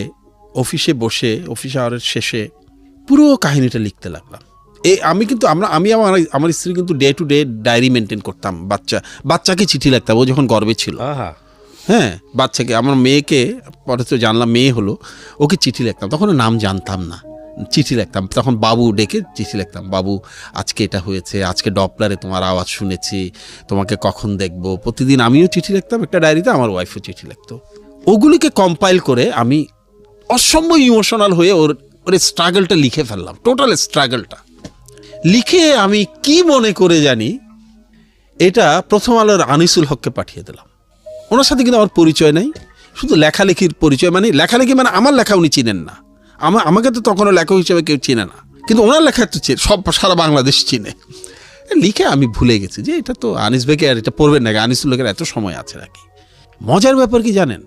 অফিসে বসে অফিস আওয়ারের শেষে পুরো কাহিনীটা লিখতে লাগলাম। আমি কিন্তু আমি আমার স্ত্রী কিন্তু day to day diary maintain করতাম, বাচ্চাকে চিঠি লিখতাম, ও যখন গর্বে ছিল, হ্যাঁ বাচ্চাকে, আমার মেয়েকে পরে তো জানলাম মেয়ে হলো, ওকে চিঠি লিখতাম, তখন নাম জানতাম না, চিঠি লিখতাম, তখন বাবু ডেকে চিঠি লিখতাম, বাবু আজকে এটা হয়েছে, আজকে ডপলারে তোমার আওয়াজ শুনেছি, তোমাকে কখন দেখবো। প্রতিদিন আমিও চিঠি লিখতাম একটা ডায়েরিতে, আমার ওয়াইফও চিঠি লিখতো। ওগুলিকে কম্পাইল করে আমি অসম্ভব ইমোশনাল হয়ে ওর স্ট্রাগলটা লিখে ফেললাম, টোটাল স্ট্রাগলটা লিখে আমি কি মনে করে জানি এটা প্রথম আলোর আনিসুল হককে পাঠিয়ে দিলাম। ওনার সাথে কিন্তু আমার পরিচয় নাই, শুধু লেখালেখির পরিচয়, মানে লেখালেখি মানে আমার লেখা উনি চিনেন না, আমাকে তো তখনও লেখক হিসেবে কেউ চিনে না, কিন্তু ওনার লেখা তো সব সারা বাংলাদেশ চিনে। লিখে আমি ভুলে গেছি যে এটা তো আনিস ভাইকে আর এটা পড়বেন নাকি, আনিসুল হকের এত সময় আছে নাকি। মজার ব্যাপার কি জানেন,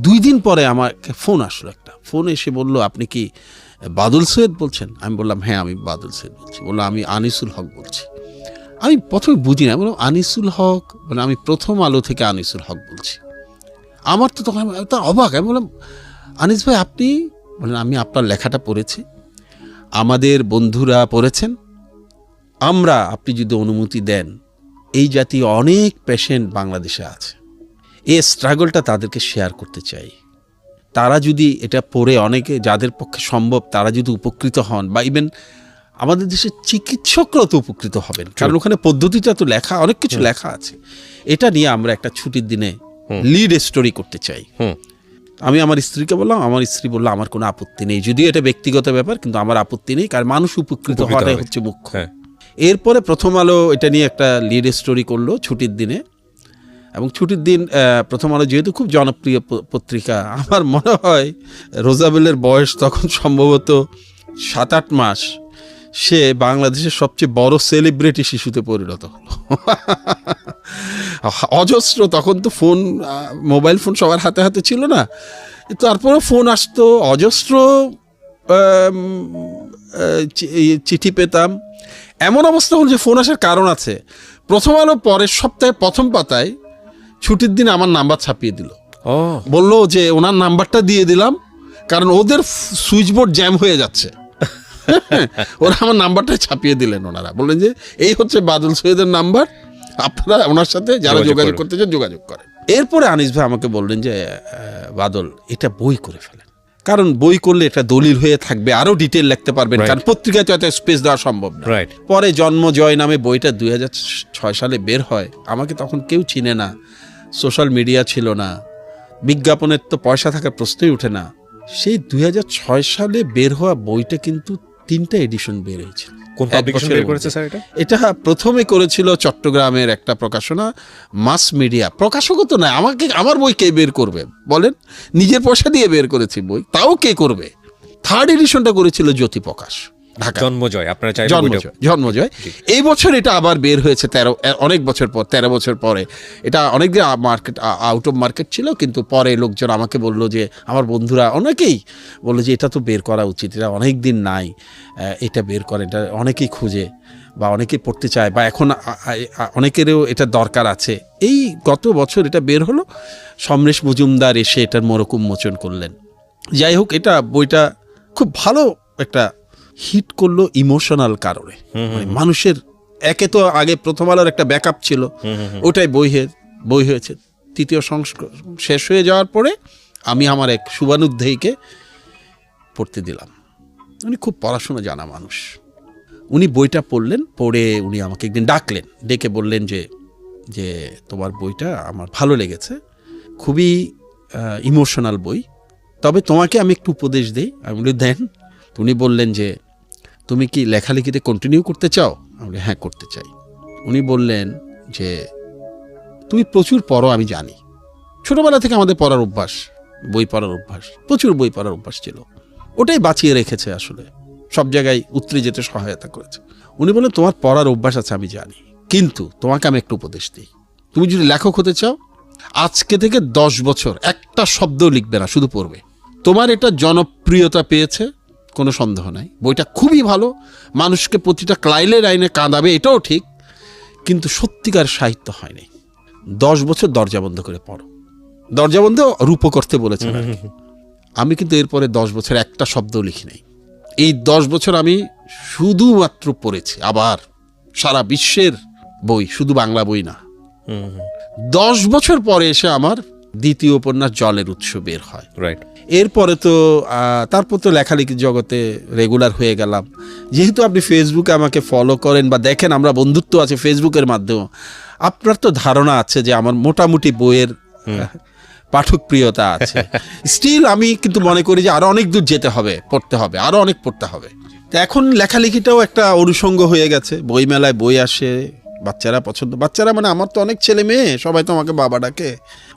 2 দিন পরে আমার ফোন আসলো, একটা ফোন এসে বললো আপনি কি বাদল সৈয়দ বলছেন? আমি বললাম হ্যাঁ আমি বাদল সৈয়দ বলছি। বললো আমি আনিসুল হক বলছি। আমি প্রথমে বুঝি না, বললাম আনিসুল হক মানে আমি প্রথম আলো থেকে আনিসুল হক বলছি। আমার তো তখন অবাক, আমি বললাম আনিস ভাই আপনি? বললেন আমি আপনার লেখাটা পড়েছি, আমাদের বন্ধুরা পড়েছেন, আপনি যদি অনুমতি দেন এই জাতীয় অনেক পেশেন্ট বাংলাদেশে আছে, এই স্ট্রাগলটা তাদেরকে শেয়ার করতে চাই। তারা যদি এটা পড়ে, অনেকে যাদের পক্ষে সম্ভব তারা যদি উপকৃত হন, বা ইভেন আমাদের দেশের চিকিৎসকরাও তো উপকৃত হবেন, কারণ ওখানে পদ্ধতিটা তো লেখা, অনেক কিছু লেখা আছে। এটা নিয়ে আমরা একটা ছুটির দিনে লিড স্টোরি করতে চাই। আমি আমার স্ত্রীকে বললাম, আমার স্ত্রী বললো আমার কোনো আপত্তি নেই, যদিও এটা ব্যক্তিগত ব্যাপার, কিন্তু আমার আপত্তি নেই, কারণ মানুষ উপকৃত হওয়াটাই হচ্ছে মুখ্য। এরপরে প্রথম আলো এটা নিয়ে একটা লিড স্টোরি করলো ছুটির দিনে, এবং ছুটির দিন প্রথম আলো যেহেতু খুব জনপ্রিয় পত্রিকা, আমার মনে হয় রোজাবেলের বয়স তখন সম্ভবত 7-8 মাস, সে বাংলাদেশের সবচেয়ে বড় সেলিব্রিটি শিশুতে পরিণত হলো। অজস্র, তখন তো ফোন, মোবাইল ফোন সবার হাতে হাতে ছিল না, তারপরে ফোন আসতো অজস্র, চিঠি পেতাম। এমন অবস্থা হল যে ফোন আসার কারণ আছে, প্রথম আলো পরের সপ্তাহে প্রথম পাতায় ছুটির দিন আমার নাম্বার ছাপিয়ে দিল, বললো যে ওনার নাম্বারটা দিয়ে দিলাম, কারণ ওদের সুইচবোর্ড জ্যাম হয়ে যাচ্ছে। ওরা আমার নাম্বারটা ছাপিয়ে দিলেন, ওনারা বললেন যে এই হচ্ছে বাদল সৈয়দের নাম্বার, আপনারা ওনার সাথে যারা যোগাযোগ করতে চান যোগাযোগ করেন। এরপরে আনিস ভাই আমাকে বললেন যে বাদল এটা বই করে ফেলেন, কারণ বই করলে এটা দলিল হয়ে থাকবে, আরো ডিটেল লিখতে পারবেন, কারণ পত্রিকায় তো এত স্পেস দেওয়া সম্ভব না। পরে জন্মজয় নামে বইটা 2006 সালে বের হয়। আমাকে তখন কেউ চিনে না, সোশ্যাল মিডিয়া ছিল না, বিজ্ঞাপনের তো পয়সা থাকার প্রশ্নই উঠে না। সেই 2006 সালে বের হওয়া বইটা কিন্তু 3টা এডিশন বের হয়েছে। কোন পাবলিকেশন বের করেছে স্যার এটা? এটা প্রথমে করেছিল চট্টগ্রামের একটা প্রকাশনা, মাস মিডিয়া। প্রকাশকও তো নয়, আমার বই কে বের করবে বলেন? নিজের পয়সা দিয়ে বের করেছি বই, তাও কে করবে? 3rd এডিশনটা করেছিল জ্যোতি প্রকাশ, ঢাকা। জন্মজয়, আপনারা চাইলে জন্মজয়। এই বছর এটা আবার বের হয়েছে, অনেক বছর পর, 13 বছর পরে। এটা অনেকদিন মার্কেট, আউট অফ মার্কেট ছিল, কিন্তু পরে লোকজন আমাকে বললো যে, আমার বন্ধুরা অনেকেই বললো যে এটা তো বের করা উচিত, এটা অনেক দিন নাই, এটা বের করে, এটা অনেকেই খুঁজে বা অনেকেই পড়তে চায়, বা এখন অনেকেরও এটা দরকার আছে। এই গত বছর এটা বের হলো, সমরেশ মজুমদার এসে এটার মোড়ক উন্মোচন করলেন। যাই হোক, এটা বইটা খুব ভালো একটা হিট করলো ইমোশনাল কারণে। মানুষের একে তো আগে প্রথম আলোর একটা ব্যাকআপ ছিল, ওটাই বই হয়েছে। 3য় সংস্করণ শেষ হয়ে যাওয়ার পরে আমি আমার এক শুভানুধ্যায়ীকে পড়তে দিলাম, উনি খুব পড়াশোনা জানা মানুষ। উনি বইটা পড়লেন, পড়ে উনি আমাকে একদিন ডাকলেন, ডেকে বললেন যে তোমার বইটা আমার ভালো লেগেছে, খুবই ইমোশনাল বই, তবে তোমাকে আমি একটু উপদেশ দিই। আমি বলি দেন। উনি বললেন যে তুমি কি লেখালেখিতে কন্টিনিউ করতে চাও? আমি বলি হ্যাঁ করতে চাই। উনি বললেন যে তুমি প্রচুর পড়ো, আমি জানি, ছোটবেলা থেকে আমাদের পড়ার অভ্যাস, বই পড়ার অভ্যাস, প্রচুর বই পড়ার অভ্যাস ছিল, ওটাই বাঁচিয়ে রেখেছে, আসলে সব জায়গায় উতরে যেতে সহায়তা করেছে। উনি বললেন তোমার পড়ার অভ্যাস আছে আমি জানি, কিন্তু তোমাকে আমি একটু উপদেশ দিই, তুমি যদি লেখক হতে চাও আজকে থেকে 10 বছর একটা শব্দ লিখবে না, শুধু পড়বে। তোমার এটা জনপ্রিয়তা পেয়েছে, কোনো সন্দেহ নাই, বইটা খুবই ভালো, মানুষকে প্রতিটা ক্লাইলে লাইনে কাঁদাবে, এটাও ঠিক, কিন্তু সত্যিকার সাহিত্য হয়নি। 10 বছর দরজা বন্ধ করে পড়ো। দরজা বন্ধ রূপ করতে বলেছেন আর কি। আমি কিন্তু এরপরে 10 বছর একটা শব্দ লিখি নাই। এই 10 বছর আমি শুধুমাত্র পড়েছি, আবার সারা বিশ্বের বই, শুধু বাংলা বই না। 10 বছর পরে এসে আমার দ্বিতীয় উপন্যাস জলের উৎস বের হয়। রাইট। এরপরে তো তারপর তো লেখালেখির জগতে রেগুলার হয়ে গেলাম। যেহেতু আপনি ফেসবুকে আমাকে ফলো করেন বা দেখেন, আমরা বন্ধুত্ব আছে ফেসবুকের মাধ্যমে, আপনার তো ধারণা আছে যে আমার মোটামুটি বইয়ের পাঠক প্রিয়তা আছে। স্টিল আমি কিন্তু মনে করি যে আরো অনেক দূর যেতে হবে, পড়তে হবে, আরো অনেক পড়তে হবে। তো এখন লেখালেখিটাও একটা অনুষঙ্গ হয়ে গেছে, বই মেলায় বই আসে, বাচ্চারা পছন্দ, বাচ্চারা মানে আমার তো অনেক ছেলে মেয়ে, সবাই তো আমাকে বাবা ডাকে,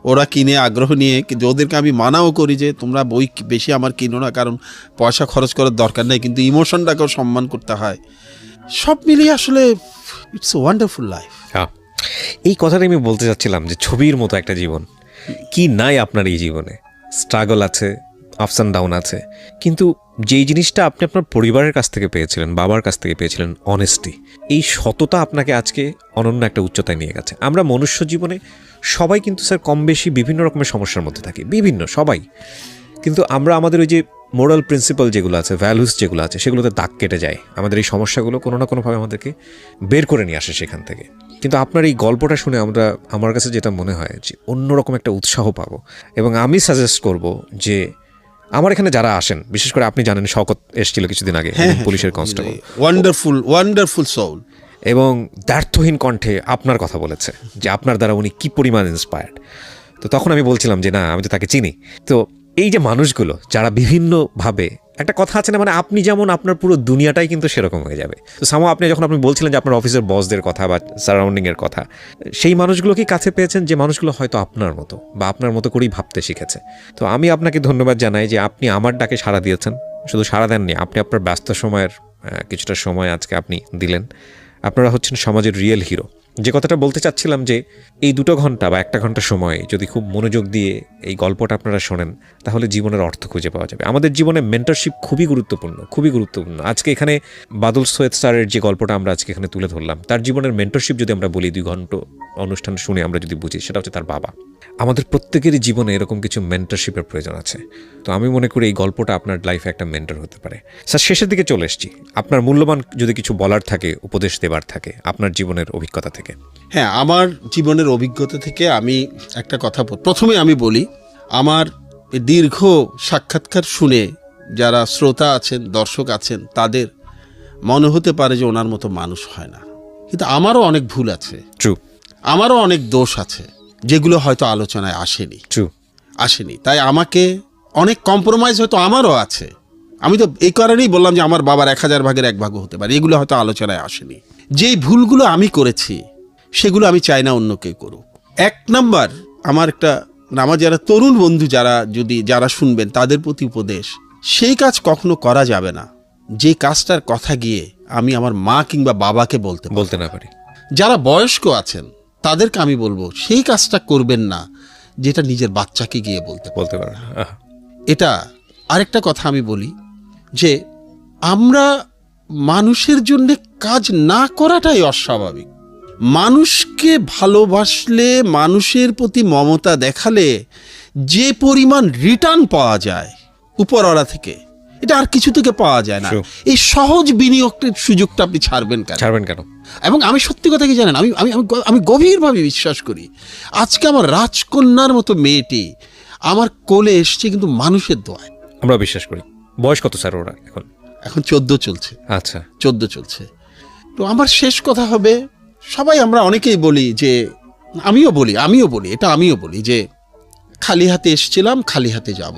ওরা কিনে আগ্রহ নিয়ে, ওদেরকে আমি মানাও করি যে তোমরা বই বেশি আমার কিনো না, কারণ পয়সা খরচ করার দরকার নেই, কিন্তু ইমোশনটাকেও সম্মান করতে হয়। সব মিলিয়ে আসলে ইটস এ ওয়ান্ডারফুল লাইফ। এই কথাটা আমি বলতে চাচ্ছিলাম যে ছবির মতো একটা জীবন, কি নাই আপনার এই জীবনে, স্ট্রাগল আছে, আপস অ্যান্ড ডাউন আছে, কিন্তু যেই জিনিসটা আপনি আপনার পরিবারের কাছ থেকে পেয়েছিলেন, বাবার কাছ থেকে পেয়েছিলেন, অনেস্টি, এই সততা আপনাকে আজকে অনন্য একটা উচ্চতায় নিয়ে গেছে। আমরা মনুষ্য জীবনে সবাই কিন্তু স্যার কম বেশি বিভিন্ন রকমের সমস্যার মধ্যে থাকি, বিভিন্ন সবাই, কিন্তু আমরা আমাদের ওই যে মোরাল প্রিন্সিপাল যেগুলো আছে, ভ্যালুস যেগুলো আছে, সেগুলোতে দাগ কেটে যায়। আমাদের এই সমস্যাগুলো কোনো না কোনোভাবে আমাদেরকে বের করে নিয়ে আসে সেখান থেকে। কিন্তু আপনার এই গল্পটা শুনে আমার কাছে যেটা মনে হয় যে অন্যরকম একটা উৎসাহ পাবো। এবং আমি সাজেস্ট করব যে আমার এখানে যারা আসেন, বিশেষ করে আপনি জানেন শওকত এসেছিল কিছুদিন আগে, পুলিশের কনস্টেবল, ওয়ান্ডারফুল সোল, এবং দ্ব্যর্থহীন কণ্ঠে আপনার কথা বলেছে যে আপনার দ্বারা উনি কি পরিমাণ ইন্সপায়ার্ড। তো তখন আমি বলছিলাম যে না, আমি তো তাকে চিনি। তো এই যে মানুষগুলো যারা বিভিন্নভাবে, একটা কথা আছে না, মানে আপনি যেমন আপনার পুরো দুনিয়াটাই কিন্তু সেরকম হয়ে যাবে। তো সামো আপনি যখন আপনি বলছিলেন যে আপনার অফিসের বসদের কথা বা সারাউন্ডিংয়ের কথা, সেই মানুষগুলোকে কাছে পেয়েছেন যে মানুষগুলো হয়তো আপনার মতো বা আপনার মতো করেই ভাবতে শিখেছে। তো আমি আপনাকে ধন্যবাদ জানাই যে আপনি আমার ডাকে সাড়া দিয়েছেন। শুধু সাড়া দেননি, আপনি আপনার ব্যস্ত সময়ের কিছুটা সময় আজকে আপনি দিলেন। আপনারা হচ্ছেন সমাজের রিয়েল হিরো। যে কথাটা বলতে চাচ্ছিলাম যে এই 2 ঘন্টা বা 1 ঘন্টা সময় যদি খুব মনোযোগ দিয়ে এই গল্পটা আপনারা শোনেন, তাহলে জীবনের অর্থ খুঁজে পাওয়া যাবে। আমাদের জীবনে মেন্টরশিপ খুবই গুরুত্বপূর্ণ, খুবই গুরুত্বপূর্ণ। আজকে এখানে বাদল সৈয়দ স্যারের যে গল্পটা আমরা আজকে এখানে তুলে ধরলাম, তার জীবনের মেন্টরশিপ যদি আমরা বলি, 2 ঘন্টা অনুষ্ঠান শুনে আমরা যদি বুঝি, সেটা হচ্ছে তার বাবা। আমাদের প্রত্যেকেরই জীবনে এরকম কিছু মেন্টরশিপের প্রয়োজন আছে। তো আমি মনে করি এই গল্পটা আপনার লাইফে একটা মেন্টর হতে পারে। স্যার, শেষের দিকে চলে এসেছি, আপনার মূল্যবান যদি কিছু বলার থাকে, উপদেশ দেবার থাকে আপনার জীবনের অভিজ্ঞতা থেকে। হ্যাঁ, আমার জীবনের অভিজ্ঞতা থেকে আমি একটা কথা প্রথমে আমি বলি, আমার দীর্ঘ সাক্ষাৎকার শুনে যারা শ্রোতা আছেন, দর্শক আছেন, তাদের মনে হতে পারে যে ওনার মতো মানুষ হয় না, কিন্তু আমারও অনেক ভুল আছে, ট্রু, আমারও অনেক দোষ আছে, যেগুলো হয়তো আলোচনায় আসেনি। ট্রু, আসেনি, তাই আমাকে অনেক কম্প্রোমাইজ হয়তো আমারও আছে। আমি তো এই কারণেই বললাম যে আমার বাবার 1000 ভাগের 1 ভাগও হতে পারে, এগুলো হয়তো আলোচনায় আসেনি। যেই ভুলগুলো আমি করেছি সেগুলো আমি চাই না অন্য কেউ করুক। 1 নাম্বার, আমার যারা তরুণ বন্ধু যারা শুনবেন, তাদের প্রতি উপদেশ, সেই কাজ কখনো করা যাবে না যে কাজটার কথা গিয়ে আমি আমার মা কিংবা বাবাকে বলতে না পারি। যারা বয়স্ক আছেন তাদেরকে আমি বলবো সেই কাজটা করবেন না যেটা নিজের বাচ্চাকে গিয়ে বলতে পারেন। এটা আরেকটা কথা আমি বলি যে আমরা মানুষের জন্য কাজ না করাটাই অস্বাভাবিক। মানুষকে ভালোবাসলে, মানুষের প্রতি মমতা দেখালে যে পরিমাণ রিটার্ন পাওয়া যায় উপরওয়ালা থেকে, এটা আর কিছু থেকে পাওয়া যায় না। এই সহজ বিনিয়োগের সুযোগটা আপনি ছাড়বেন কেন? এবং আমি সত্যি কথা কি জানেন, আমি গভীরভাবে বিশ্বাস করি, আজকে আমার রাজকন্যার মতো মেয়েটি আমার কোলে এসছে কিন্তু মানুষের দোয়ায়। আমরা বিশ্বাস করি। বয়স কত স্যার ওরা? এখন 14 চলছে। আচ্ছা, 14 চলছে। তো আমার শেষ কথা হবে, সবাই আমরা অনেকেই বলি যে, আমিও বলি এটা আমিও বলি যে খালি হাতে এসেছিলাম, খালি হাতে যাব,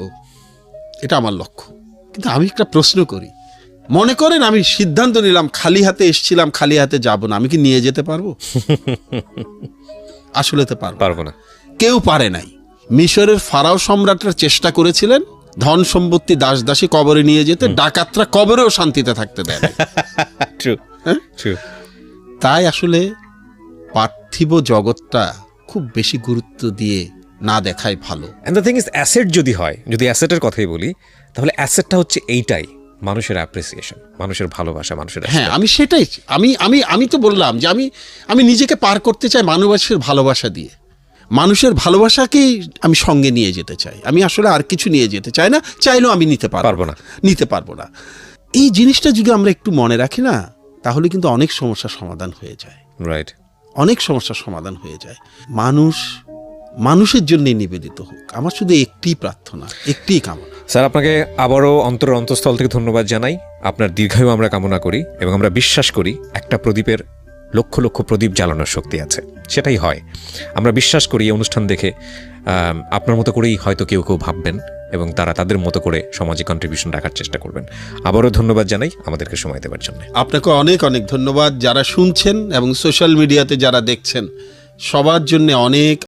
এটা আমার লক্ষ্য। কিন্তু আমি একটা প্রশ্ন করি, মনে করেন আমি সিদ্ধান্ত নিলাম খালি হাতে এসেছিলাম, খালি হাতে যাব না, আমি কি নিয়ে যেতে পারবো? আসলে তো পারবো না। কেউ পারে নাই। মিশরের ফারাও সম্রাটরা চেষ্টা করেছিলেন ধন সম্পত্তি দাস দাসী কবরে নিয়ে যেতে, ডাকাতরা কবরেও শান্তিতে থাকতে দেয় না। তাই আসলে পার্থিব জগৎটা খুব বেশি গুরুত্ব দিয়ে না দেখাই ভালো। And the thing is, asset যদি হয়, যদি অ্যাসেটের কথাই বলি, তাহলে অ্যাসেটটা হচ্ছে এইটাই, মানুষের অ্যাপ্রিসিয়েশন, মানুষের ভালোবাসা, মানুষের হ্যাঁ, আমি সেটাই আমি তো বললাম যে আমি নিজেকে পার করতে চাই মানুষের ভালোবাসা দিয়ে। মানুষের ভালোবাসাকেই আমি সঙ্গে নিয়ে যেতে চাই। আমি আসলে আর কিছু নিয়ে যেতে চাই না, চাইলেও আমি নিতে পারবো না। এই জিনিসটা যদি আমরা একটু মনে রাখি না, তাহলে কিন্তু অনেক সমস্যার সমাধান হয়ে যায়। রাইট, অনেক সমস্যার সমাধান হয়ে যায়। মানুষের জন্যই নিবেদিত হোক, আমার শুধু একটি প্রার্থনা, একটি কামনা। স্যার, আপনাকে আবারও অন্তঃস্থল থেকে ধন্যবাদ জানাই। আপনার দীর্ঘায়ু আমরা কামনা করি এবং আমরা বিশ্বাস করি একটা প্রদীপের লক্ষ লক্ষ প্রদীপ জ্বালানোর শক্তি আছে, সেটাই হয়। আমরা বিশ্বাস করি এই অনুষ্ঠান দেখে আপনার মতো করেই হয়তো কেউ ভাববেন এবং তারা তাদের মতো করে সমাজে কন্ট্রিবিউশন রাখার চেষ্টা করবেন। আবারও ধন্যবাদ জানাই আমাদেরকে সময় দেওয়ার জন্য। আপনাকে অনেক অনেক ধন্যবাদ। যারা শুনছেন এবং সোশ্যাল মিডিয়াতে যারা দেখছেন, সবার জন্য অনেক